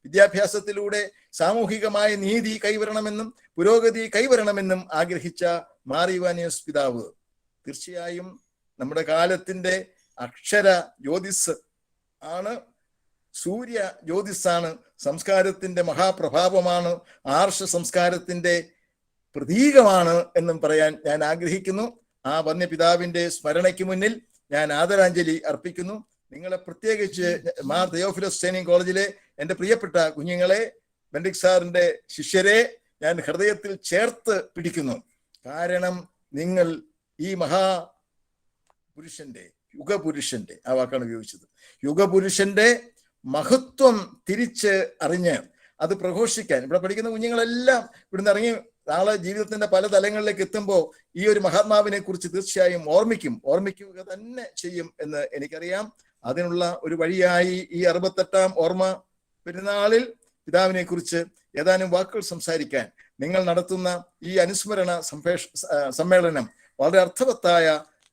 വിദ്യാഭ്യാസത്തിലൂടെ സാമൂഹികമായ നീതി കൈവരണമെന്നും പുരോഗതി കൈവരണമെന്നും ആഗ്രഹിച്ച മാർ ഇവാനിയോസ് പിതാവ് തീർച്ചയായും നമ്മുടെ കാലത്തിന്റെ അക്ഷര ജ്യോതിസ് ആണ്, സൂര്യ ജ്യോതിസാണ്, സംസ്കാരത്തിന്റെ മഹാപ്രഭാവമാണ്, ആർഷ സംസ്കാരത്തിന്റെ പ്രതീകമാണ് എന്നും പറയാൻ ഞാൻ ആഗ്രഹിക്കുന്നു. ആ വന്യപിതാവിന്റെ സ്മരണയ്ക്ക് മുന്നിൽ ഞാൻ ആദരാഞ്ജലി അർപ്പിക്കുന്നു. നിങ്ങളെ പ്രത്യേകിച്ച് മാർ തെയോഫിലോസ് ട്രെയിനിങ് കോളേജിലെ എൻ്റെ പ്രിയപ്പെട്ട കുഞ്ഞുങ്ങളെ, ബെൻഡിക് സാറിന്റെ ശിഷ്യരെ ഞാൻ ഹൃദയത്തിൽ ചേർത്ത് പിടിക്കുന്നു. കാരണം നിങ്ങൾ ഈ മഹാപുരുഷന്റെ, യുഗപുരുഷന്റെ, ആ വാക്കാണ് ഉപയോഗിച്ചത്, യുഗപുരുഷന്റെ മഹത്വം തിരിച്ച് അറിഞ്ഞ് അത് പ്രഘോഷിക്കാൻ ഇവിടെ പഠിക്കുന്ന കുഞ്ഞുങ്ങളെല്ലാം ഇവിടുന്ന് ഇറങ്ങി നാളെ ജീവിതത്തിന്റെ പല തലങ്ങളിലേക്ക് എത്തുമ്പോൾ ഈ ഒരു മഹാത്മാവിനെ കുറിച്ച് തീർച്ചയായും ഓർമ്മിക്കുക തന്നെ ചെയ്യും എന്ന് എനിക്കറിയാം. അതിനുള്ള ഒരു വഴിയായി ഈ 68ാം ഓർമ്മ പെരുന്നാളിൽ പിതാവിനെ കുറിച്ച് ഏതാനും വാക്കുകൾ സംസാരിക്കാൻ നിങ്ങൾ നടത്തുന്ന ഈ അനുസ്മരണ സമ്മേളനം, വളരെ അർത്ഥവത്തായ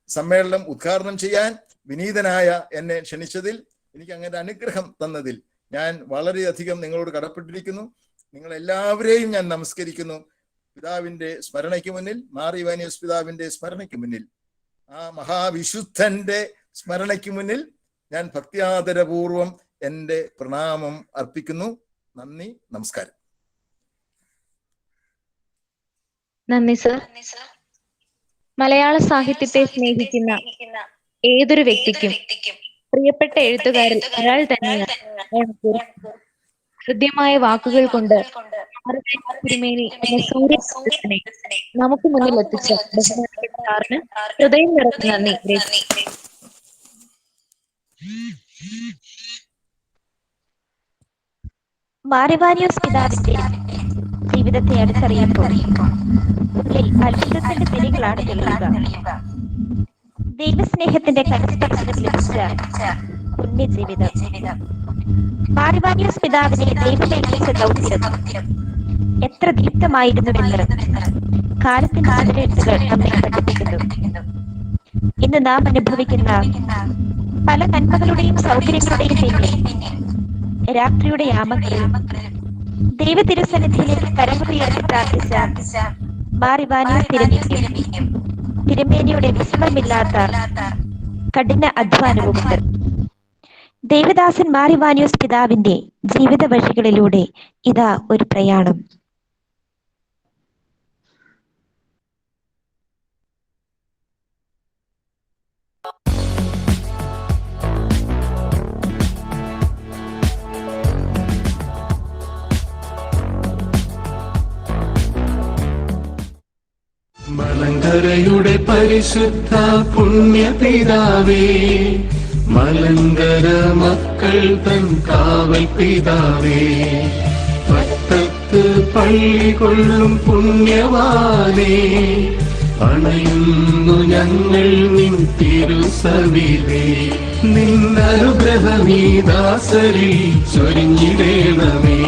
സമ്മേളനം ഉദ്ഘാടനം ചെയ്യാൻ വിനീതനായ എന്നെ ക്ഷണിച്ചതിൽ, എനിക്ക് അങ്ങനെ അനുഗ്രഹം തന്നതിൽ ഞാൻ വളരെയധികം നിങ്ങളോട് കടപ്പെട്ടിരിക്കുന്നു. നിങ്ങളെല്ലാവരെയും ഞാൻ നമസ്കരിക്കുന്നു. പിതാവിന്റെ സ്മരണയ്ക്ക് മുന്നിൽ, മാർ ഇവാനിയോസ് പിതാവിന്റെ സ്മരണയ്ക്ക് മുന്നിൽ, ആ മഹാവിശുദ്ധന്റെ സ്മരണയ്ക്ക് മുന്നിൽ ഞാൻ ഭക്തിയാദരപൂർവം എൻ്റെ പ്രണാമം അർപ്പിക്കുന്നു. നന്ദി, നമസ്കാരം. നന്ദി സർ. മലയാള സാഹിത്യത്തെ സ്നേഹിക്കുന്ന ഏതൊരു വ്യക്തിക്കും പ്രിയപ്പെട്ട എഴുത്തുകാരിൽ ഒരാൾ തന്നെയാണ് ഹൃദ്യമായ വാക്കുകൾ കൊണ്ട് തിരുമേനി എന്ന സൂര്യനെ നമുക്ക് മുന്നിൽ എത്തിച്ച ബഹുമാനപ്പെട്ട സാറിന് ഹൃദയം നിറഞ്ഞ നന്ദി. മാർ ഇവാനിയോസ് പിതാവിന്റെ ജീവിതത്തെ അടുത്തറിയുമ്പോൾ ഉള്ളിൽ അത്ഭുതത്തിന്റെ തിരികളാണ് തെളിയുക. ദൈവസ്നേഹത്തിന്റെ കരസ്പർശനം ലഭിച്ച പുണ്യജീവിതം. മാർ ഇവാനിയോസ് പിതാവിനെ ദൈവമേൽപ്പിച്ച ദൗത്യം എത്ര ദീപ്തമായിരുന്നുവെന്ന് കാലത്തിന്റെ ചുവരെഴുത്തുകൾ നമ്മെ പഠിപ്പിക്കുന്നു. ഇന്ന് നാം അനുഭവിക്കുന്ന പല നന്മകളുടെയും സൗകര്യങ്ങളുടെയും പിന്നിൽ രാത്രിയുടെ യാമങ്ങളിൽ ദൈവ തിരുസന്നിധിയിലേക്ക് കരമുയർത്തി പ്രാർത്ഥിച്ച മാർ ഇവാനിയോസ് തിരുമേനിക്കും തിരുമേനിയുടെ വിശ്രമമില്ലാത്ത കഠിന അധ്വാനവുമുണ്ട്. ദേവദാസൻ മാർ ഇവാനിയോസ് പിതാവിന്റെ ജീവിത വഴികളിലൂടെ ഇതാ ഒരു പ്രയാണം. മലങ്കരയുടെ പരിശുദ്ധ പുണ്യപിതാവേ, മലങ്കര മക്കൾ തൻ കാവൽ പിതാവേ, പട്ടത്ത് പള്ളി കൊള്ളും പുണ്യവാനേ, അണയുന്നു ഞങ്ങൾ നിൻ തിരുസവിധേ. നിന്നനുഗ്രഹമീ ദാസരിൽ ചൊരിഞ്ഞിടേണമേ.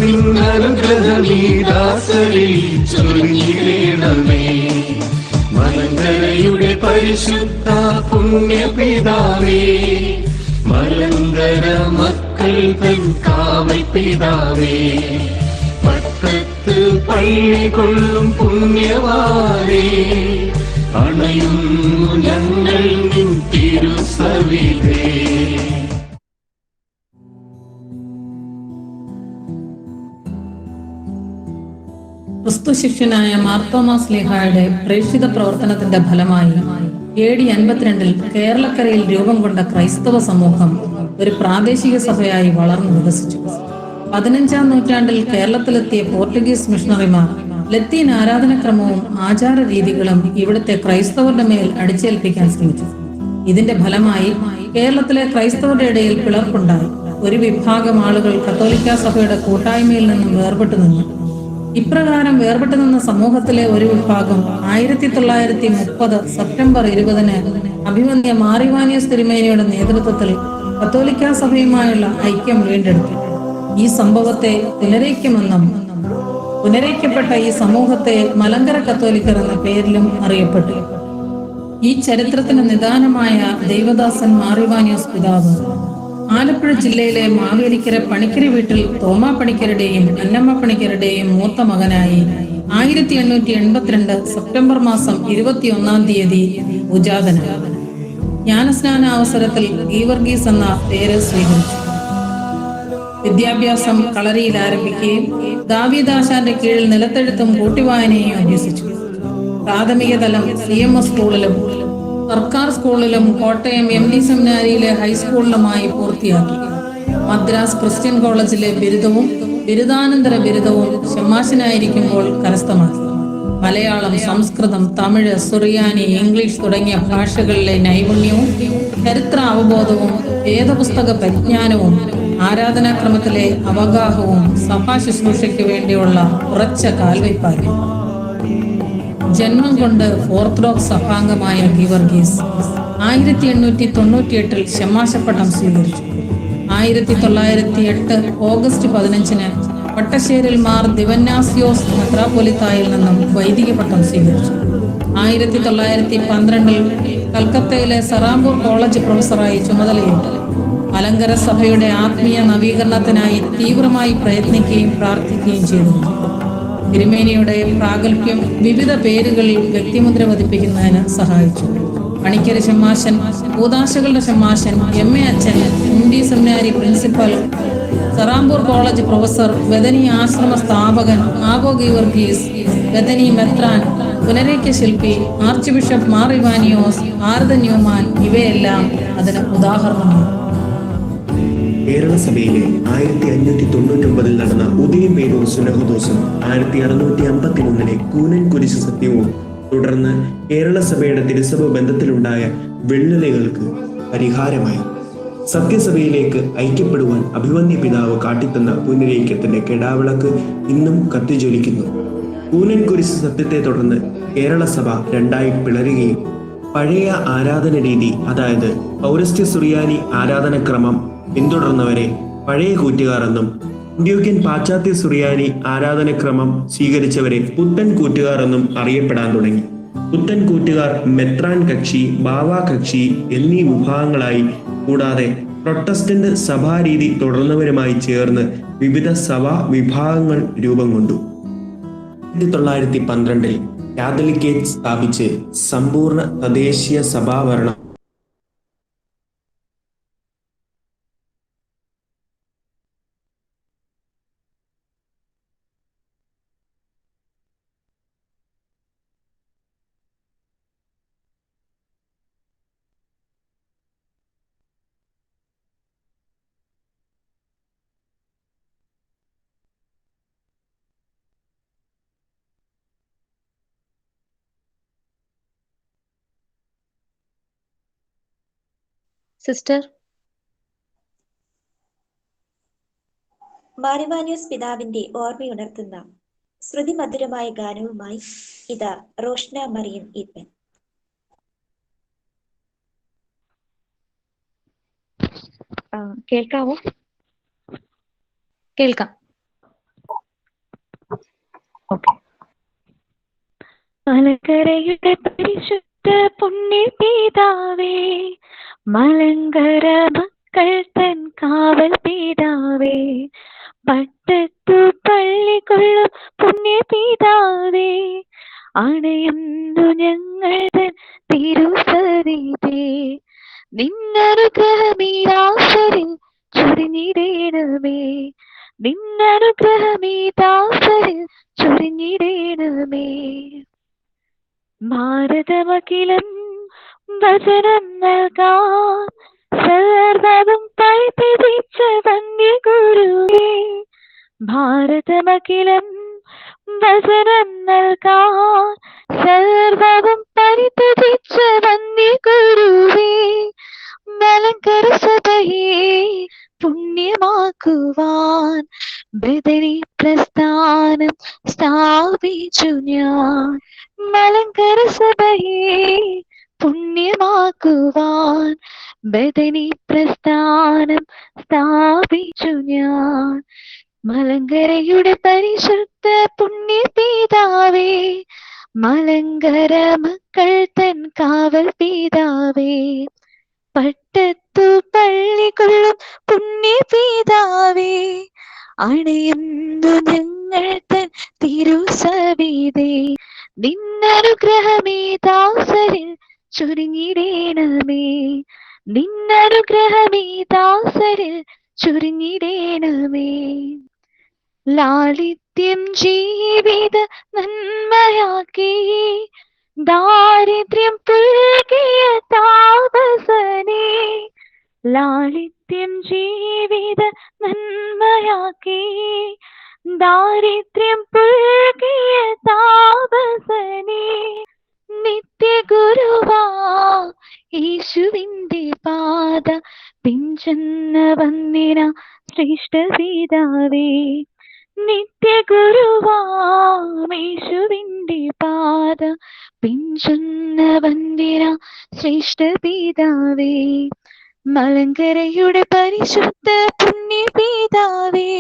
നിന്നനുഗ്രഹമീ ദാസരിൽ ചൊരിഞ്ഞിടേണമേ. മലങ്കരയുടെ പരിശുദ്ധ പുണ്യപിതാവേ, മലങ്കര മക്കൾ തൻ കാവൽ പിതാവേ, പട്ടത്ത് പള്ളി കൊള്ളും പുണ്യവാനേ, അണയുന്നു ഞങ്ങൾ നിൻ തിരുസവിധേ. ക്രിസ്തു ശിഷ്യനായ മാർത്തോമാ ശ്ലീഹായുടെ പ്രേക്ഷിത പ്രവർത്തനത്തിന്റെ ഫലമായി AD 52 കേരളക്കരയിൽ രൂപം കൊണ്ട ക്രൈസ്തവ സമൂഹം ഒരു പ്രാദേശിക സഭയായി വളർന്നു വികസിച്ചു. 15-ാം നൂറ്റാണ്ടിൽ കേരളത്തിലെത്തിയ പോർട്ടുഗീസ് മിഷണറിമാർ ലത്തീൻ ആരാധനക്രമവും ആചാര രീതികളും ഇവിടുത്തെ ക്രൈസ്തവരുടെ മേൽ അടിച്ചേൽപ്പിക്കാൻ ശ്രമിച്ചു. ഇതിന്റെ ഫലമായി കേരളത്തിലെ ക്രൈസ്തവരുടെ ഇടയിൽ പിളർപ്പുണ്ടായി. ഒരു വിഭാഗം ആളുകൾ കത്തോലിക്ക സഭയുടെ കൂട്ടായ്മയിൽ നിന്നും വേർപെട്ടു നിന്നു. ഇപ്രകാരം വേർപെട്ടു നിന്ന സമൂഹത്തിലെ ഒരു വിഭാഗം 1930 സെപ്റ്റംബർ 20-ന് അഭിമന്യ മാറിവാനിയസ് തിരുമേനിയുടെ നേതൃത്വത്തിൽ കത്തോലിക്ക സഭയുമായുള്ള ഐക്യം വീണ്ടെടുത്തു. ഈ സംഭവത്തെ പുനരൈക്യമെന്നും പുനരൈക്യപ്പെട്ട ഈ സമൂഹത്തെ മലങ്കര കത്തോലിക്കർ എന്ന പേരിലും അറിയപ്പെട്ടു. ഈ ചരിത്രത്തിന് നിദാനമായ ദൈവദാസൻ മാറിവാനിയോസ് പിതാവ് ആലപ്പുഴ ജില്ലയിലെ മാവേലിക്കര പണിക്കരി വീട്ടിൽ തോമാ പണിക്കരുടെയും അന്നമ്മ പണിക്കരുടെയും മൂത്ത മകനായി 1882 സെപ്റ്റംബർ മാസം 21-ാം തീയതി ഉജാതനായി. ജ്ഞാനസ്നാന അവസരത്തിൽ ഗീവർഗീസ് എന്ന പേര് സ്വീകരിച്ചു. വിദ്യാഭ്യാസം കളരിയിൽ ആരംഭിക്കുകയും ദാവീദാശാന്റെ കീഴിൽ നിലത്തെഴുത്തും കൂട്ടിവായനയും അഭ്യസിച്ചു. പ്രാഥമിക തലം CMS സ്കൂളിലും സർക്കാർ സ്കൂളിലും കോട്ടയം MD സെമിനാരിയിലെ ഹൈസ്കൂളിലുമായി പൂർത്തിയാക്കി. മദ്രാസ് ക്രിസ്ത്യൻ കോളേജിലെ ബിരുദവും ബിരുദാനന്തര ബിരുദവും ഷമാശനായിരിക്കുമ്പോൾ കരസ്ഥമാക്കി. മലയാളം, സംസ്കൃതം, തമിഴ്, സുറിയാനി, ഇംഗ്ലീഷ് തുടങ്ങിയ ഭാഷകളിലെ നൈപുണ്യവും ചരിത്ര അവബോധവും വേദപുസ്തക പരിജ്ഞാനവും ആരാധനാക്രമത്തിലെ അവഗാഹവും സഭാ ശുശ്രൂഷയ്ക്ക് വേണ്ടിയുള്ള ഉറച്ച കാൽവയ്പായിരുന്നു. ജന്മം കൊണ്ട് ഓർത്തഡോക്സ് സഭാംഗമായ ഗീവർഗീസ് 1898 ഷമാശപ്പട്ടം സ്വീകരിച്ചു. 1908 ഓഗസ്റ്റ് 15-ന് പട്ടശ്ശേരിൽ മാർ ദിവന്നാസ്യോസ് മെത്രാപ്പൊലിത്തായിൽ നിന്നും വൈദിക പട്ടം സ്വീകരിച്ചു. 1912 കൽക്കത്തയിലെ സറാംപൂർ കോളേജ് പ്രൊഫസറായി ചുമതലയേറ്റു. മലങ്കര സഭയുടെ ആത്മീയ നവീകരണത്തിനായി തീവ്രമായി പ്രയത്നിക്കുകയും പ്രാർത്ഥിക്കുകയും ചെയ്തു. തിരുമേനിയുടെ പ്രാഗൽഭ്യം വിവിധ പേരുകളിൽ വ്യക്തിമുദ്ര പതിപ്പിക്കുന്നതിന് സഹായിച്ചു. പണിക്കര് ഷമ്മാശൻ, കൂതാശകളുടെ ഷമ്മാശൻ, MA അച്ഛൻ, MD seminary principal, Serampore college professor, Bethany ആശ്രമ സ്ഥാപകൻ ആഗോ ഗീവർഗീസ്, ബദനി മെത്രാൻ, പുനരൈക്യ ശില്പി, ആർച്ച് ബിഷപ്പ് മാർ ഇവാനിയോസ്, ആർദ ന്യൂമാൻ ഇവയെല്ലാം അതിന് ഉദാഹരണമാണ്. കേരള സഭയിലെ 1599 നടന്ന ഉദയം പേരൂർ സുനഹദോസും 1651 കൂനൻ കുരിശ് സത്യവും തുടർന്ന് കേരള സഭയുടെ തിരുസഭ ബന്ധത്തിലുണ്ടായ വെള്ളിലകൾക്ക് പരിഹാരമായി. സത്യസഭയിലേക്ക് ഐക്യപ്പെടുവാൻ അഭിമന്യ പിതാവ് കാട്ടിത്തന്ന പുനരൈക്യത്തിന്റെ കെടാവിളക്ക് ഇന്നും കത്തിജ്വലിക്കുന്നു. കൂനൻ കുരിശ് സത്യത്തെ തുടർന്ന് കേരള സഭ രണ്ടായി പിളരുകയും പഴയ ആരാധന രീതി, അതായത് പൗരസ്ത്യ സുറിയാനി ആരാധനക്രമം പിന്തുടർന്നവരെ പഴയ കൂറ്റുകാർ എന്നും ഇന്ത്യോക്യൻ പാശ്ചാത്യ സുറിയാനി ആരാധനക്രമം സ്വീകരിച്ചവരെ പുത്തൻ കൂറ്റുകാർ എന്നും അറിയപ്പെടാൻ തുടങ്ങി. പുത്തൻ കൂറ്റുകാർ മെത്രാൻ കക്ഷി, ബാവ കക്ഷി എന്നീ വിഭാഗങ്ങളായി, കൂടാതെ പ്രൊട്ടസ്റ്റന്റ് സഭാരീതി തുടർന്നവരുമായി ചേർന്ന് വിവിധ സഭാ വിഭാഗങ്ങൾ രൂപം കൊണ്ടു. 1912 കാത്തലിക്കേറ്റ് സ്ഥാപിച്ച് സമ്പൂർണ്ണ തദ്ദേശീയ സഭാഭരണം സിസ്റ്റർ. മാറിവാനിയോസ് പിതാവിന്റെ ഓർമ്മയുണർത്തുന്ന ശ്രുതിമധുരമായ ഗാനവുമായി ഇതാ റോഷ്ന മറിയം ഈപ്പൻ. കേൾക്കാവോ? കേൾക്കാം. ഓക്കെ. മലങ്കരയുടെ പരിശുദ്ധ പുണ്യപിതാവേ, മലങ്കര മക്കൾ തൻ കാവൽ പിതാവേ, പട്ടത്തു പള്ളികൊള്ളും പുണ്യപിതാവേ, അണയുന്നു ഞങ്ങൾ തൻ തിരുസവിധേ, നിന്നനുഗ്രഹമീരാസരിൽ ചൊരിഞ്ഞിടേണമേ, നിന്നനുഗ്രഹമീതാസരിൽ ചൊരിഞ്ഞിടേണമേ. ഭാരതമഖിലം വചനം നൽകാൻ സർവ്വവും പരിത്യജിച്ച വന്യഗുരുവേ, ഭാരതമഖിലം വചനം നൽകാൻ സർവ്വവും പരിത്യജിച്ച വന്യഗുരുവേ, മലങ്കര സഭയെ പുണ്യമാക്കുവാൻ ബദരി പ്രസ്ഥാനം സ്ഥാപിച്ചു ഞാൻ. മലങ്കര സഭയെ പുണ്യമാക്കുവാൻ ബദരി പ്രസ്ഥാനം സ്ഥാപിച്ചു ഞാൻ. മലങ്കരയുടെ പരിശുദ്ധ പുണ്യപിതാവേ, മലങ്കര മക്കൾ തൻ കാവൽ പിതാവേ, പട്ടത്തു പള്ളികൊള്ളും പുണ്യപിതാവേ, അണയുന്നു ഞങ്ങൾ തൻ തിരുസവിധേ, നിന്നനുഗ്രഹമീതാസരിൽ ചൊരിഞ്ഞിടേണമേ, നിന്നനുഗ്രഹമീതാസരിൽ ചൊരിഞ്ഞിടേണമേ. ലാളിത്യം ജീവിത നന്മയാക്കി ദാരിദ്ര്യം പുൽകിയ താപസനേ, ലാളിത്യം ജീവിത നന്മയാക്കി ദാരിദ്ര്യം പുൽകിയ താപസനേ, നിത്യഗുരുവാ യേശുവിന്റെ പാത പിഞ്ചെന്ന വന്ദിന ശ്രേഷ്ഠ പിതാവേ, നിത്യഗുരുവാമേശുവിന്റെ പാത പിഞ്ചുന്ന വന്ദിന ശ്രേഷ്ഠ പിതാവേ, മലങ്കരയുടെ പരിശുദ്ധ പുണ്യപിതാവേ,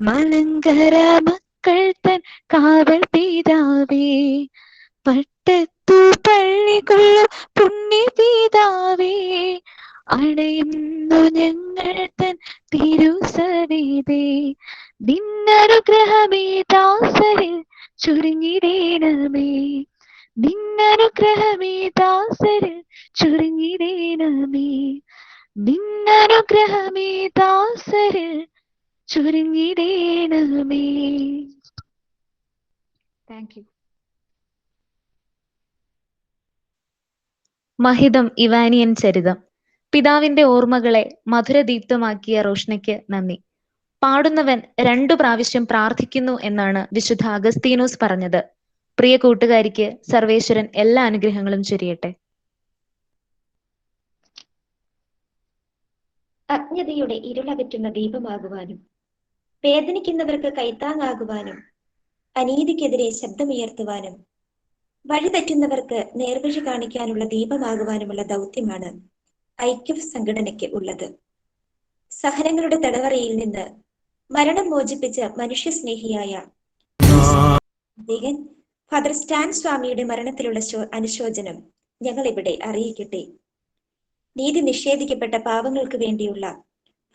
മലങ്കര മക്കൾ തൻ കാവൽ പിതാവേ, പട്ടത്തു പള്ളികൊള്ളും പുണ്യപിതാവേ, അണയുന്നു ഞങ്ങൾ തൻ തിരുസവിധേ, നിന്നനുഗ്രഹമീതാസരിൽ ചൊരിഞ്ഞിടേണമേ, നിന്നനുഗ്രഹമീതാസരിൽ ചൊരിഞ്ഞിടേണമേ, നിന്നനുഗ്രഹമീതാസരിൽ ചൊരിഞ്ഞിടേണമേ. Thank you. മഹിതം ഇവാനിയൻ ചരിതം. പിതാവിന്റെ ഓർമ്മകളെ മധുരദീപ്തമാക്കിയ റോഷ്നയ്ക്ക് നന്ദി. പാടുന്നവൻ 2 പ്രാവശ്യം പ്രാർത്ഥിക്കുന്നു എന്നാണ് വിശുദ്ധ അഗസ്തീനോസ് പറഞ്ഞത്. പ്രിയ കൂട്ടുകാരിക്ക് സർവേശ്വരൻ എല്ലാ അനുഗ്രഹങ്ങളും ചൊരിയട്ടെ. അജ്ഞതയുടെ ഇരുളകറ്റുന്ന ദീപമാകുവാനും വേദനിക്കുന്നവർക്ക് കൈത്താങ്ങാകുവാനും അനീതിക്കെതിരെ ശബ്ദമുയർത്തുവാനും വഴിതെറ്റുന്നവർക്ക് നേർവഴി കാണിക്കാനുള്ള ദീപമാകുവാനുമുള്ള ദൗത്യമാണ് ഐക്യഫ് സംഘടനയ്ക്ക് ഉള്ളത്. സഹനങ്ങളുടെ തടവറയിൽ നിന്ന് മരണം മോചിപ്പിച്ച മനുഷ്യസ്നേഹിയായ ഫാദർ സ്റ്റാൻ സ്വാമിയുടെ മരണത്തിലുള്ള അനുശോചനം ഞങ്ങൾ ഇവിടെ അറിയിക്കട്ടെ. നീതി നിഷേധിക്കപ്പെട്ട പാവങ്ങൾക്ക് വേണ്ടിയുള്ള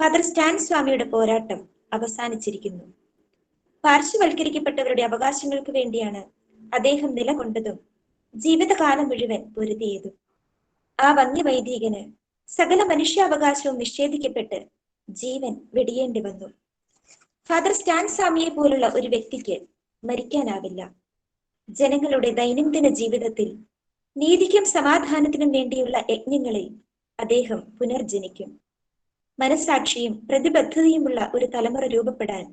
ഫാദർ സ്റ്റാൻ സ്വാമിയുടെ പോരാട്ടം അവസാനിച്ചിരിക്കുന്നു. പാർശ്വവൽക്കരിക്കപ്പെട്ടവരുടെ അവകാശങ്ങൾക്ക് വേണ്ടിയാണ് അദ്ദേഹം നിലകൊണ്ടതും ജീവിതകാലം മുഴുവൻ പൊരുതിയതും. ആ വന്യവൈദികന് സകല മനുഷ്യാവകാശവും നിഷേധിക്കപ്പെട്ട് ജീവൻ വെടിയേണ്ടി വന്നു. ഫാദർ സ്റ്റാൻ സ്വാമിയെ പോലുള്ള ഒരു വ്യക്തിക്ക് മരിക്കാനാവില്ല. ജനങ്ങളുടെ ദൈനംദിന ജീവിതത്തിൽ നീതിക്കും സമാധാനത്തിനും വേണ്ടിയുള്ള യജ്ഞങ്ങളിൽ അദ്ദേഹം പുനർജനിക്കും. മനസാക്ഷിയും പ്രതിബദ്ധതയുമുള്ള ഒരു തലമുറ രൂപപ്പെടാൻ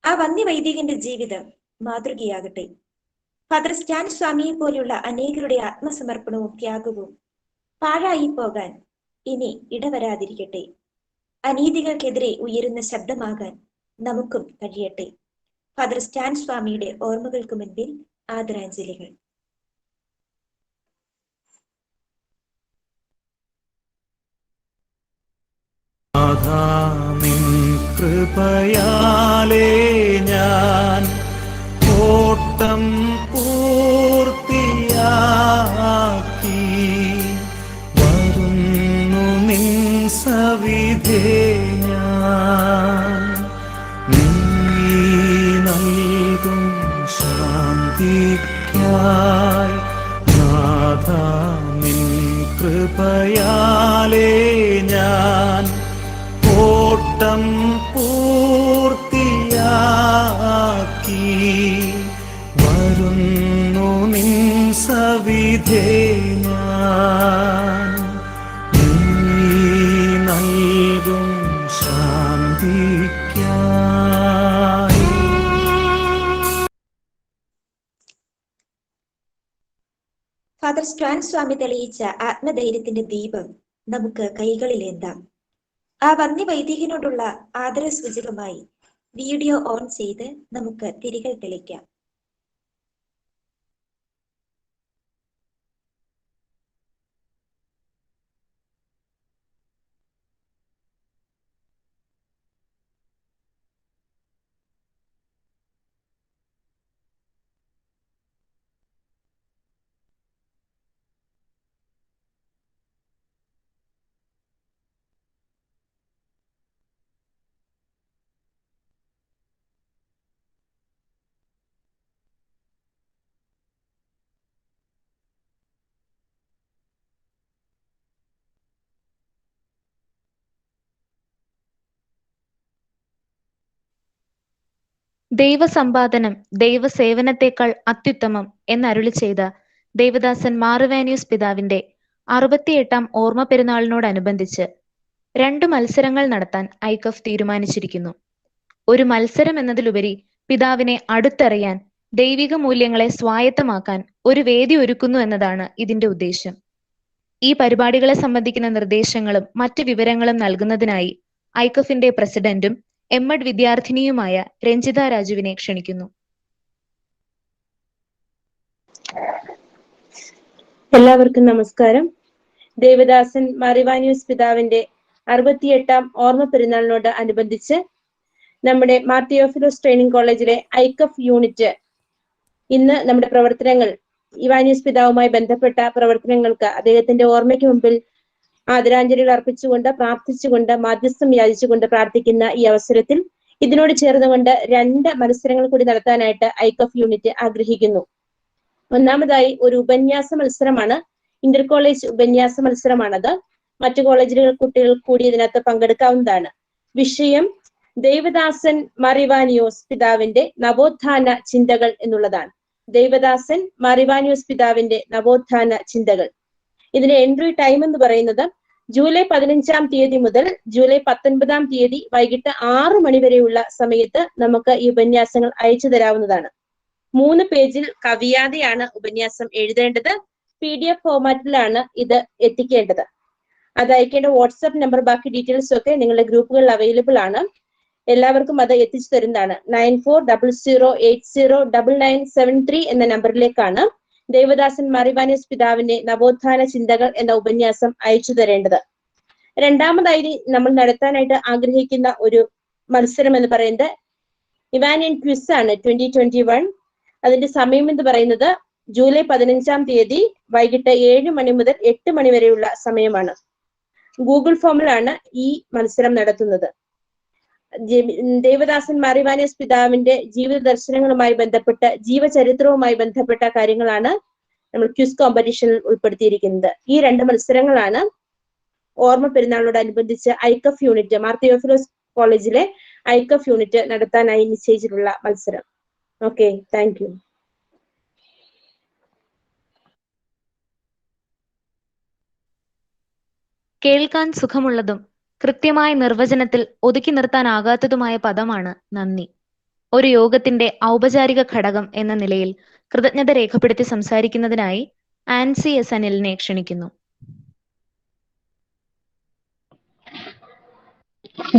ആ വന്യവൈദികന്റെ ജീവിതം മാതൃകയാകട്ടെ. ഫാദർ സ്റ്റാൻ സ്വാമിയെ പോലുള്ള അനേകരുടെ ആത്മസമർപ്പണവും ത്യാഗവും പാഴായി പോകാൻ ഇനി ഇടവരാതിരിക്കട്ടെ. അനീതികൾക്കെതിരെ ഉയരുന്ന ശബ്ദമാകാൻ നമുക്കും കഴിയട്ടെ. ഫാദർ സ്റ്റാൻ സ്വാമിയുടെ ഓർമ്മകൾക്ക് മുൻപിൽ ആദരാഞ്ജലികൾ. നിൻ കൃപയാലേ ഞാൻ ഓട്ടം പൂർത്തിയാക്കി വരുന്നു നിൻ സവിധേ ഞാൻ. നീ നൽകും ശാന്തിക്കായി നാഥ നിൻ കൃപയാലേ ഞാൻ ഓട്ടം പൂർത്തിയാക്കി വരുന്നു നിൻ സവിധേ ഞാൻ. നീ നൽകും ശാന്തിക്കായി. ഫാദർ സ്റ്റാൻ സ്വാമി തെളിയിച്ച ആത്മധൈര്യത്തിന്റെ ദീപം നമുക്ക് കൈകളിലേന്താം. ആ വന്യ വൈദികനോടുള്ള ആദരസൂചകമായി വീഡിയോ ഓൺ ചെയ്ത് നമുക്ക് തിരികൾ തെളിക്കാം. ദൈവസമ്പാദനം ദൈവസേവനത്തെക്കാൾ അത്യുത്തമം എന്നരുളി ചെയ്ത ദേവദാസൻ മാറുവാനിയൂസ് പിതാവിന്റെ 68-ാം ഓർമ്മ പെരുന്നാളിനോടനുബന്ധിച്ച് 2 മത്സരങ്ങൾ നടത്താൻ ഐക്കഫ് തീരുമാനിച്ചിരിക്കുന്നു. ഒരു മത്സരം എന്നതിലുപരി പിതാവിനെ അടുത്തറിയാൻ, ദൈവിക മൂല്യങ്ങളെ സ്വായത്തമാക്കാൻ ഒരു വേദി ഒരുക്കുന്നു എന്നതാണ് ഇതിന്റെ ഉദ്ദേശം. ഈ പരിപാടികളെ സംബന്ധിക്കുന്ന നിർദ്ദേശങ്ങളും മറ്റ് വിവരങ്ങളും നൽകുന്നതിനായി ഐക്കഫിന്റെ പ്രസിഡന്റും എംഎഡ് വിദ്യാർത്ഥിനിയുമായ രഞ്ജിത രാജുവിനെ ക്ഷണിക്കുന്നു. എല്ലാവർക്കും നമസ്കാരം. ദേവദാസൻ മാറിവാനിയൂസ് പിതാവിന്റെ 68-ാം ഓർമ്മ പെരുന്നാളിനോട് അനുബന്ധിച്ച് നമ്മുടെ മാർ തിയോഫിലോസ് ട്രെയിനിങ് കോളേജിലെ ഐക്കഫ് യൂണിറ്റ് ഇന്ന് നമ്മുടെ പ്രവർത്തനങ്ങൾ, ഇവാനിയൂസ് പിതാവുമായി ബന്ധപ്പെട്ട പ്രവർത്തനങ്ങൾക്ക് അദ്ദേഹത്തിന്റെ ഓർമ്മയ്ക്ക് മുമ്പിൽ ആദരാഞ്ജലികൾ അർപ്പിച്ചുകൊണ്ട്, പ്രാർത്ഥിച്ചുകൊണ്ട്, മാധ്യസ്ഥം യാചിച്ചുകൊണ്ട് പ്രാർത്ഥിക്കുന്ന ഈ അവസരത്തിൽ ഇതിനോട് ചേർന്നുകൊണ്ട് 2 മത്സരങ്ങൾ കൂടി നടത്താനായിട്ട് ഐക്കഫ് യൂണിറ്റ് ആഗ്രഹിക്കുന്നു. ഒന്നാമതായി ഒരു ഉപന്യാസ മത്സരമാണ്. ഇന്റർ കോളേജ് ഉപന്യാസ മത്സരമാണത്. മറ്റു കോളേജുകൾ കുട്ടികൾ കൂടി ഇതിനകത്ത് പങ്കെടുക്കാവുന്നതാണ്. വിഷയം ദേവദാസൻ മാറിവാനിയോസ് പിതാവിന്റെ നവോത്ഥാന ചിന്തകൾ എന്നുള്ളതാണ്. ദേവദാസൻ മാറിവാനിയോസ് പിതാവിന്റെ നവോത്ഥാന ചിന്തകൾ. ഇതിന്റെ എൻട്രി ടൈം എന്ന് പറയുന്നത് ജൂലൈ 15-ാം തീയതി മുതൽ ജൂലൈ 19-ാം തീയതി വൈകിട്ട് 6 മണി വരെയുള്ള സമയത്ത് നമുക്ക് ഈ ഉപന്യാസങ്ങൾ അയച്ചു തരാവുന്നതാണ്. 3 പേജിൽ കവിയാതെയാണ് ഉപന്യാസം എഴുതേണ്ടത്. PDF ഫോർമാറ്റിലാണ് ഇത് എത്തിക്കേണ്ടത്. അത് അയക്കേണ്ട വാട്സ്ആപ്പ് നമ്പർ, ബാക്കി ഡീറ്റെയിൽസ് ഒക്കെ നിങ്ങളുടെ ഗ്രൂപ്പുകളിൽ അവൈലബിൾ ആണ്. എല്ലാവർക്കും അത് എത്തിച്ചു തരുന്നതാണ്. 9400809973 എന്ന നമ്പറിലേക്കാണ് ദേവദാസൻ മാറിവാനിയൂസ് പിതാവിന്റെ നവോത്ഥാന ചിന്തകൾ എന്ന ഉപന്യാസം അയച്ചു തരേണ്ടത്. രണ്ടാമതായി നമ്മൾ നടത്താനായിട്ട് ആഗ്രഹിക്കുന്ന ഒരു മത്സരം എന്ന് പറയുന്നത് ഇവാനിയൻ ക്വിസ് ആണ് 2021. അതിന്റെ സമയം എന്ന് പറയുന്നത് ജൂലൈ 15-ാം തീയതി വൈകിട്ട് 7 മണി മുതൽ 8 മണി വരെയുള്ള സമയമാണ്. ഗൂഗിൾ ഫോമിലാണ് ഈ മത്സരം നടത്തുന്നത്. ദേവദാസൻ മാറിവാനിയൂസ് പിതാവിന്റെ ജീവിത ദർശനങ്ങളുമായി ബന്ധപ്പെട്ട്, ജീവചരിത്രവുമായി ബന്ധപ്പെട്ട കാര്യങ്ങളാണ് നമ്മൾ ക്വിസ് കോമ്പറ്റീഷനിൽ ഉൾപ്പെടുത്തിയിരിക്കുന്നത്. ഈ 2 മത്സരങ്ങളാണ് ഓർമ്മ പെരുന്നാളിനോടനുബന്ധിച്ച് ഐക്കഫ് യൂണിറ്റ്, മാർ തിയോഫിലോസ് കോളേജിലെ ഐക്കഫ് യൂണിറ്റ് നടത്താനായി നിശ്ചയിച്ചിട്ടുള്ള മത്സരം. Okay, thank you. കേൾക്കാൻ സുഖമുള്ളതും കൃത്യമായ നിർവചനത്തിൽ ഒതുക്കി നിർത്താനാകാത്തതുമായ പദമാണ് നന്ദി. ഒരു യോഗത്തിന്റെ ഔപചാരിക ഘടകം എന്ന നിലയിൽ കൃതജ്ഞത രേഖപ്പെടുത്തി സംസാരിക്കുന്നതിനായി ആൻസി എസ് അനിലിനെ ക്ഷണിക്കുന്നു.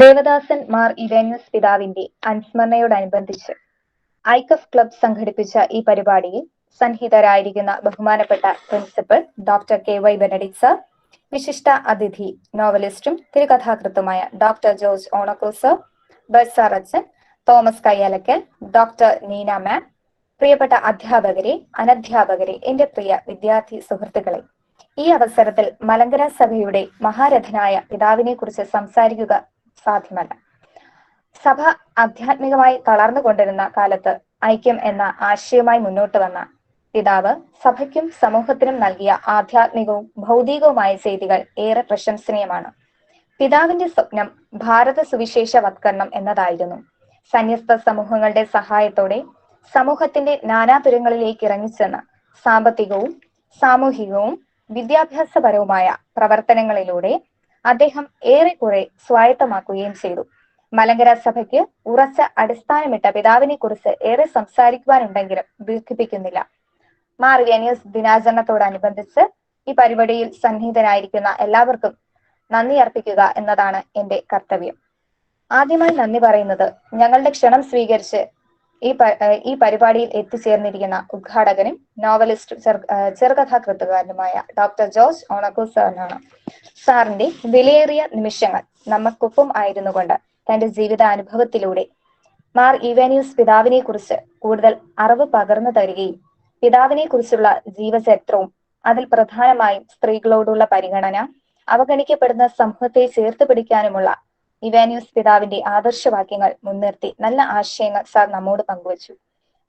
ദേവദാസൻ മാർ ഇവാനിയൂസ് പിതാവിന്റെ അനുസ്മരണയോടനുബന്ധിച്ച് ഐക്കഫ് ക്ലബ് സംഘടിപ്പിച്ച ഈ പരിപാടിയിൽ സന്നിഹിതരായിരിക്കുന്ന ബഹുമാനപ്പെട്ട principal doctor KY Benedict sir, വിശിഷ്ട അതിഥി നോവലിസ്റ്റും തിരുകഥാകൃത്തുമായ doctor George Onakkoor sir, bursar അച്ഛൻ, Thomas Kayyalakkal, doctor Neena ma'am, പ്രിയപ്പെട്ട അധ്യാപകരെ, അനധ്യാപകരെ, എന്റെ പ്രിയ വിദ്യാർത്ഥി സുഹൃത്തുക്കളെ, ഈ അവസരത്തിൽ മലങ്കര സഭയുടെ മഹാരഥനായ പിതാവിനെ കുറിച്ച് സംസാരിക്കുക സാധ്യമല്ല. സഭ ആധ്യാത്മികമായി തളർന്നുകൊണ്ടിരുന്ന കാലത്ത് ഐക്യം എന്ന ആശയവുമായി മുന്നോട്ട് വന്ന പിതാവ് സഭയ്ക്കും സമൂഹത്തിനും നൽകിയ ആധ്യാത്മികവും ഭൗതികവുമായ ചെയ്തികൾ ഏറെ പ്രശംസനീയമാണ്. പിതാവിന്റെ സ്വപ്നം ഭാരത സുവിശേഷവത്കരണം എന്നതായിരുന്നു. സന്യസ്ത സമൂഹങ്ങളുടെ സഹായത്തോടെ സമൂഹത്തിന്റെ നാനാതുരങ്ങളിലേക്ക് ഇറങ്ങിച്ചെന്ന് സാമ്പത്തികവും സാമൂഹികവും വിദ്യാഭ്യാസപരവുമായ പ്രവർത്തനങ്ങളിലൂടെ അദ്ദേഹം ഏറെക്കുറെ സ്വായത്തമാക്കുകയും ചെയ്തു. മലങ്കര സഭയ്ക്ക് ഉറച്ച അടിസ്ഥാനമിട്ട പിതാവിനെ കുറിച്ച് ഏറെ സംസാരിക്കുവാനുണ്ടെങ്കിലും ദീർഘിപ്പിക്കുന്നില്ല. മാർ ഇവാനിയോസ് ദിനാചരണത്തോടനുബന്ധിച്ച് ഈ പരിപാടിയിൽ സന്നിഹിതരായിരിക്കുന്ന എല്ലാവർക്കും നന്ദി അർപ്പിക്കുക എന്നതാണ് എന്റെ കർത്തവ്യം. ആദ്യമായി നന്ദി പറയുന്നത് ഞങ്ങളുടെ ക്ഷണം സ്വീകരിച്ച് ഈ പരിപാടിയിൽ എത്തിച്ചേർന്നിരിക്കുന്ന ഉദ്ഘാടകനും നോവലിസ്റ്റും ചെറുകഥാകൃത്തുകാരനുമായ ഡോക്ടർ ജോർജ് ഓണക്കൂർ സാറിനാണ്. സാറിന്റെ വിലയേറിയ നിമിഷങ്ങൾ നമുക്കൊപ്പം ആയിരുന്നു കൊണ്ട് തന്റെ ജീവിതാനുഭവത്തിലൂടെ മാർ ഇവാനിയോസ് പിതാവിനെ കുറിച്ച് കൂടുതൽ അറിവ് പകർന്നു തരികയും പിതാവിനെ കുറിച്ചുള്ള ജീവചരിത്രവും അതിൽ പ്രധാനമായും സ്ത്രീകളോടുള്ള പരിഗണന, അവഗണിക്കപ്പെടുന്ന സമൂഹത്തെ ചേർത്ത് പിടിക്കാനുമുള്ള ഇവാനിയോസ് പിതാവിന്റെ ആദർശവാക്യങ്ങൾ മുൻനിർത്തി നല്ല ആശയങ്ങൾ സാർ നമ്മോട് പങ്കുവച്ചു.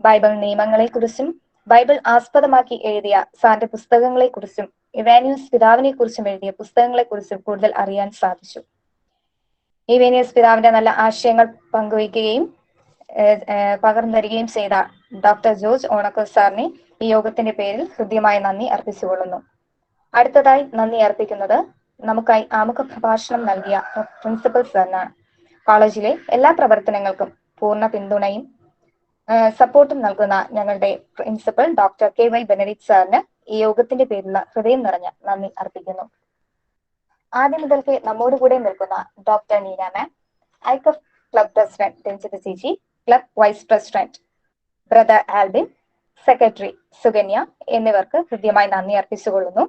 ബൈബിൾ നിയമങ്ങളെ കുറിച്ചും ബൈബിൾ ആസ്പദമാക്കി എഴുതിയ സാറിന്റെ പുസ്തകങ്ങളെ കുറിച്ചും ഇവാനിയോസ് പിതാവിനെ കുറിച്ചും എഴുതിയ പുസ്തകങ്ങളെ കുറിച്ചും കൂടുതൽ അറിയാൻ സാധിച്ചു. ഇവാനിയോസ് പിതാവിന്റെ നല്ല ആശയങ്ങൾ പങ്കുവയ്ക്കുകയും പകർന്നു തരികയും ചെയ്ത ഡോക്ടർ ജോർജ് ഓണക്കൂർ സാറിനെ ഈ യോഗത്തിന്റെ പേരിൽ ഹൃദ്യമായ നന്ദി അർപ്പിച്ചുകൊള്ളുന്നു. അടുത്തതായി നന്ദി അർപ്പിക്കുന്നത് നമുക്കായി ആമുഖ പ്രഭാഷണം നൽകിയ പ്രിൻസിപ്പൽ സാറിനാണ്. കോളേജിലെ എല്ലാ പ്രവർത്തനങ്ങൾക്കും പൂർണ്ണ പിന്തുണയും സപ്പോർട്ടും നൽകുന്ന ഞങ്ങളുടെ പ്രിൻസിപ്പൽ ഡോക്ടർ KY ബെനഡിക്ട് സാറിന് ഈ യോഗത്തിന്റെ പേരിലുള്ള ഹൃദയം നിറഞ്ഞ നന്ദി അർപ്പിക്കുന്നു. ആദ്യം മുതൽക്ക് നമ്മോടുകൂടെ നിൽക്കുന്ന doctor Neena ma'am, AICUF club president Ranjitha ചേച്ചി, club vice president brother Albin, secretary Sukanya എന്നിവർക്ക് ഹൃദ്യമായി നന്ദി അർപ്പിച്ചുകൊള്ളുന്നു.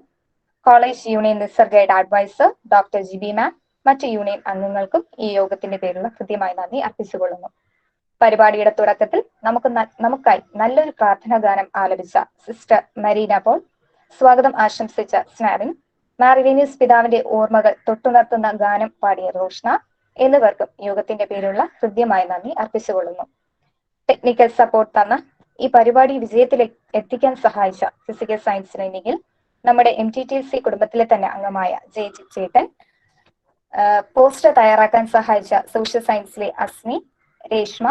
College union research guide advisor doctor GB ma'am, മറ്റ് യൂണിയൻ അംഗങ്ങൾക്കും ഈ യോഗത്തിന്റെ പേരിലുള്ള ഹൃദ്യമായി നന്ദി അർപ്പിച്ചുകൊള്ളുന്നു. പരിപാടിയുടെ തുടക്കത്തിൽ നമുക്കായി നല്ലൊരു പ്രാർത്ഥനാ ഗാനം ആലപിച്ച സിസ്റ്റർ മരീന പോൾ, സ്വാഗതം ആശംസിച്ച സ്നാവിൻ, മാർ ഇവാനിയോസ് പിതാവിന്റെ ഓർമ്മകൾ തൊട്ടുണർത്തുന്ന ഗാനം പാടിയ റോഷ്ന എന്നിവർക്കും യോഗത്തിന്റെ പേരിലുള്ള ഹൃദ്യമായ നന്ദി അർപ്പിച്ചുകൊള്ളുന്നു. ടെക്നിക്കൽ സപ്പോർട്ട് തന്ന ഈ പരിപാടി വിജയത്തിൽ എത്തിക്കാൻ സഹായിച്ച ഫിസിക്കൽ സയൻസ് ട്രെയിനിങ്ങിൽ നമ്മുടെ MTTC കുടുംബത്തിലെ തന്നെ അംഗമായ ജെജി ചേട്ടൻ, പോസ്റ്റർ തയ്യാറാക്കാൻ സഹായിച്ച സോഷ്യൽ സയൻസിലെ അസ്മി, രേഷ്മ,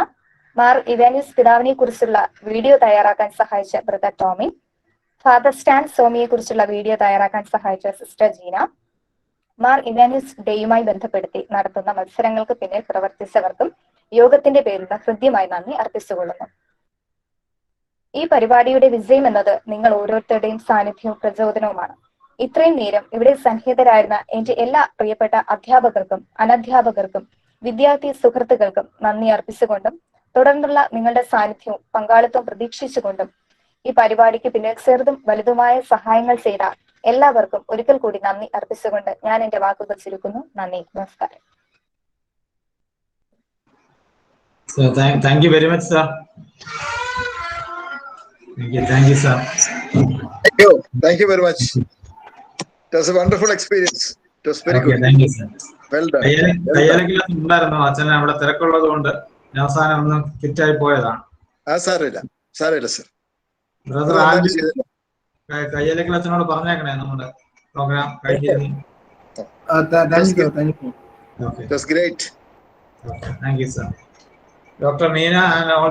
മാർ ഇവാനിയോസ് പിതാവിനെ കുറിച്ചുള്ള വീഡിയോ തയ്യാറാക്കാൻ സഹായിച്ച ബ്രദർ ടോമിൻ, ഫാദർ സ്റ്റാൻ സോമിയെ കുറിച്ചുള്ള വീഡിയോ തയ്യാറാക്കാൻ സഹായിച്ച സിസ്റ്റർ ജീന, മാർ ഇവാനിയോസ് ഡേയുമായി ബന്ധപ്പെടുത്തി നടത്തുന്ന മത്സരങ്ങൾക്ക് പിന്നിൽ പ്രവർത്തിച്ചവർക്കും യോഗത്തിന്റെ പേരിലുള്ള ഹൃദ്യമായി നന്ദി അർപ്പിച്ചുകൊള്ളുന്നു. ഈ പരിപാടിയുടെ വിജയം എന്നത് നിങ്ങൾ ഓരോരുത്തരുടെയും സാന്നിധ്യവും പ്രചോദനവുമാണ്. ഇത്രയും നേരം ഇവിടെ സന്നിഹിതരായിരുന്ന എന്റെ എല്ലാ പ്രിയപ്പെട്ട അധ്യാപകർക്കും അനധ്യാപകർക്കും വിദ്യാർത്ഥി സുഹൃത്തുക്കൾക്കും നന്ദി അർപ്പിച്ചുകൊണ്ടും തുടർന്നുള്ള നിങ്ങളുടെ സാന്നിധ്യവും പങ്കാളിത്തവും പ്രതീക്ഷിച്ചുകൊണ്ടും ഈ പരിപാടിക്ക് പിന്നിൽ ചെറുതും വലുതുമായ സഹായങ്ങൾ ചെയ്ത എല്ലാവർക്കും ഒരിക്കൽ കൂടി നന്ദി അർപ്പിച്ചുകൊണ്ട് ഞാൻ എന്റെ വാക്കുകൾ ചുരുക്കുന്നു. നന്ദി, നമസ്കാരം. Thank you very much, sir. Thank you, sir. Thank you very much. It was a wonderful experience. It was very good. Thank you, sir. Well done. ഉണ്ടായിരുന്നു അച്ഛനെ അവിടെ തിരക്കുള്ളത് കൊണ്ട് അവസാനം ഒന്ന് കിറ്റായി പോയതാണ്. സാരമില്ല സർ. ബ്രദർ കയ്യലക്കൽ അച്ഛനോട് പറഞ്ഞേക്കണേ നമ്മുടെ പ്രോഗ്രാം കഴിഞ്ഞിരുന്നു. It was great. Thank you, sir. Dr. Meena and all